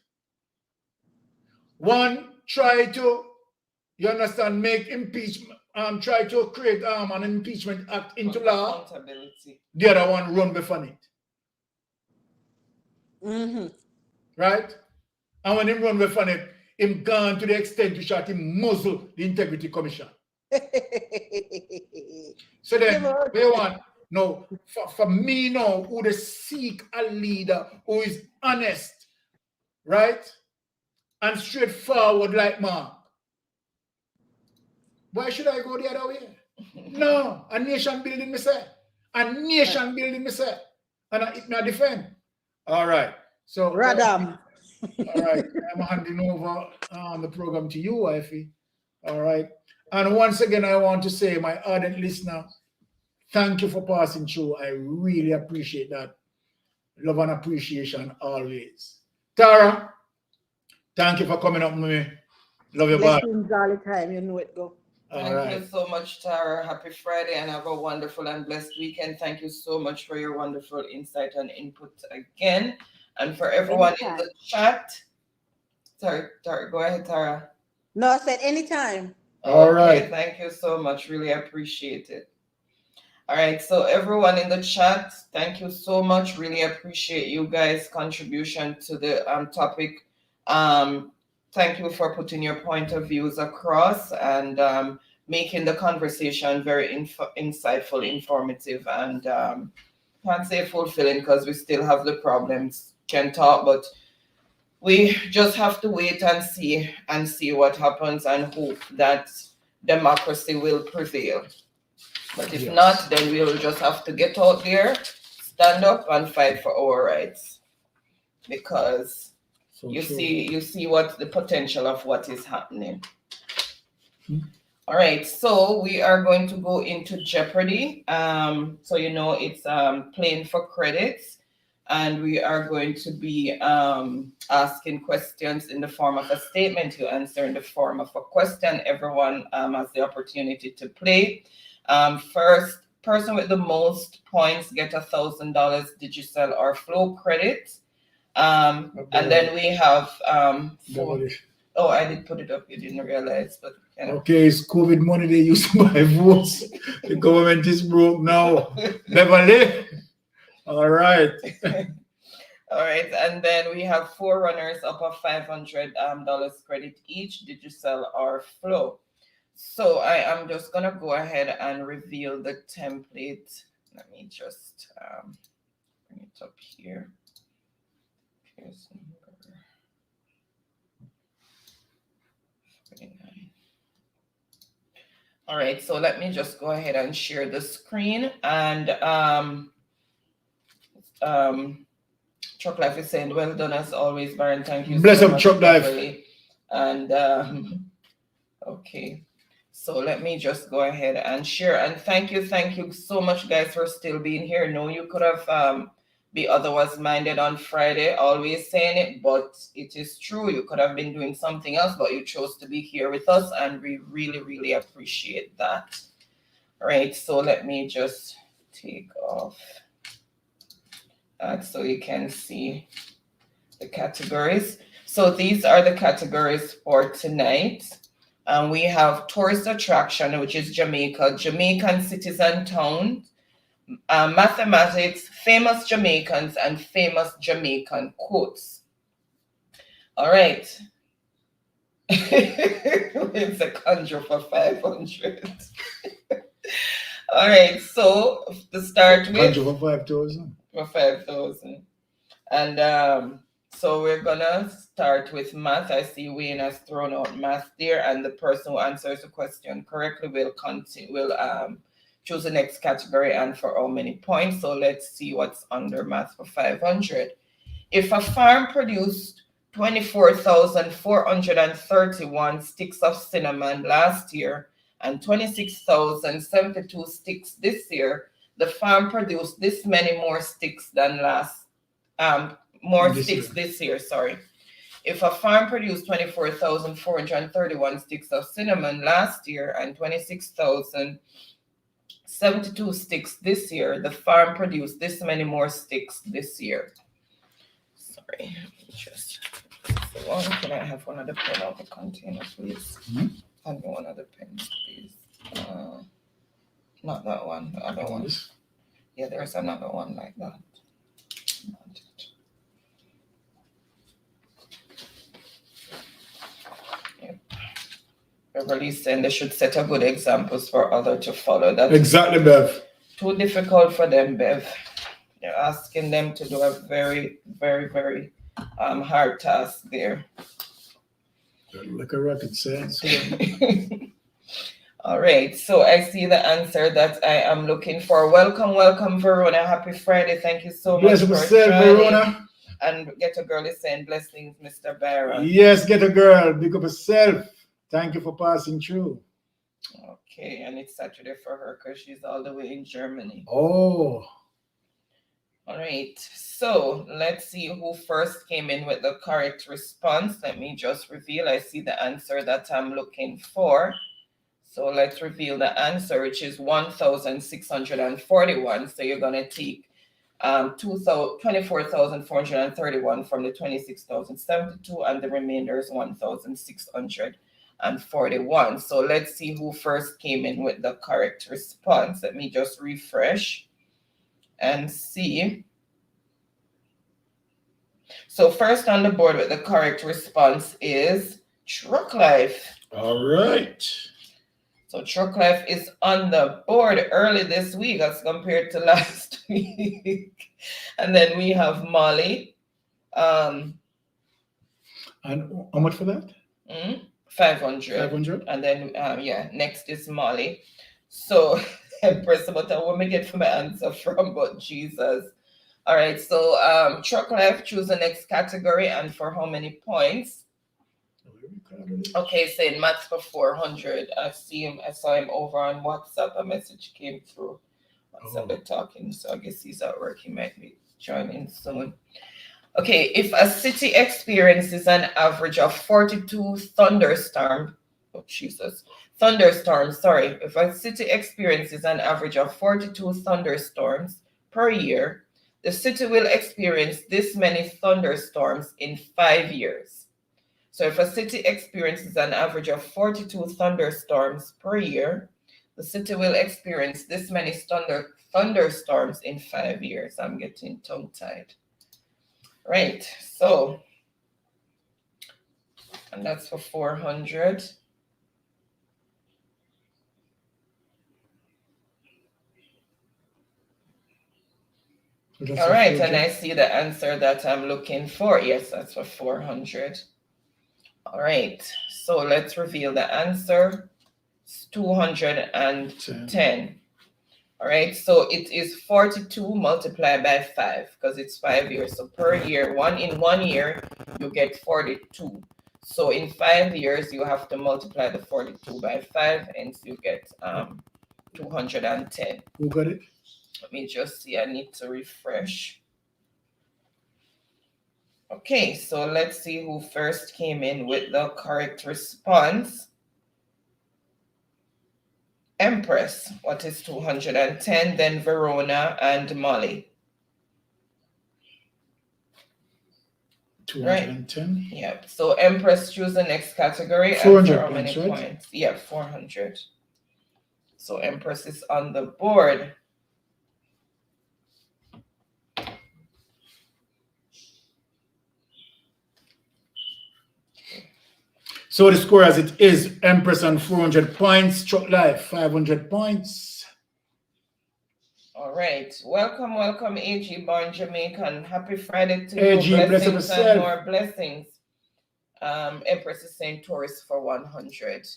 One try to, you understand, make impeachment, try to create an impeachment act into law. Accountability. The other one run before it. Right? And when him run before it, him gone to the extent to shot him muzzle the Integrity Commission. So then, what you want? No, for me now, who they seek a leader who is honest, right? And straightforward like Mark. Why should I go the other way? No, a nation building, me say. A nation building, me say. And it not defend. All right. So, Radam. All right. I'm handing over the program to you, Wifey. All right. And once again, I want to say, my ardent listener, thank you for passing through. I really appreciate that. Love and appreciation always. Tara, thank you for coming up with me. Love you, bye. Blessings all the time, you know it go. Thank you so much, Tara. Happy Friday and have a wonderful and blessed weekend. Thank you so much for your wonderful insight and input again. And for everyone in the chat. Sorry, Tara, go ahead, Tara. No, I said anytime. All right. Thank you so much. Really appreciate it. All right. So everyone in the chat, thank you so much. Really appreciate you guys' contribution to the topic. Thank you for putting your point of views across and making the conversation very insightful, informative, and can't say fulfilling because we still have the problems. Can talk, but we just have to wait and see what happens and hope that democracy will prevail. But if not, then we'll just have to get out there, stand up and fight for our rights. Because you see what the potential of what is happening. All right, so we are going to go into Jeopardy. So you know it's playing for credits. And we are going to be asking questions in the form of a statement. You answer in the form of a question. Everyone has the opportunity to play. First person with the most points get $1,000 Digicel or Flow credit. And then we have oh, I did put it up. You didn't realize, but okay, it's COVID money they use to buy votes. The government is broke now. Beverly. All right. All right, and then we have 4 runners up of $500 credit each, Digicel or Flow. So I am just gonna go ahead and reveal the template. Let me just bring it up here. Here's number 49. All right, so let me just go ahead and share the screen and Chuck Life is saying, well done as always, Baron. Thank you. Bless so up, much, Chuck Life. Beverly. And okay, so let me just go ahead and share. And thank you so much, guys, for still being here. No, you could have be otherwise minded on Friday, always saying it, but it is true. You could have been doing something else, but you chose to be here with us, and we really, really appreciate that. All right, so let me just take off so you can see the categories. So these are the categories for tonight. We have tourist attraction, which is Jamaica, Jamaican cities and towns, mathematics, famous Jamaicans, and famous Jamaican quotes. All right. It's a conjure for 500. All right, so to start with, conjure for 5,000. For 5,000. And so we're gonna start with math. I see Wayne has thrown out math there, and the person who answers the question correctly will choose the next category and for how many points. So let's see what's under math for 500. If a farm produced 24,431 sticks of cinnamon last year and 26,072 sticks this year, the farm produced this many more sticks than this year, sorry. If a farm produced 24,431 sticks of cinnamon last year and 26,072 sticks this year, the farm produced this many more sticks this year. Sorry, just one. Can I have one of the pen out the container, please? Hand me one of the pens, please. Not that one, the other one. Yeah, there's another one like that. Yep. Beverly saying they should set a good examples for others to follow. That's Exactly, Bev. too difficult for them, Bev. You're asking them to do a very, very, very hard task there. Like a rocket science. All right, so I see the answer that I am looking for. Welcome, welcome, Verona. Happy Friday. Thank you so much for joining. Verona. And Get a Girl is saying blessings, Mr. Barra. Yes, Get a Girl. Big up yourself. Thank you for passing through. Okay, and it's Saturday for her because she's all the way in Germany. Oh. All right, so let's see who first came in with the correct response. Let me just reveal. I see the answer that I'm looking for. So let's reveal the answer, which is 1,641. So you're going to take 24,431 from the 26,072, and the remainder is 1,641. So let's see who first came in with the correct response. Let me just refresh and see. So first on the board with the correct response is Truck Life. All right. So Truck Life is on the board early this week as compared to last week. And then we have Molly. And how much for that? 500. 500. And then, yeah, next is Molly. So, Empress, about a woman get for my answer from, but Jesus. All right, so Truck Life, choose the next category and for how many points? Okay, saying maths for 400. I saw him over on WhatsApp. A message came through. WhatsApp they're talking, so I guess he's at work. He might be joining soon. Okay, if a city experiences an average of 42 thunderstorms, if a city experiences an average of 42 thunderstorms per year, the city will experience this many thunderstorms in 5 years. So if a city experiences an average of 42 thunderstorms per year, the city will experience this many thunderstorms in 5 years. I'm getting tongue-tied. Right, so, and that's for 400. All right, and I see the answer that I'm looking for. Yes, that's for 400. All right, so let's reveal the answer. It's 210. All right, so it is 42 multiplied by 5 because it's 5 years. So per year, in 1 year, you get 42. So in 5 years, you have to multiply the 42 by 5, and you get 210. Who got it? Let me just see. I need to refresh. Okay, so let's see who first came in with the correct response. Empress, what is 210? Then Verona and Molly. 210. Right. Yep. So Empress, choose the next category. 400 how many points, right? points? Yeah, 400. So Empress is on the board. So the score as it is, Empress on 400 points, Truck Life 500 points. All right. Welcome, welcome, AG, born Jamaican. Happy Friday to AG, you. bless Blessings and yourself. more blessings. Empress is saying tourist for 100.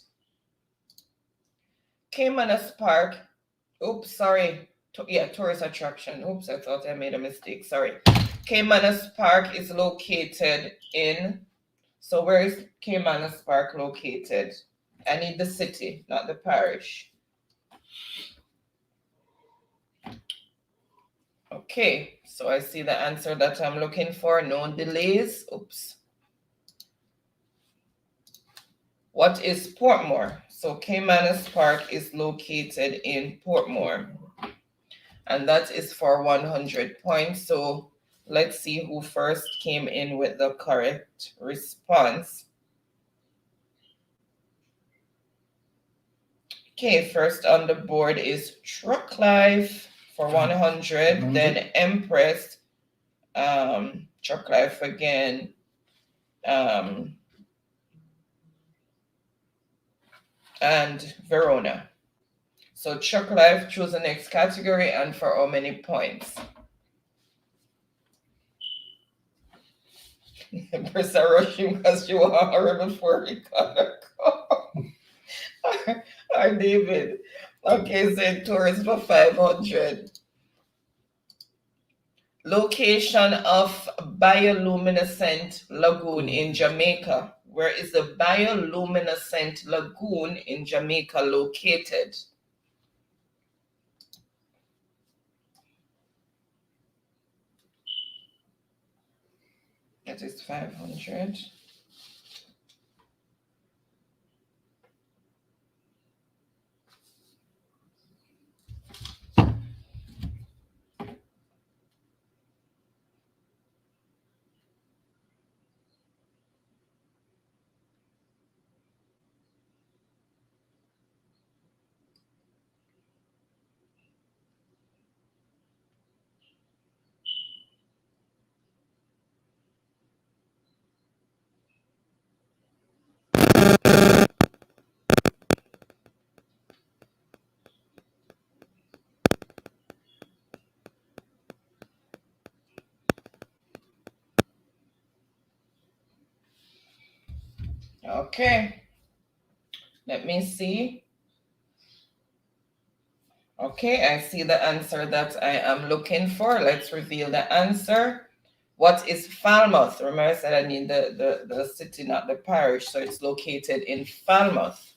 Caymanas Park. Oops, sorry. Tourist attraction. Oops, I thought I made a mistake. Sorry. Caymanas Park is located in... So where is Caymanas Park located? I need the city, not the parish. Okay, so I see the answer that I'm looking for. No delays. Oops. What is Portmore? So Caymanas Park is located in Portmore. And that is for 100 points. So let's see who first came in with the correct response. Okay, first on the board is Truck Life for 100. Then Empress, Truck Life again. and Verona. So Chuck Life, choose the next category and for how many points? Empress are rushing because you are horrible for record. Hi, David. Okay, St. Tourist for 500. Location of bioluminescent lagoon in Jamaica. Where is the bioluminescent lagoon in Jamaica located? That is 500. Okay, let me see. Okay, I see the answer that I am looking for. Let's reveal the answer. What is Falmouth? Remember I said I need the city, not the parish. So it's located in Falmouth.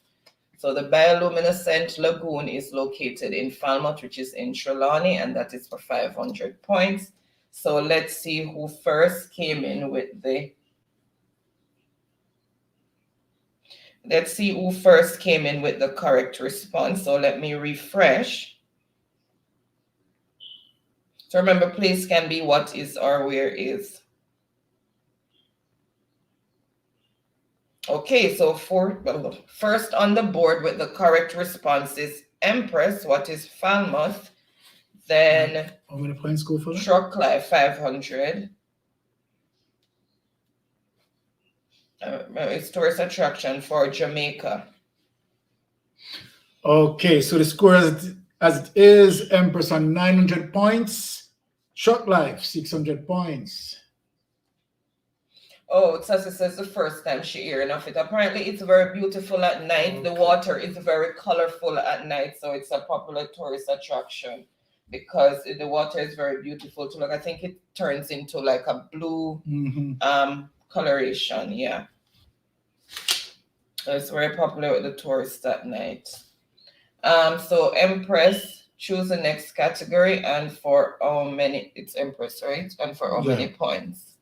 So the bioluminescent lagoon is located in Falmouth, which is in Trelawney, and that is for 500 points. So let's see who first came in with the... Let's see who first came in with the correct response. So let me refresh. So remember, place can be what is or where is. Okay, so first on the board with the correct response is Empress, what is Falmouth? Then how many points go for that? Trucklife, 500. It's tourist attraction for Jamaica. Okay, so the score as it is, Empress on 900 points, Truck Life 600 points. Oh, Sassy says the first time she hearing of it. Apparently it's very beautiful at night. Okay. The water is very colorful at night, so it's a popular tourist attraction because the water is very beautiful to look. I think it turns into like a blue coloration, yeah. So it's very popular with the tourists at night. So Empress, choose the next category and for how many, it's Empress, right? And for how many points?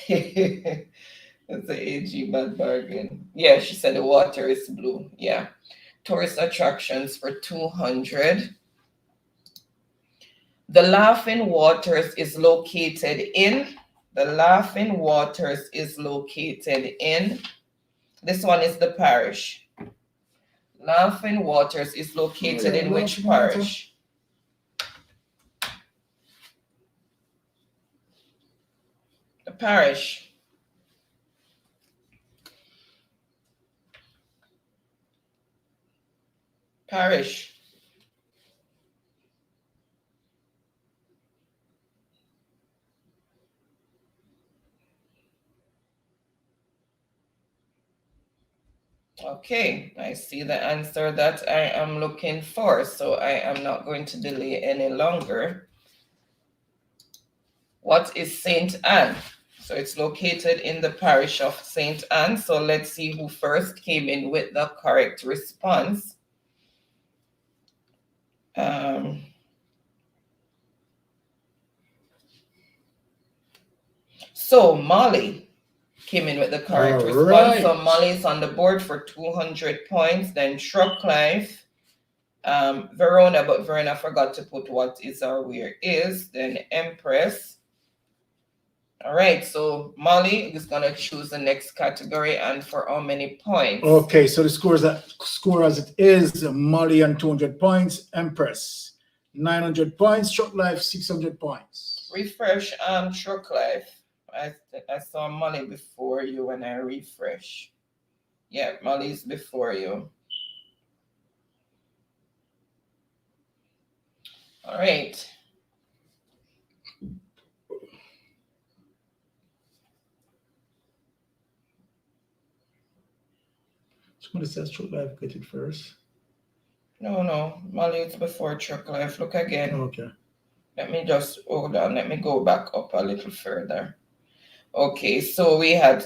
It's the AG bad bargain. Yeah, she said the water is blue. Yeah. Tourist attractions for 200. The Laughing Waters is located in. The Laughing Waters is located in. This one is the parish. Laughing Waters is located in which parish? The parish. Parish. Okay, I see the answer that I am looking for, so I am not going to delay any longer. What is St. Anne? So it's located in the parish of St. Anne. So let's see who first came in with the correct response. So Molly came in with the correct response. So Molly's on the board for 200 points. Then Truck Life, Verona, but Verona forgot to put what is or where is. Then Empress. All right, so Molly is gonna choose the next category and for how many points? Okay, so the score as it is, Molly on 200 points, Empress 900 points, Truck Life 600 points. Refresh Truck Life. I saw Molly before you when I refresh. Yeah, Molly's before you. All right. Somebody says Truck Life get it first. No, Molly, it's before Truck Life. Look again. Okay. Let me just hold on. Let me go back up a little further. Okay, so we had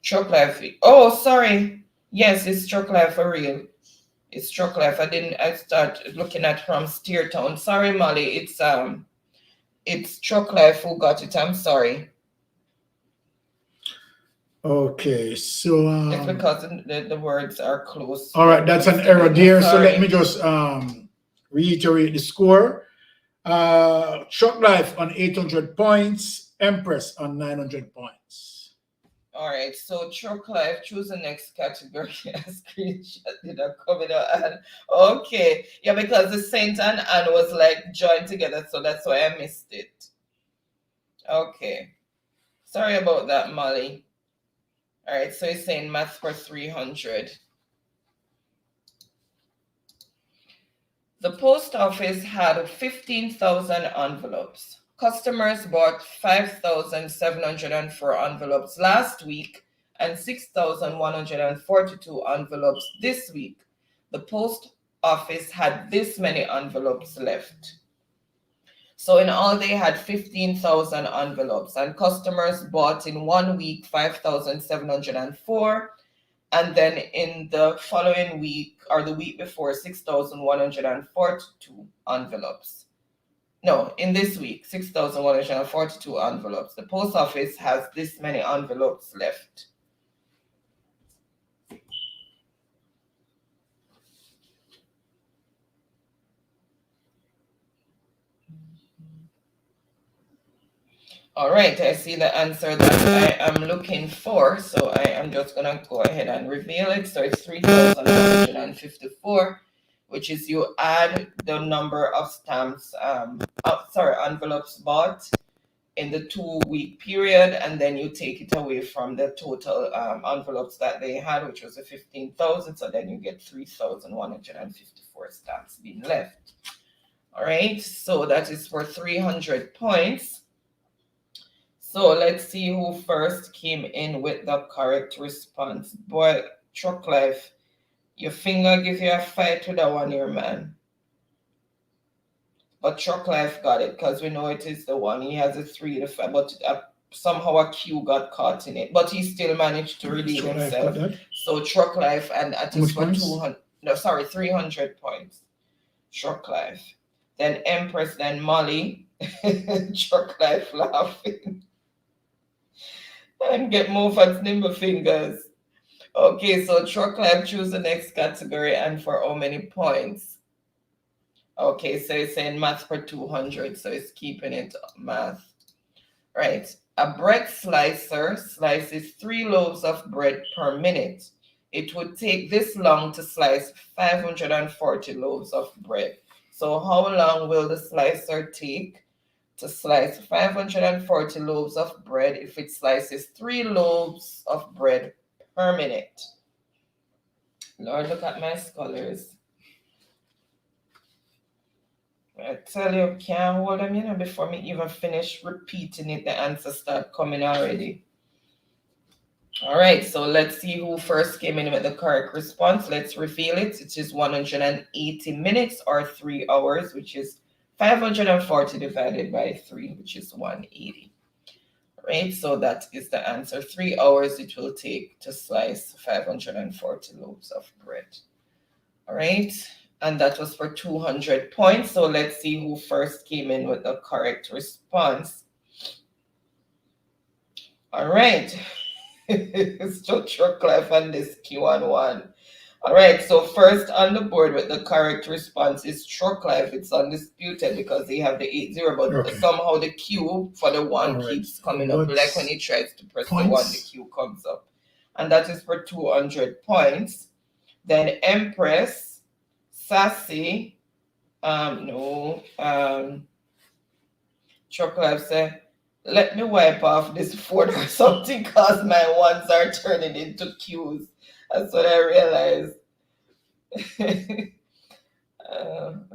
Truck Life. Oh, sorry. Yes, it's Truck Life for real. It's Truck Life. I started looking at from Steer Town. Sorry, Molly. It's Truck Life who got it. I'm sorry. Okay, so It's because the words are close. all right, that's an error there. So let me just reiterate the score. Truck Life on 800 points, Empress on 900 points. All right, so Truck Life, choose the next category. A screenshot did not come in and okay, yeah, because the Saint and Anne was like joined together, so that's why I missed it. Okay, sorry about that, Molly. All right, so he's saying math for 300. The post office had 15,000 envelopes. Customers bought 5,704 envelopes last week and 6,142 envelopes this week. The post office had this many envelopes left. So in all, they had 15,000 envelopes, and customers bought in 1 week 5,704, and then in the following week or the week before 6,142 envelopes. No, in this week 6,142 envelopes. The post office has this many envelopes left. All right, I see the answer that I am looking for, so I am just going to go ahead and reveal it. So it's 3,154, which is you add the number of stamps, envelopes bought in the 2 week period, and then you take it away from the total envelopes that they had, which was 15,000. So then you get 3,154 stamps being left. All right, so that is for 300 points. So let's see who first came in with the correct response. Boy, Truck Life, your finger give you a fight with that one here, man. But Truck Life got it because we know it is the one. He has a 3 to 5, but somehow a Q got caught in it. But he still managed to redeem himself. So Truck Life, and at least for 300 points. Truck Life. Then Empress, then Molly. Truck Life laughing. And get more for nimble fingers. Okay, so Truck Life, choose the next category and for how many points? Okay, so it's saying math for 200, so it's keeping it math. Right, a bread slicer slices 3 loaves of bread per minute. It would take this long to slice 540 loaves of bread. So how long will the slicer take to slice 540 loaves of bread if it slices 3 loaves of bread per minute? Lord, look at my scholars. I tell you, can't hold them, before me even finish repeating it, the answers start coming already. All right, so let's see who first came in with the correct response. Let's reveal it. It is 180 minutes or 3 hours, which is 540 divided by 3, which is 180. All right, so that is the answer. 3 hours it will take to slice 540 loaves of bread. All right, and that was for 200 points. So let's see who first came in with the correct response. All right, it's still Truck Life and this Q1. All right, so first on the board with the correct response is Truck Life. It's undisputed because they have the 80, but somehow the Q for the 1 keeps coming up. Like when he tries to press the 1, the Q comes up. And that is for 200 points. Then Empress, Sassy, Truck Life said, let me wipe off this foot or something because my ones are turning into Q's. That's what I realized.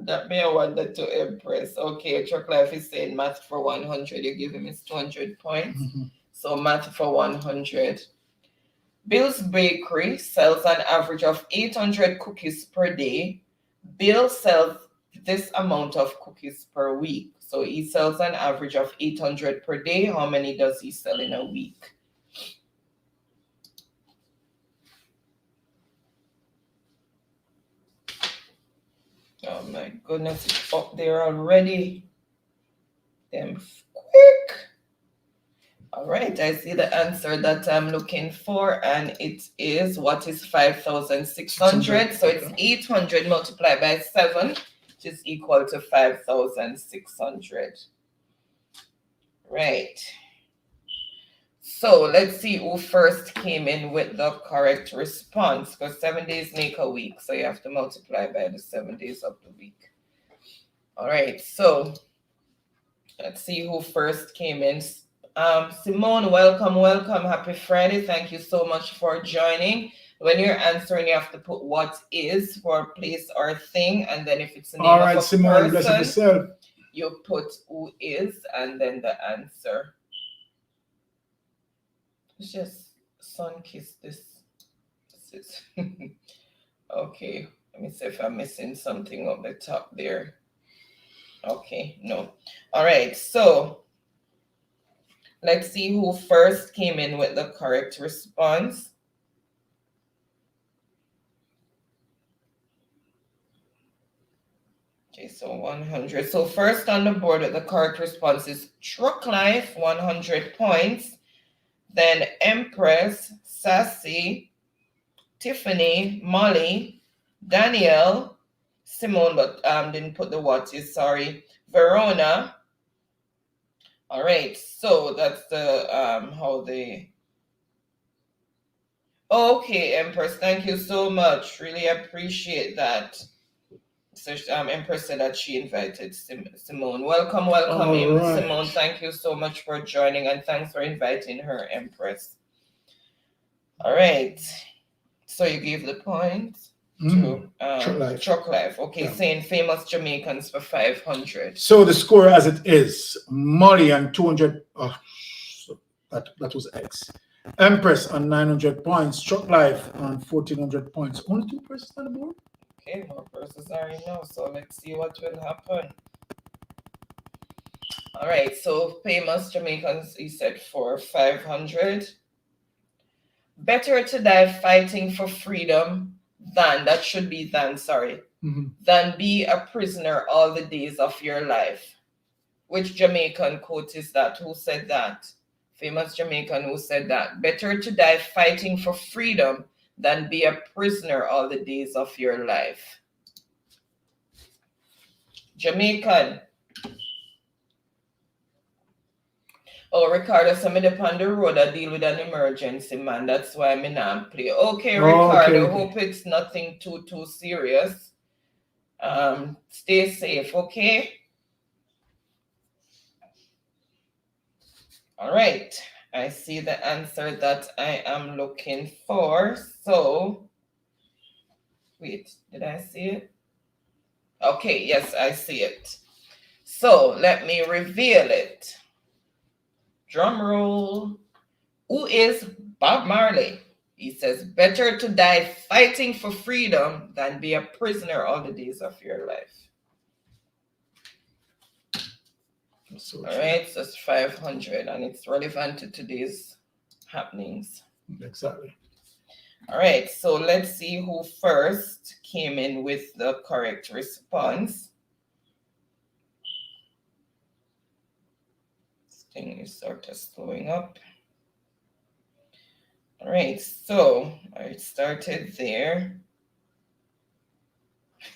That may I wanted to impress. Okay, Truck Life is saying math for 100. You give him his 200 points. So math for 100. Bill's Bakery sells an average of 800 cookies per day. Bill sells this amount of cookies per week. So he sells an average of 800 per day. How many does he sell in a week? Oh my goodness, it's up there already. Damn quick. All right, I see the answer that I'm looking for, and it is, what is 5,600? So it's 800 multiplied by 7, which is equal to 5,600. Right. So let's see who first came in with the correct response, because 7 days make a week. So you have to multiply by the 7 days of the week. All right, so let's see who first came in. Simone, welcome. Happy Friday. Thank you so much for joining. When you're answering, you have to put what is for place or thing, and then if it's the name All of right, a Simone, bless person, yourself. you put who is and then the answer. It's just sun kiss this. This is okay. Let me see if I'm missing something up the top there. Okay, no. All right, so let's see who first came in with the correct response. Okay, so 100. So first on the board with the correct response is Truck Life, 100 points. Then Empress, Sassy, Tiffany, Molly, Danielle, Simone, but didn't put the what is, sorry, Verona. All right, so that's the how they. Okay, Empress, thank you so much. Really appreciate that. So Empress said that she invited Simone. Welcome in, right. Simone. Thank you so much for joining, and thanks for inviting her, Empress. All right. So you gave the points to Truck Life. Okay, Yeah. saying famous Jamaicans for 500. So the score as it is, Molly on 200. Oh, so that was X. Empress on 900 points. Truck Life on 1,400 points. Only 2 persons on the board. Okay, more persons are in now, so let's see what will happen. All right, so famous Jamaicans, he said for 500. Better to die fighting for freedom than, that should be than, sorry, than be a prisoner all the days of your life. Which Jamaican quote is that? Who said that? Famous Jamaican who said that. Better to die fighting for freedom than be a prisoner all the days of your life. Jamaican. Oh, Ricardo, so me upon the road, I deal with an emergency, man. That's why me not play. Okay, Ricardo, okay. hope it's nothing too serious. Stay safe, okay? All right. I see the answer that I am looking for. So, wait, did I see it? Okay, yes, I see it. So, let me reveal it. Drum roll. Who is Bob Marley? He says, better to die fighting for freedom than be a prisoner all the days of your life. All right, so it's 500, and it's relevant to today's happenings. Exactly. All right, so let's see who first came in with the correct response. This thing is sort of slowing up. All right, so I started there.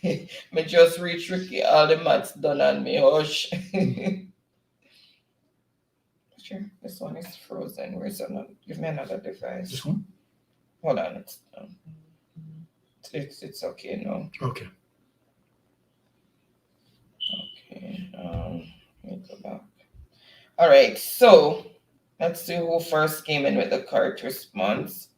Me just reach Ricky, all the maths done on me, hush. Sure, this one is frozen. Where's another? Give me another device. This one? Hold on, it's okay now. Okay. Okay, let me go back. All right, so let's see who first came in with the correct response.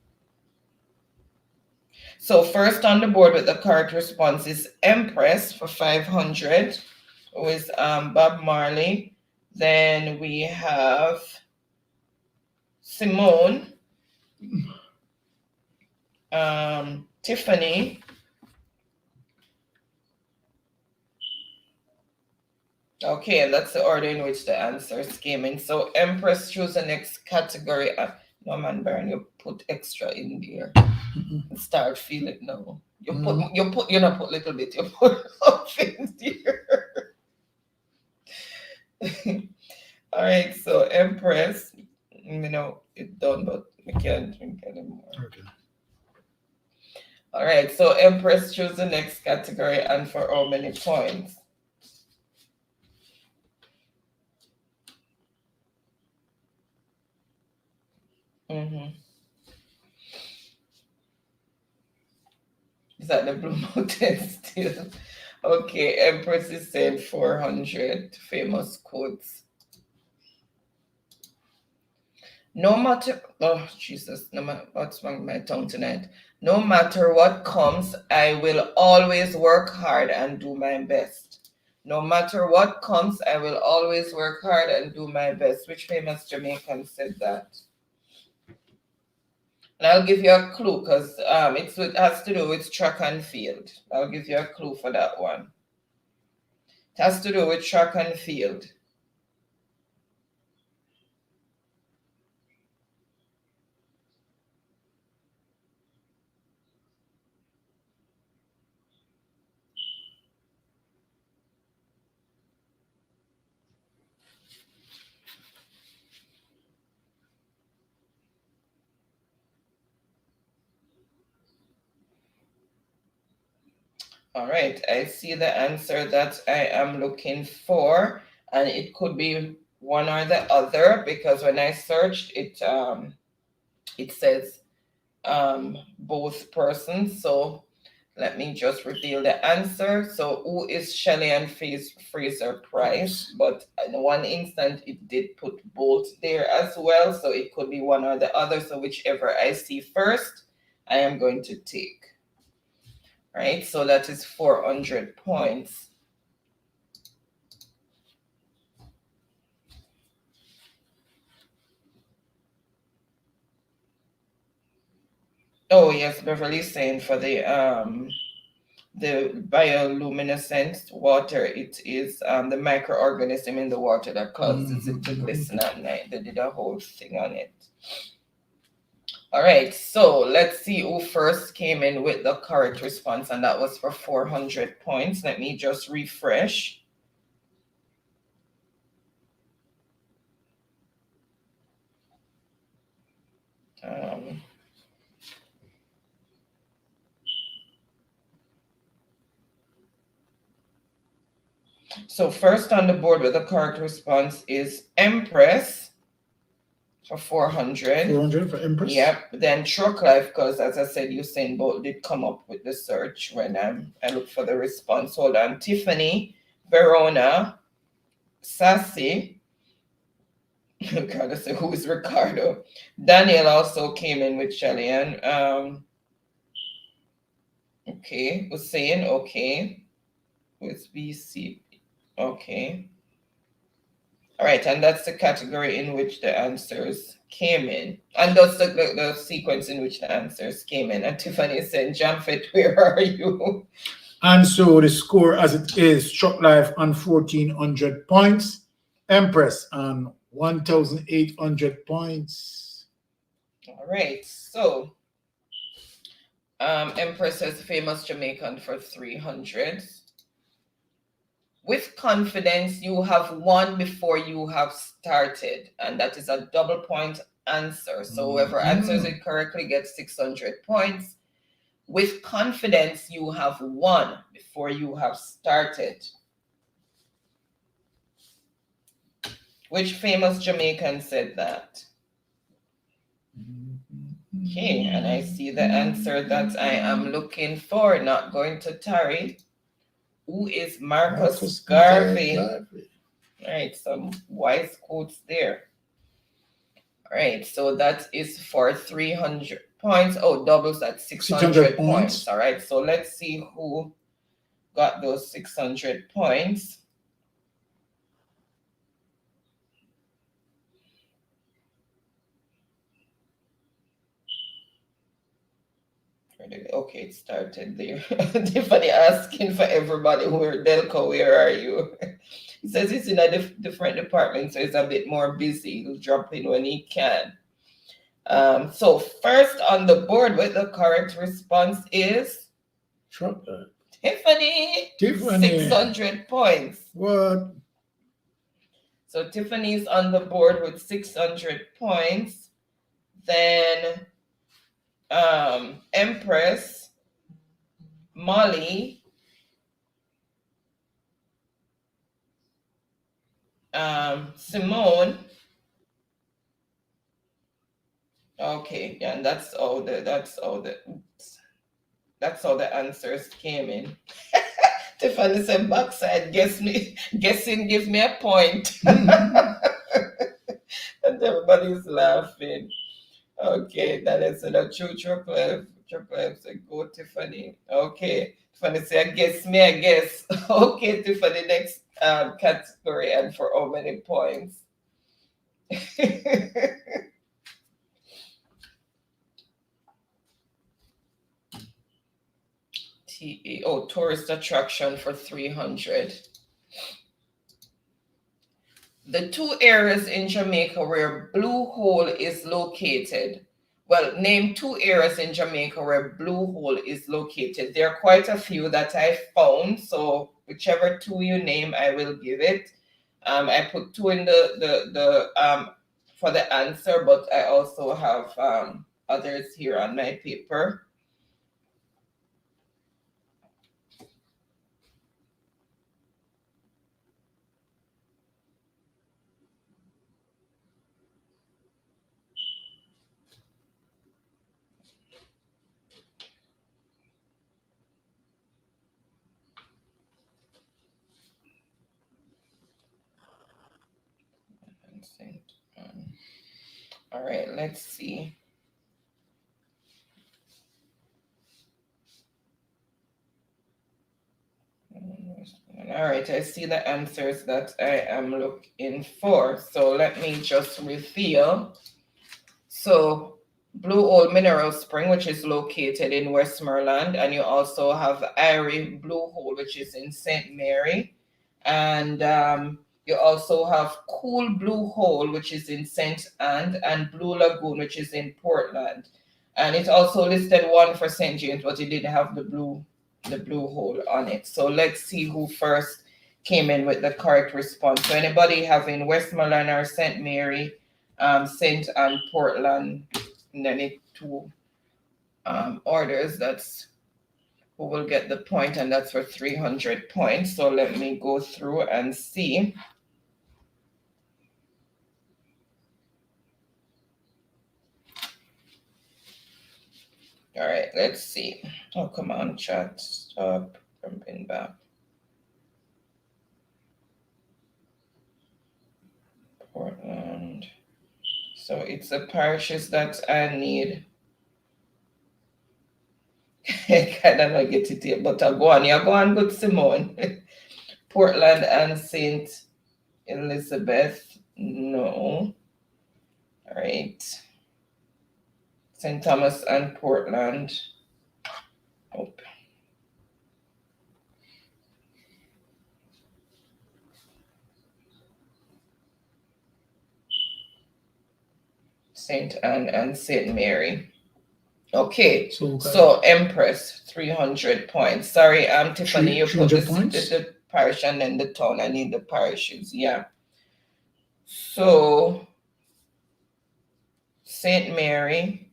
So first on the board with the correct response is Empress for 500, who is Bob Marley. Then we have Simone, Tiffany, okay, and that's the order in which the answers came in. So Empress, choose the next category. No man, Baron, you put extra in there. Start feeling no. You not put little bit, you put something there. All right, so Empress, it's done, but we can't drink anymore. Okay. All right, so Empress, choose the next category and for how many points? Is that the Blue Mountain still? Okay, Empress is saying 400 famous quotes. No matter, oh Jesus, no matter what's wrong with my tongue tonight. No matter what comes, I will always work hard and do my best. No matter what comes, I will always work hard and do my best. Which famous Jamaican said that? And I'll give you a clue because it has to do with track and field. I'll give you a clue for that one. It has to do with track and field. All right, I see the answer that I am looking for, and it could be one or the other because when I searched it, it says both persons. So let me just reveal the answer. So who is Shelley and Fraser Price? But in one instant, it did put both there as well. So it could be one or the other. So whichever I see first, I am going to take. Right, so that is 400 points. Oh yes, Beverly's saying for the bioluminescent water, it is the microorganism in the water that causes it to glisten at night. They did a whole thing on it. All right, so let's see who first came in with the correct response, and that was for 400 points. Let me just refresh. So first on the board with the correct response is Empress for 400. 400 for Empress? Yep. Then Truck Life, because as I said, Usain Bolt did come up with the search when I looked for the response. Hold on. Tiffany, Verona, Sassy. Gotta say, who is Ricardo? Daniel also came in with Shelly and okay. Hussein, okay. With BC. Okay. All right, and that's the category in which the answers came in. And that's the sequence in which the answers came in. And Tiffany said, Jamfet, where are you? And so the score as it is, Truck Life on 1,400 points, Empress on 1,800 points. All right, so Empress is famous Jamaican for 300. With confidence, you have won before you have started, and that is a double point answer. So whoever answers it correctly gets 600 points. With confidence, you have won before you have started. Which famous Jamaican said that? Okay, and I see the answer that I am looking for, not going to tarry. Who is Marcus Garvey? All right, some wise quotes there. All right, so that is for 300 points. Oh, doubles at 600 points. All right, so let's see who got those 600 points. Okay, it started there. Tiffany asking for everybody, where Delco, where are you? He says he's in a different department, so he's a bit more busy. He'll drop in when he can. So first on the board with the correct response is Tiffany. 600 points. What? So Tiffany's on the board with 600 points. Then Empress, Molly, Simone. Okay, yeah, and that's all the answers came in. Tiffany said backside guessing gives me a point. And everybody's laughing. Okay, that is a true triple F. Triple F said go Tiffany. Okay. Tiffany said I guess. Okay, Tiffany, next category, and for how many points? Tourist attraction for 300. The two areas in Jamaica where Blue Hole is located. Well, name two areas in Jamaica where Blue Hole is located. There are quite a few that I found, so whichever two you name, I will give it. I put two in the for the answer, but I also have others here on my paper. All right, let's see. All right, I see the answers that I am looking for. So let me just reveal. So Blue Hole Mineral Spring, which is located in Westmoreland, and you also have Irie Blue Hole, which is in St. Mary, and you also have Cool Blue Hole, which is in St. Anne, and Blue Lagoon, which is in Portland. And it also listed one for St. James, but it didn't have the blue hole on it. So let's see who first came in with the correct response. So anybody having Westmoreland or St. Mary, St. Anne, Portland, and then it two orders, that's who will get the point, and that's for 300 points. So let me go through and see. All right, let's see. Oh, come on, chat. Stop jumping back. Portland. So it's the parishes that I need. I kind of not get it here, but I'll go on. Yeah, go on, good Simone. Portland and St. Elizabeth. No. All right. St. Thomas and Portland. Oh. St. Anne and St. Mary. Okay, so Empress, 300 points. Sorry, Tiffany, you put the parish and then the town. I need the parishes, yeah. So St. Mary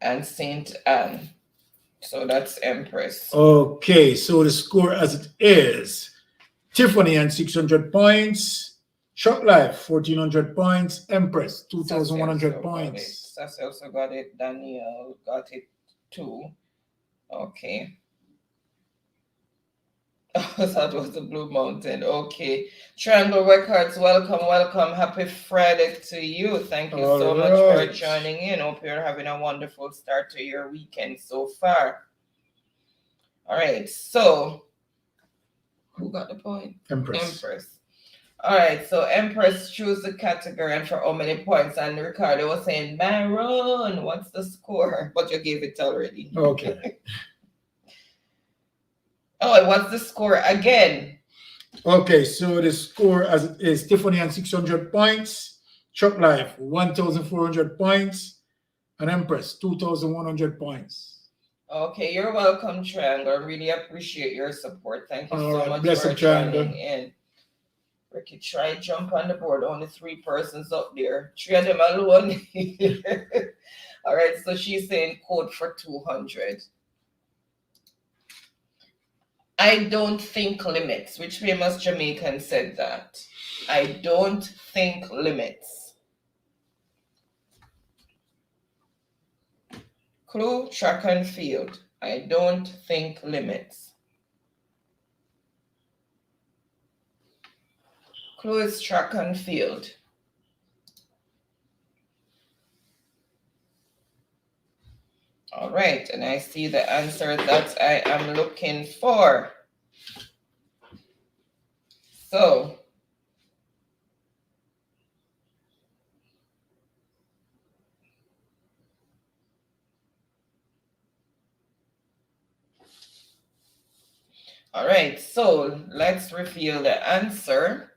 and St. Anne. So that's Empress. Okay, so the score as it is, Tiffany and 600 points, Short Life 1400 points, Empress 2100 points. Sassy also got it. Danielle got it too. Okay. That was the Blue Mountain. Okay. Triangle Records, welcome, welcome. Happy Friday to you. Thank you so much for joining in. Hope you're having a wonderful start to your weekend so far. All right, so who got the point? Empress. All right, so Empress, choose the category and for how many points. And Ricardo was saying, Maroon, what's the score? But you gave it already. Okay. Oh, and what's the score again? Okay, so the score is Tiffany on 600 points, Chuck Life 1,400 points, and Empress 2,100 points. Okay, you're welcome, Triangle. I really appreciate your support. Thank you so much bless for him, Triangle. joining in. Ricky, try jump on the board. Only 3 persons up there. 3 of them alone. All right, so she's saying code for 200. I don't think limits. Which famous Jamaican said that? I don't think limits. Clue, track and field. I don't think limits. Clue is track and field. All right, and I see the answer that I am looking for. So, all right, so let's reveal the answer.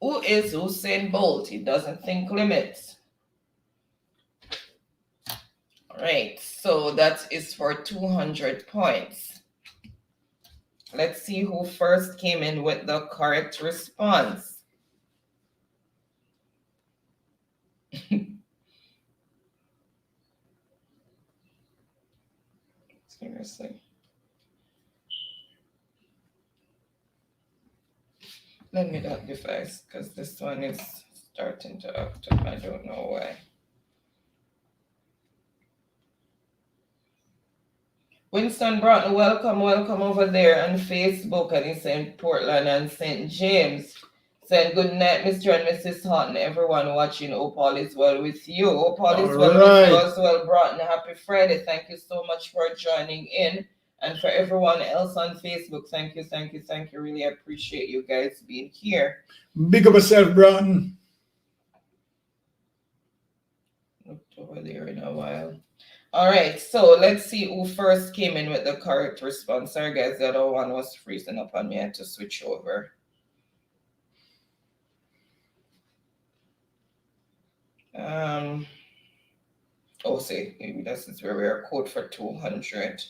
Who is Usain Bolt? He doesn't think limits. All right, so that is for 200 points. Let's see who first came in with the correct response. Seriously. Let me that device because this one is starting to act up. I don't know why. Winston Broughton, welcome over there on Facebook, and he's saying Portland and St. James. Saying good night, Mr. and Mrs. Houghton, everyone watching. Hope all is well with you. Hope all is well with you as well, Broughton. Happy Friday. Thank you so much for joining in. And for everyone else on Facebook, thank you. Really appreciate you guys being here. Big up yourself, Broughton. Looked over there in a while. All right, so let's see who first came in with the correct response. Sorry, guys, the other one was freezing up on me. I had to switch over. See, maybe this is where we are code for 200.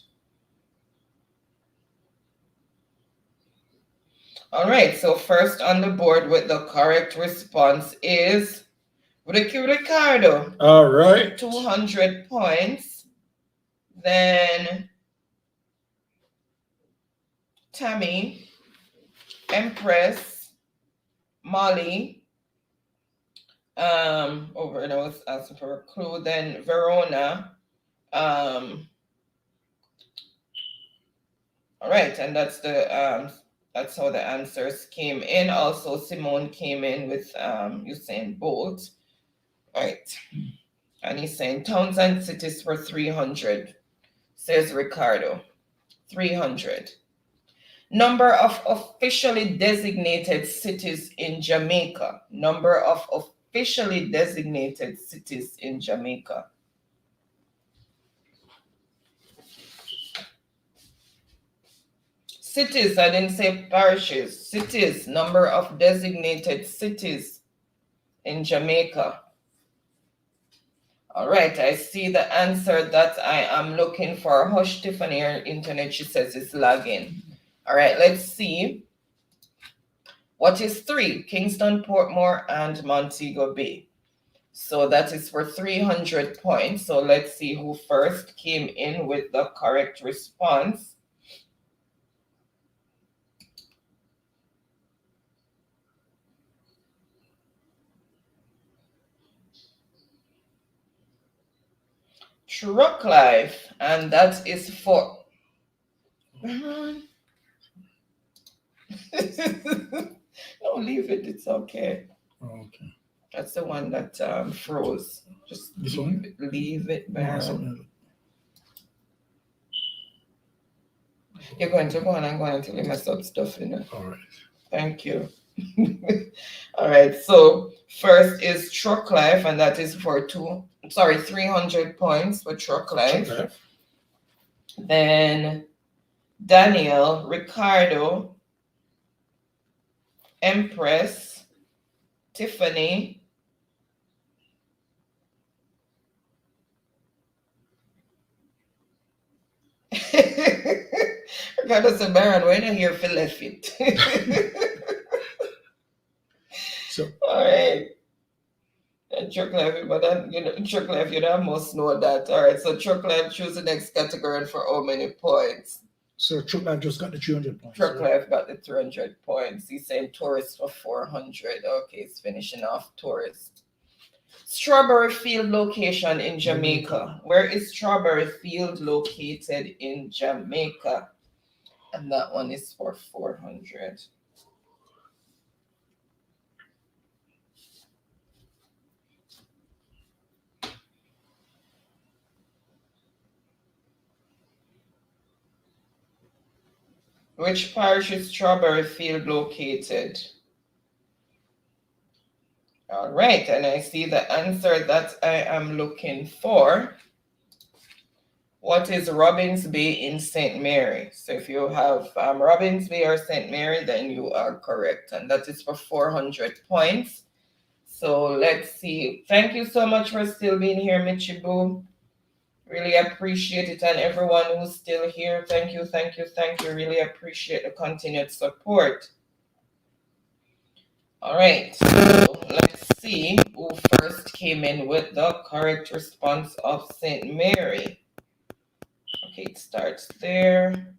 All right, so first on the board with the correct response is Ricardo. All right. 200 points. Then Tammy, Empress, Molly, over and I was asking for a clue. Then Verona. All right, and that's the that's how the answers came in. Also, Simone came in with Usain Bolt. All right. And he's saying towns and cities for 300, says Ricardo. 300. Number of officially designated cities in Jamaica. Number of officially designated cities in Jamaica. Cities, I didn't say parishes. Cities, number of designated cities in Jamaica. All right, I see the answer that I am looking for. Hush, Tiffany, her internet, she says, is lagging. All right, let's see. What is 3? Kingston, Portmore, and Montego Bay. So that is for 300 points. So let's see who first came in with the correct response. Truck Life, and that is for No, leave it. It's okay. Okay. That's the one that froze. Just This leave one? it. Leave it, No, Baron. something else. You're going to go on and go on until you mess up stuff, you know. All right. Thank you. All right. So first is Truck Life, and that is for 300 points for Truck Life. Truck Life. Then Daniel, Ricardo, Empress, Tiffany, Ricardo said, Baron, we're not here for left it. So, all right. And Truck Life, but then, Truck Life, must know that. All right, so Truck Life, choose the next category for how many points? So Truck Life just got the 300 points. Truck Life got the 300 points. He's saying tourist for 400. Okay, he's finishing off tourist. Strawberry Field location in Jamaica. Where is Strawberry Field located in Jamaica? And that one is for 400. Which parish is Strawberry Field located? All right, and I see the answer that I am looking for. What is Robbins Bay in St. Mary? So if you have Robbins Bay or St. Mary, then you are correct. And that is for 400 points. So let's see. Thank you so much for still being here, Michibu. Really appreciate it. And everyone who's still here, thank you, thank you, thank you. Really appreciate the continued support. All right, so let's see who first came in with the correct response of St. Mary. Okay, it starts there.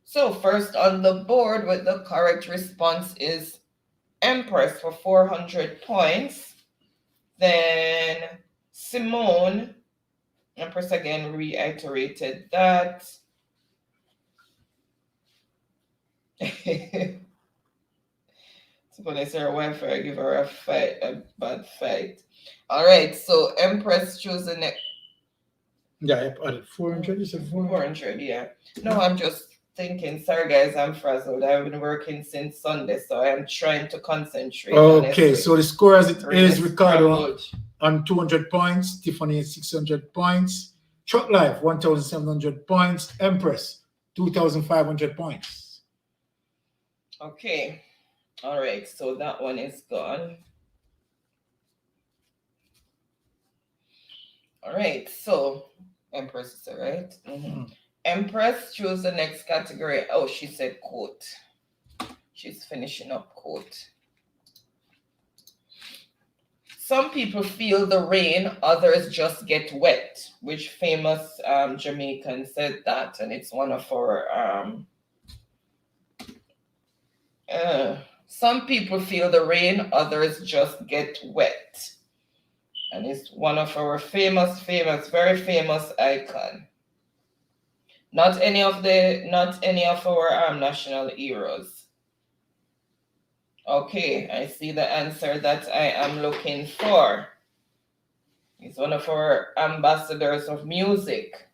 So first on the board with the correct response is Empress for 400 points. Then Simone, Empress again reiterated that. When I say her wife, I give her a bad fight. All right, so Empress chose the next. Yeah, I added 400. You said 400? 400, yeah. No, I'm just thinking. Sorry, guys, I'm frazzled. I've been working since Sunday, so I'm trying to concentrate. Okay, so the score as it Really is Ricardo scrambled. on 200 points, Tiffany 600 points, Truck Life 1,700 points, Empress 2,500 points. Okay. All right, so that one is gone. All right, so Empress is all right. Empress, choose the next category. Oh, she said quote. She's finishing up quote. Some people feel the rain, others just get wet. Which famous Jamaican said that? And it's one of our some people feel the rain, others just get wet. And it's one of our famous, very famous icon. Not any of our national heroes. Okay, I see the answer that I am looking for. He's one of our ambassadors of music.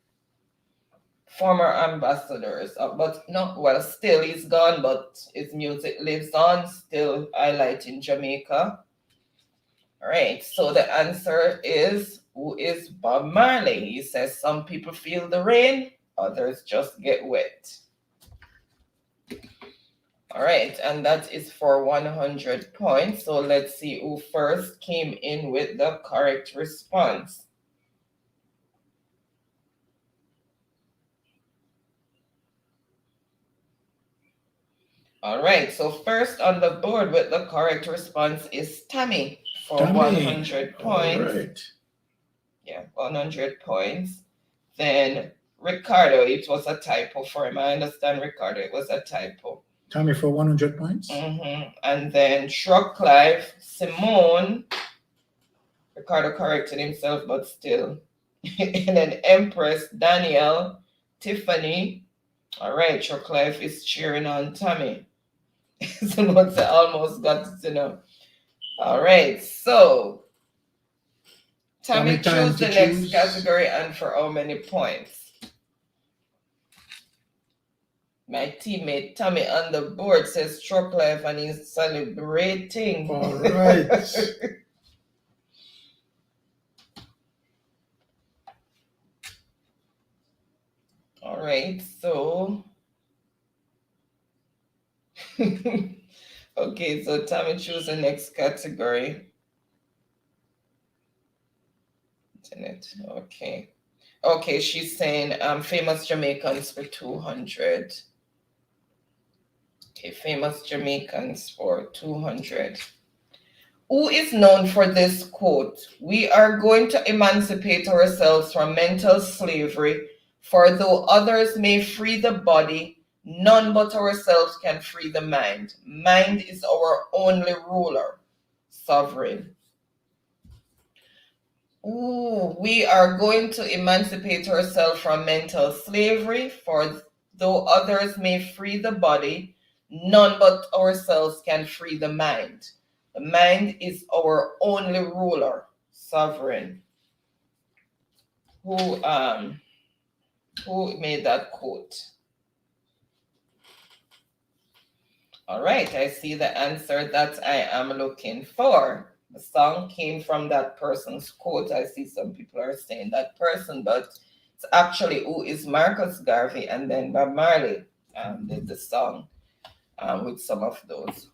Former ambassadors, but no, well, still he's gone, but his music lives on, still highlighting Jamaica. All right, so the answer is, who is Bob Marley? He says, some people feel the rain, others just get wet. All right, and that is for 100 points. So let's see who first came in with the correct response. All right, so first on the board with the correct response is Tammy for 100 points. All right. Yeah, 100 points. Then Ricardo, it was a typo for him. I understand, Ricardo, it was a typo. Tammy for 100 points. And then Truck Life, Simone. Ricardo corrected himself, but still. And then Empress, Daniel, Tiffany. All right, Clive is cheering on Tammy. Someone said almost got to know. All right, so Tammy, choose the next category and for how many points? My teammate Tammy on the board says Truck Life and he's celebrating. All right. All right, so okay, so Tammy choose the next category. Internet, okay. Okay, she's saying famous Jamaicans for 200. Okay, famous Jamaicans for 200. Who is known for this quote? We are going to emancipate ourselves from mental slavery, for though others may free the body, none but ourselves can free the mind. Mind is our only ruler, sovereign. Ooh, we are going to emancipate ourselves from mental slavery, for though others may free the body, none but ourselves can free the mind. The mind is our only ruler, sovereign. Who made that quote? All right, I see the answer that I am looking for. The song came from that person's quote. I see some people are saying that person, but it's actually who is Marcus Garvey, and then Bob Marley did the song with some of those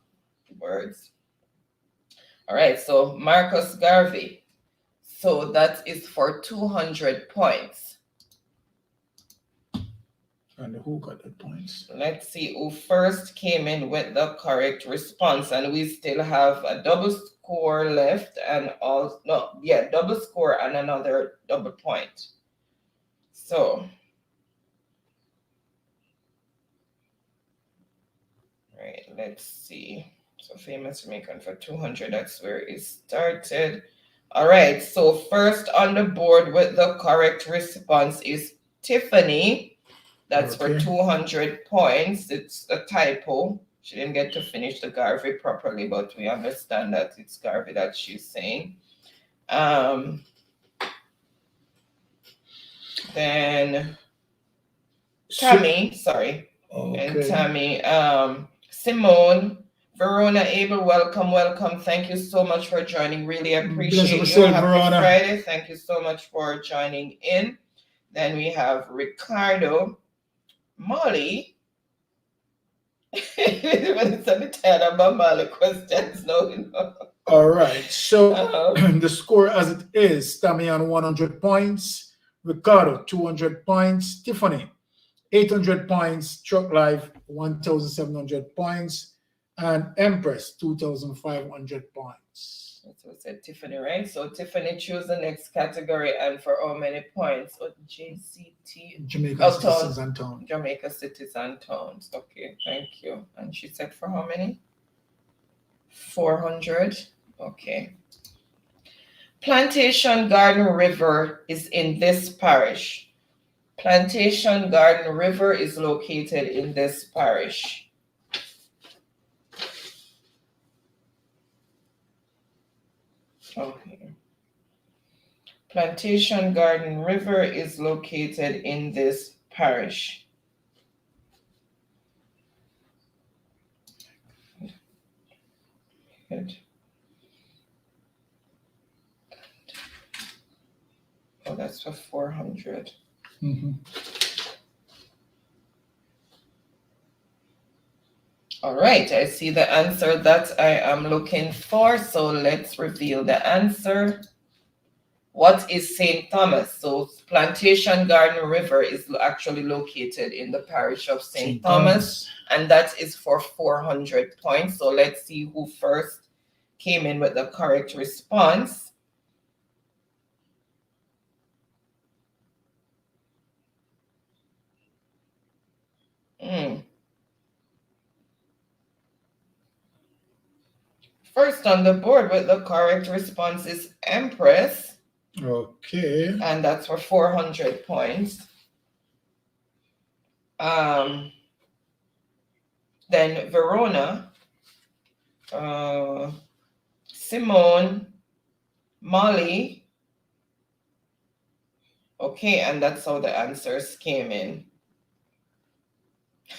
words. All right, so Marcus Garvey. So that is for 200 points. And who got the points? Let's see who first came in with the correct response. And we still have a double score left and double score and another double point. So, right, let's see. So famous Jamaican for 200, that's where it started. All right, so first on the board with the correct response is Tiffany. That's for 200 points. It's a typo. She didn't get to finish the Garvey properly, but we understand that it's Garvey that she's saying. Then Tammy, sorry. Okay. And Tammy, Simone, Verona Abel, welcome. Thank you so much for joining. Really appreciate you. Happy Friday. Thank you so much for joining in. Then we have Ricardo. Molly, it's a bit tired about Molly questions now. All right, so the score as it is, Tammy on 100 points, Ricardo 200 points, Tiffany 800 points, Truck Life 1,700 points, and Empress 2,500 points. That's what said Tiffany, right? So Tiffany choose the next category and for how many points? JCT? Jamaica Cities and Towns. Jamaica Cities and Towns. Okay, thank you. And she said for how many? 400. Okay. Plantation Garden River is in this parish. Plantation Garden River is located in this parish. Okay. Plantation Garden River is located in this parish. Good. Oh, that's for 400. Mm-hmm. All right, I see the answer that I am looking for. So let's reveal the answer. What is St. Thomas? So Plantation Garden River is actually located in the parish of St. Thomas, and that is for 400 points. So let's see who first came in with the correct response. First on the board with the correct response is Empress. Okay. And that's for 400 points. Then Verona, Simone, Molly. Okay, and that's how the answers came in.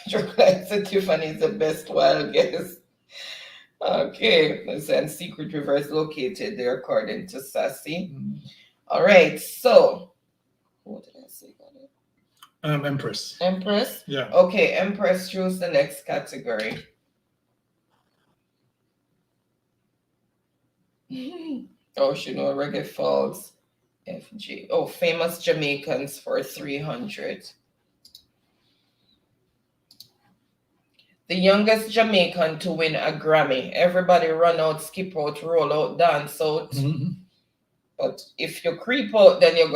Chocolate said Tiffany is the best wild guess. Okay, and Secret River is located there according to Sassy. All right, so what did I say? Empress. Empress? Yeah. Okay, Empress, choose the next category. Oh, she know Reggae Falls. FG. Oh, famous Jamaicans for 300. The youngest Jamaican to win a Grammy. Everybody run out, skip out, roll out, dance out. But if you creep out, then you're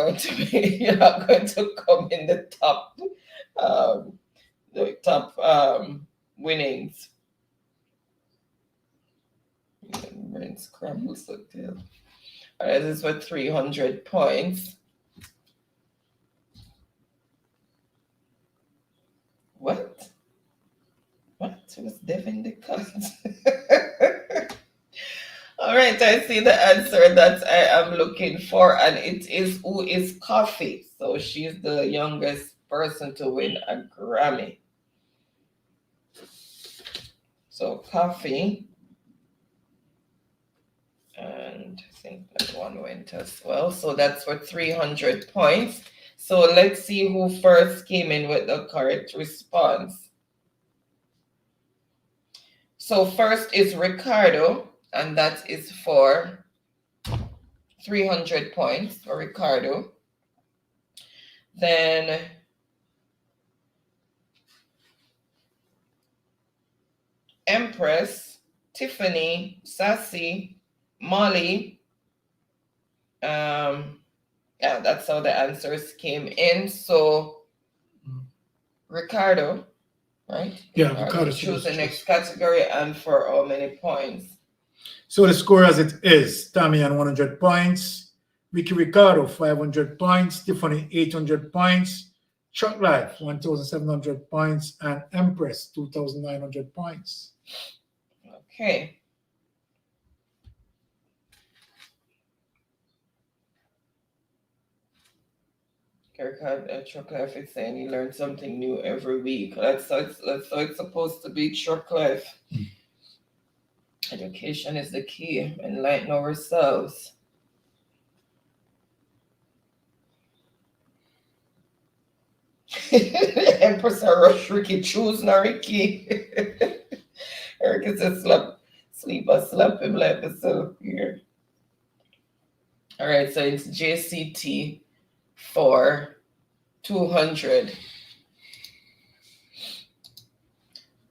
not going to come in the top winnings. Brain scrambles the tail. All right, this is for 300 points. What? What was Devin the cut? All right, I see the answer that I am looking for, and it is who is Coffee. So she's the youngest person to win a Grammy. So Coffee, and I think that one went as well. So that's for 300 points. So let's see who first came in with the correct response. So first is Ricardo, and that is for 300 points for Ricardo. Then Empress, Tiffany, Sassy, Molly. Yeah, that's how the answers came in. So Ricardo, right? Yeah, Ricardo. Choose the next category and for how many points? So the score as it is, Tammy on 100 points, Vicky Ricardo 500 points, Tiffany 800 points, Chuck Life 1,700 points, and Empress 2,900 points. Okay. Chuck Life is saying he learns something new every week. That's how it's supposed to be, Chuck Life. Education is the key. Enlighten ourselves. Empress rush Ricky, choose na Ricky. Ricky said sleep or slap him like myself here. All right, so it's JCT for 200.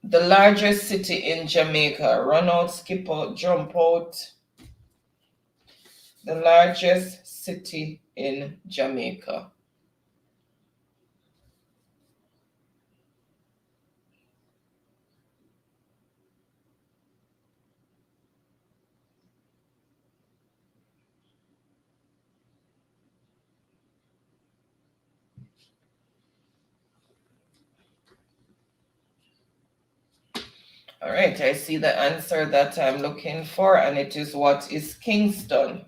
The largest city in Jamaica. Run out, skip out, jump out. The largest city in Jamaica. All right, I see the answer that I'm looking for, and it is what is Kingston.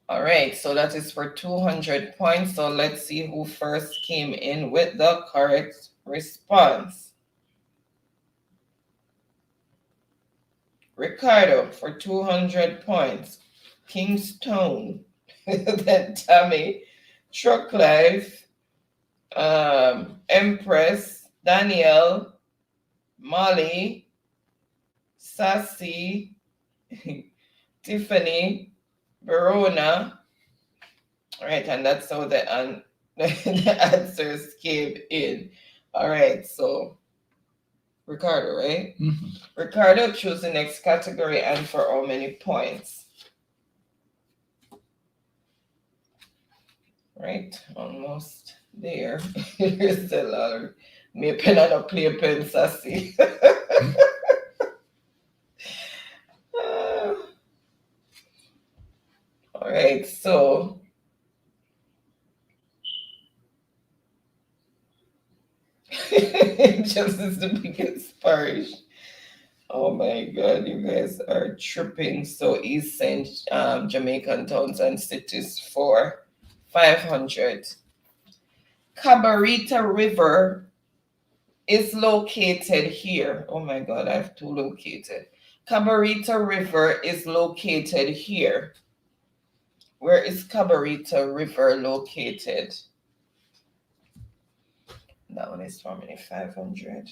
All right, so that is for 200 points. So let's see who first came in with the correct response. Ricardo for 200 points. Kingston. Then Tammy, Truck Life, Empress, Danielle, Molly, Sassy, Tiffany, Verona. All right, and that's how the answers came in. All right, so Ricardo, right? Mm-hmm. Ricardo, choose the next category and for how many points? Right, almost there. Here's the lot. Me a pen and a play pen, Sassy. All right, so Vultures is the biggest parish. Oh my God, you guys are tripping. So East Saint Jamaican towns and cities for 500. Cabarita River is located here. Oh my God, I have two located. Cabarita River is located here. Where is Cabarita River located? That one is for me, 500.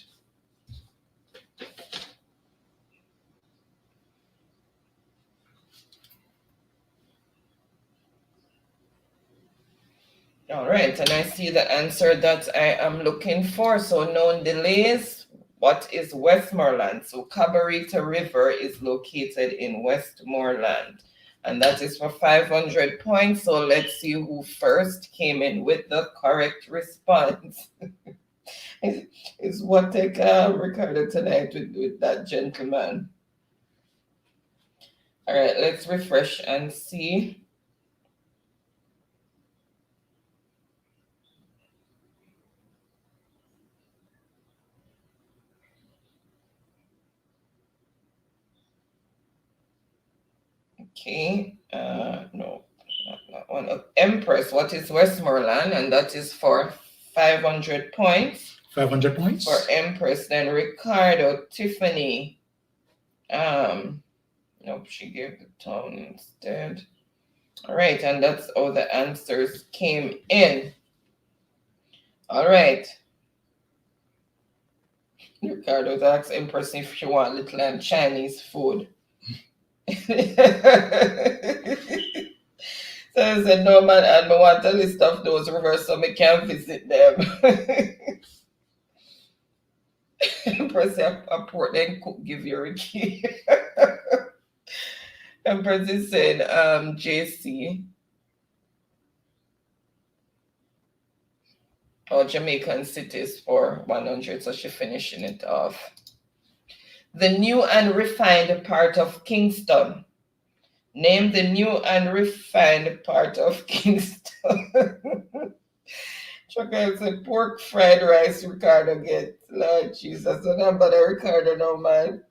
All right, and I see the answer that I am looking for. So known delays. What is Westmoreland? So Cabarita River is located in Westmoreland. And that is for 500 points. So let's see who first came in with the correct response. Is what take Ricardo tonight with that gentleman. All right, let's refresh and see. Okay, no, not that one. Empress, what is Westmoreland? And that is for 500 points. 500 points. For Empress, then Ricardo, Tiffany. Nope, she gave the town instead. All right, and that's all the answers came in. All right. Ricardo's asked Empress if she want little and Chinese food. So I said, no man, and I want a list of those rivers so I can visit them. Empress a port then cook give you a key. Empress is saying JC. Or Jamaican cities for 100, so she's finishing it off. The new and refined part of Kingston. Name the new and refined part of Kingston. Chuck said pork fried rice Ricardo get. Lord Jesus, I don't bother Ricardo no man.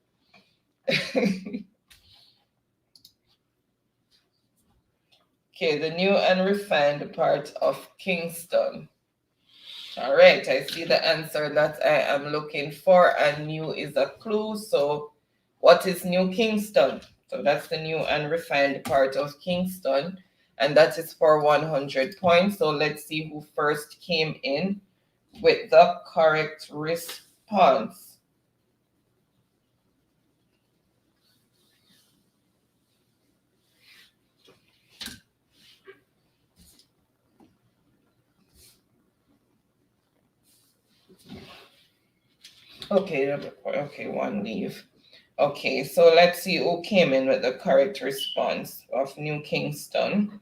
Okay, the new and refined part of Kingston. All right, I see the answer that I am looking for, and new is a clue. So what is New Kingston? So that's the new and refined part of Kingston, and that is for 100 points. So let's see who first came in with the correct response. Okay, one leave. Okay, so let's see who came in with the correct response of New Kingston.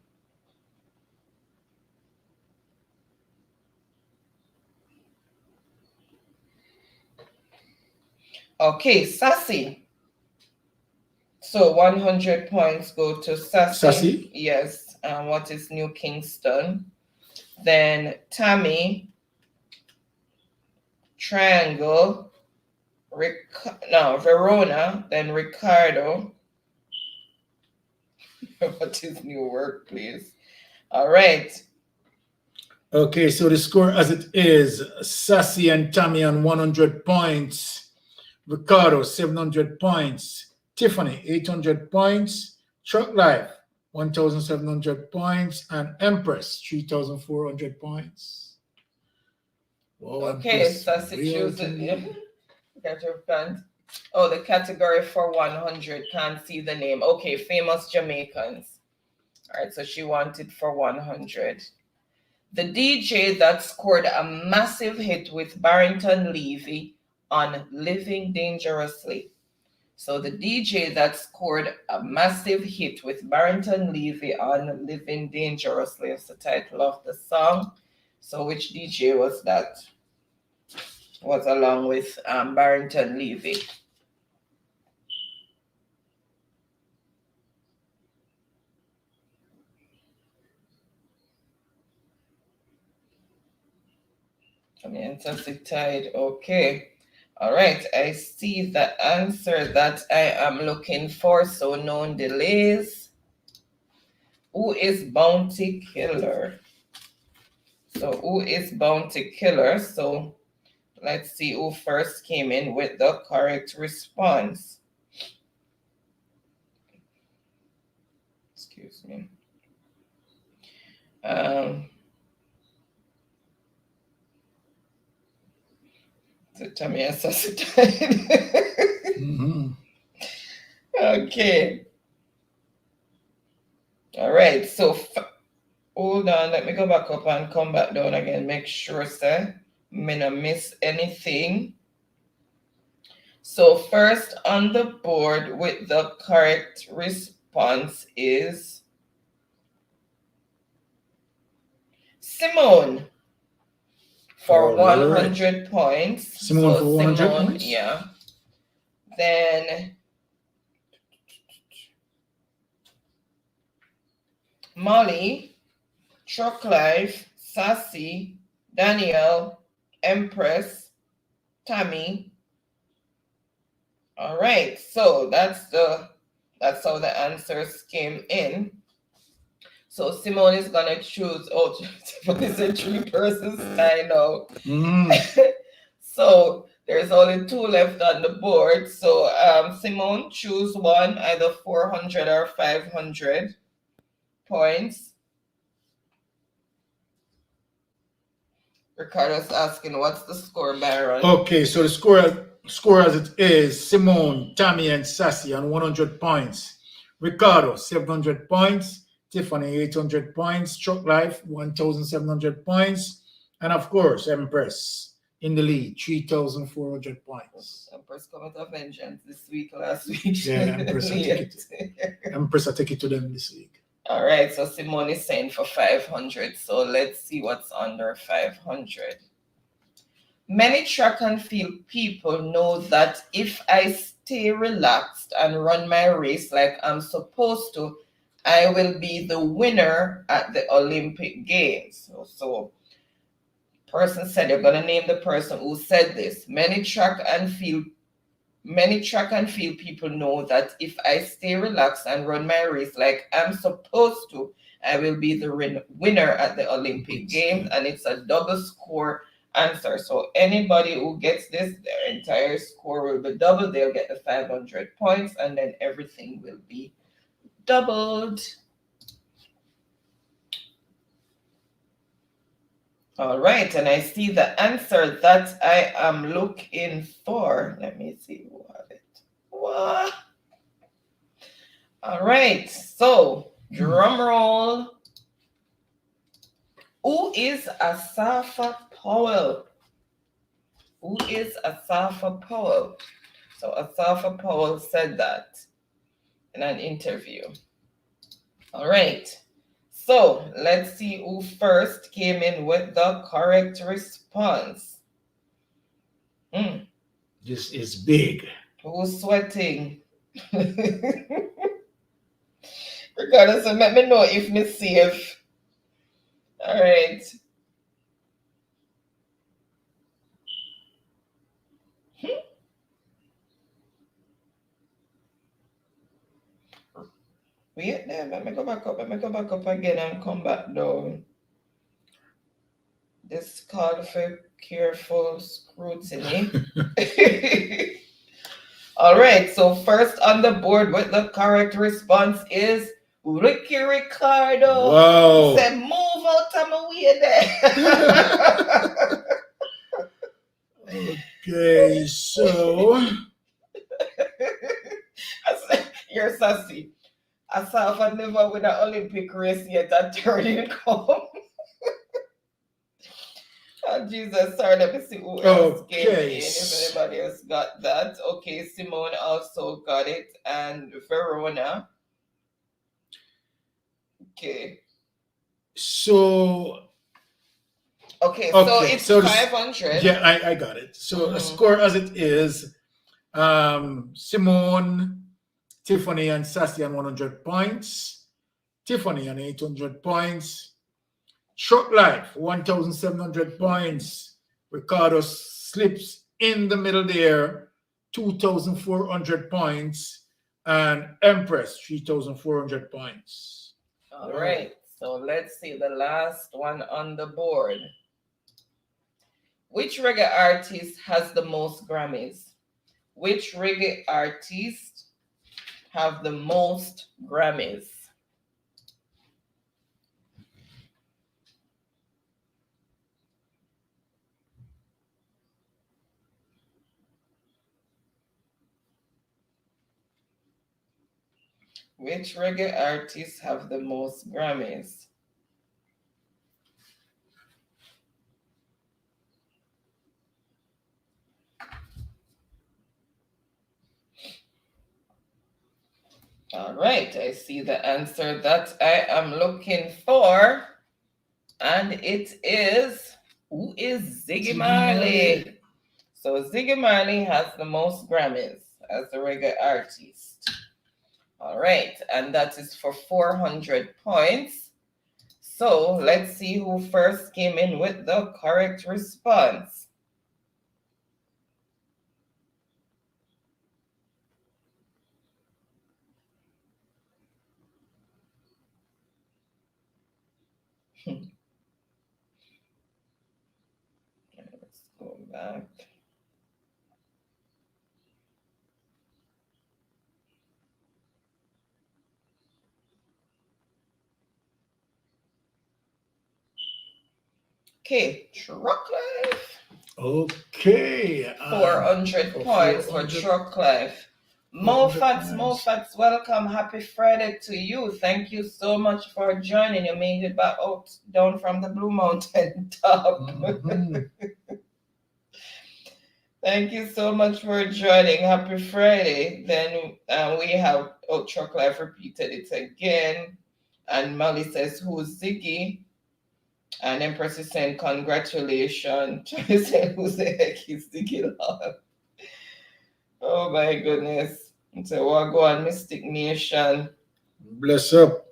Okay, Sassy. So 100 points go to Sassy. Sassy? Yes. What is New Kingston? Then Tammy, Triangle, Verona, then Ricardo. What is New Work, please? All right. Okay, so the score as it is, Sassy and Tammy on 100 points, Ricardo 700 points, Tiffany 800 points, Truck Life 1,700 points, and Empress 3,400 points. Whoa, Okay, Empress, Sassy choose it. Yeah. Get your pen. Oh, the category for 100, can't see the name. Okay, famous Jamaicans. All right, so she wanted for 100. The DJ that scored a massive hit with Barrington Levy on Living Dangerously. So the DJ that scored a massive hit with Barrington Levy on Living Dangerously is the title of the song. So which DJ was that? Was along with Barrington Levy. I mean, Sassy tied. Okay. All right, I see the answer that I am looking for, so known delays. Who is Bounty Killer? So who is Bounty Killer? So let's see who first came in with the correct response. Excuse me. So tell me Okay. All right. So hold on. Let me go back up and come back down again. Make sure, sir, me not miss anything. So first on the board with the correct response is Simone for 100 points. Simone for 100 points? Yeah. Then Molly, Truck Life, Sassy, Danielle, Empress, Tammy. All right, so that's how the answers came in. So Simone is gonna choose. Oh, Simone said 3 persons. I know. So there's only 2 left on the board. So Simone, choose one, either 400 or 500 points. Ricardo's asking, what's the score, Baron? Okay, so the score as it is: Simone, Tammy, and Sassy on 100 points. Ricardo 700 points. Tiffany 800 points. Truck Life 1,700 points, and of course Empress in the lead 3,400 points. Empress coming to vengeance this week, last week. Yeah, Empress. Empress, I take it to them this week. All right, so Simone is saying for 500. So let's see what's under 500. Many track and field people know that if I stay relaxed and run my race like I'm supposed to, I will be the winner at the Olympic Games. So person said, you're going to name the person who said this. Many track and field people know that if I stay relaxed and run my race like I'm supposed to, I will be the winner at the Olympic Games. And it's a double score answer. So anybody who gets this, their entire score will be double. They'll get the 500 points, and then everything will be doubled. All right, and I see the answer that I am looking for. Let me see who have it. What? All right, so drum roll. Who is Asafa Powell? Who is Asafa Powell? So Asafa Powell said that in an interview. All right. So let's see who first came in with the correct response. This is big. Who's sweating? Regardless, so let me know if me safe. All right. Wait there, let me go back up again and come back down. This called for careful scrutiny. All right, so first on the board with the correct response is Ricky Ricardo. Wow. Say, move out of my way there. Okay, so you're sassy. I saw if I never win an Olympic race yet, that turning come. Oh, Jesus, sorry, let me see who else came in, if anybody else got that. Okay, Simone also got it, and Verona. Okay. So it's 500. Yeah, I got it. So a score as it is, Simone, Tiffany, and Sassy on 100 points. Tiffany on 800 points. Short Life, 1,700 points. Ricardo slips in the middle there, 2,400 points, and Empress, 3,400 points. All right, so let's see the last one on the board. Which reggae artist has the most Grammys? Which reggae artist have the most Grammys? Which reggae artists have the most Grammys? All right, I see the answer that I am looking for. And it is, who is Ziggy Marley? So Ziggy Marley has the most Grammys as a reggae artist. All right, and that is for 400 points. So let's see who first came in with the correct response. Let's go back. Okay, Truck Life. Okay. 400 points for Truck Life. Mofats, welcome. Happy Friday to you. Thank you so much for joining. You made it back out down from the Blue Mountain top. Thank you so much for joining. Happy Friday. Then we have Truck Life repeated it again. And Molly says, who's Ziggy? And Empress is saying, congratulations. She said, who the heck is Ziggy Lord? Oh my goodness. So we'll go on Mystic Nation. Bless up.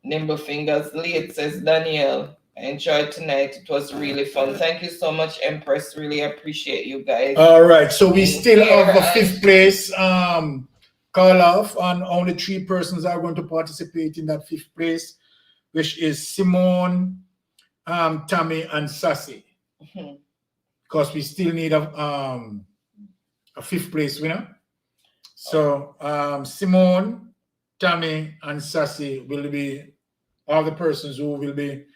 Nimble Fingers late, says Danielle. I enjoyed tonight. It was really fun. Thank you so much, Empress. Really appreciate you guys. All right. So we still have a fifth place call off, and only 3 persons are going to participate in that fifth place, which is Simone, Tammy, and Sassy. Because we still need a fifth place winner. So Simone, Tammy, and Sassy will be all the persons who will be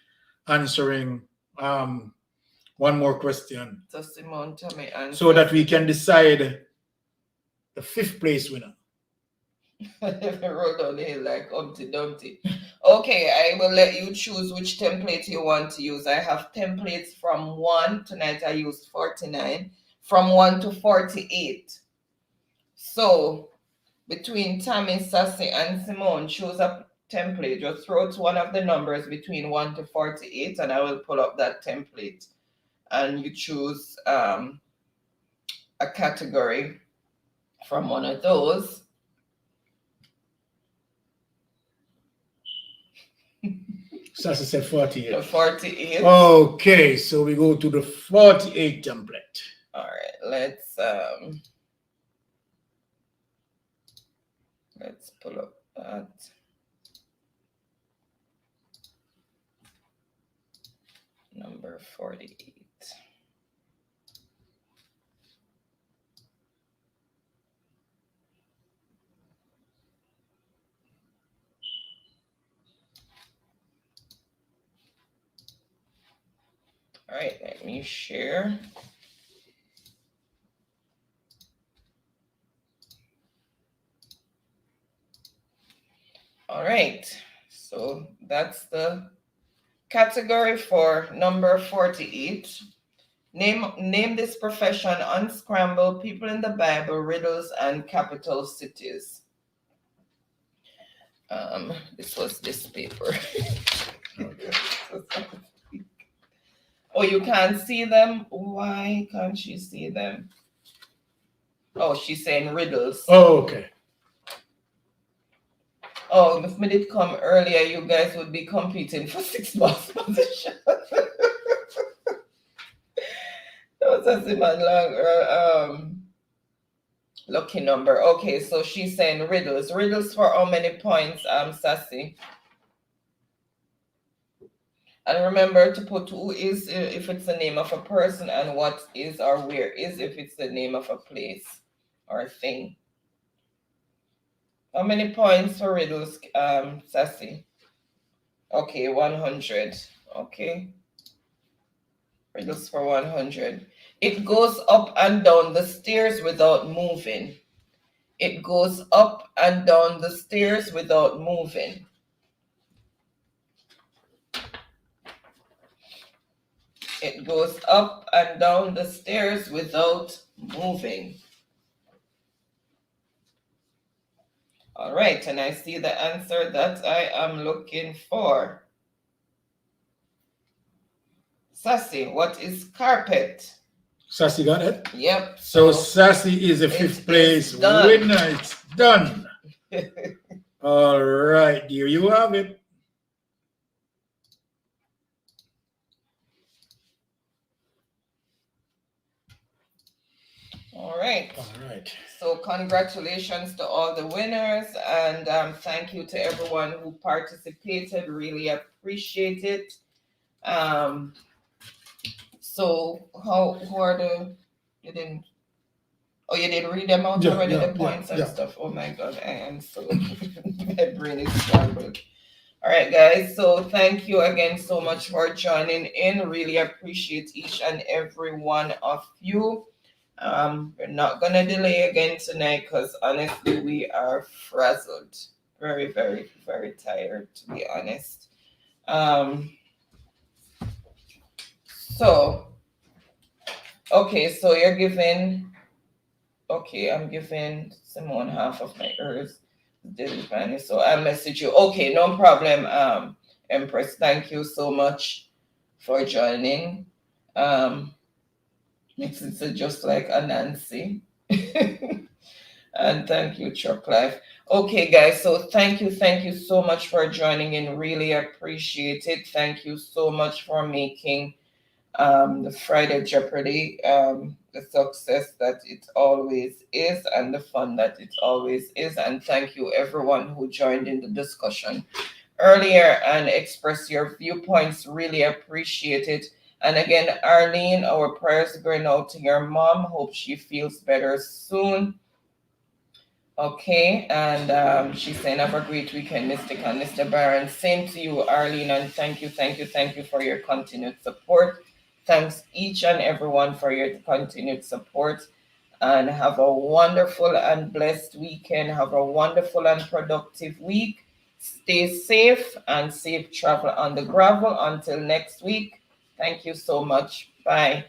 answering one more question. So Simone, Tammy, and so that we can decide the fifth place winner. Roll down the hill like Humpty Dumpty. Okay, I will let you choose which template you want to use. I have templates from 1. Tonight I used 49. From 1 to 48. So between Tammy, Sassy, and Simone, choose a template. Just throw out one of the numbers between 1 to 48, and I will pull up that template. And you choose a category from one of those. Sassy said 48. 48. Okay, so we go to the 48 template. All right, let's pull up that. Number 48. All right, let me share. All right, so that's the category for number 48. Name this profession: unscramble, people in the Bible, riddles, and capital cities. This was this paper. Oh, you can't see them? Why can't you see them? Oh, she's saying riddles. Oh, okay. Oh, if me did come earlier, you guys would be competing for 6 boss position. Those was the man lucky number. Okay, so she's saying riddles. Riddles for how many points, Sassy? And remember to put who is if it's the name of a person, and what is or where is if it's the name of a place or thing. How many points for riddles, Sassy? Okay, 100. Okay. Riddles for 100. It goes up and down the stairs without moving. It goes up and down the stairs without moving. It goes up and down the stairs without moving. All right, and I see the answer that I am looking for. Sassy, what is carpet? Sassy got it? Yep. So Sassy is a fifth place winner. It's done. All right, here you have it. All right. All right. So congratulations to all the winners, and thank you to everyone who participated. Really appreciate it. So who are you didn't read them out already, the points and stuff? Oh my God, I am so my brain is scrambled. All right, guys. So thank you again so much for joining in. Really appreciate each and every one of you. We're not gonna delay again tonight because honestly we are frazzled. Very, very, very tired, to be honest. So you're giving, I'm giving Simone half of my herbs. So I'll message you. Okay, no problem, Empress. Thank you so much for joining. It's just like a Nancy. And thank you, Chuck Life. Okay, guys, so thank you so much for joining in. Really appreciate it. Thank you so much for making the Friday Jeopardy the success that it always is and the fun that it always is. And thank you everyone who joined in the discussion earlier and expressed your viewpoints. Really appreciate it. And again, Arlene, our prayers going out to your mom. Hope she feels better soon. Okay, and she's saying have a great weekend, Mystic and Mr. Barron. Same to you, Arlene, and thank you for your continued support. Thanks each and everyone for your continued support, and have a wonderful and blessed weekend. Have a wonderful and productive week. Stay safe and safe travel on the gravel. Until next week, thank you so much. Bye.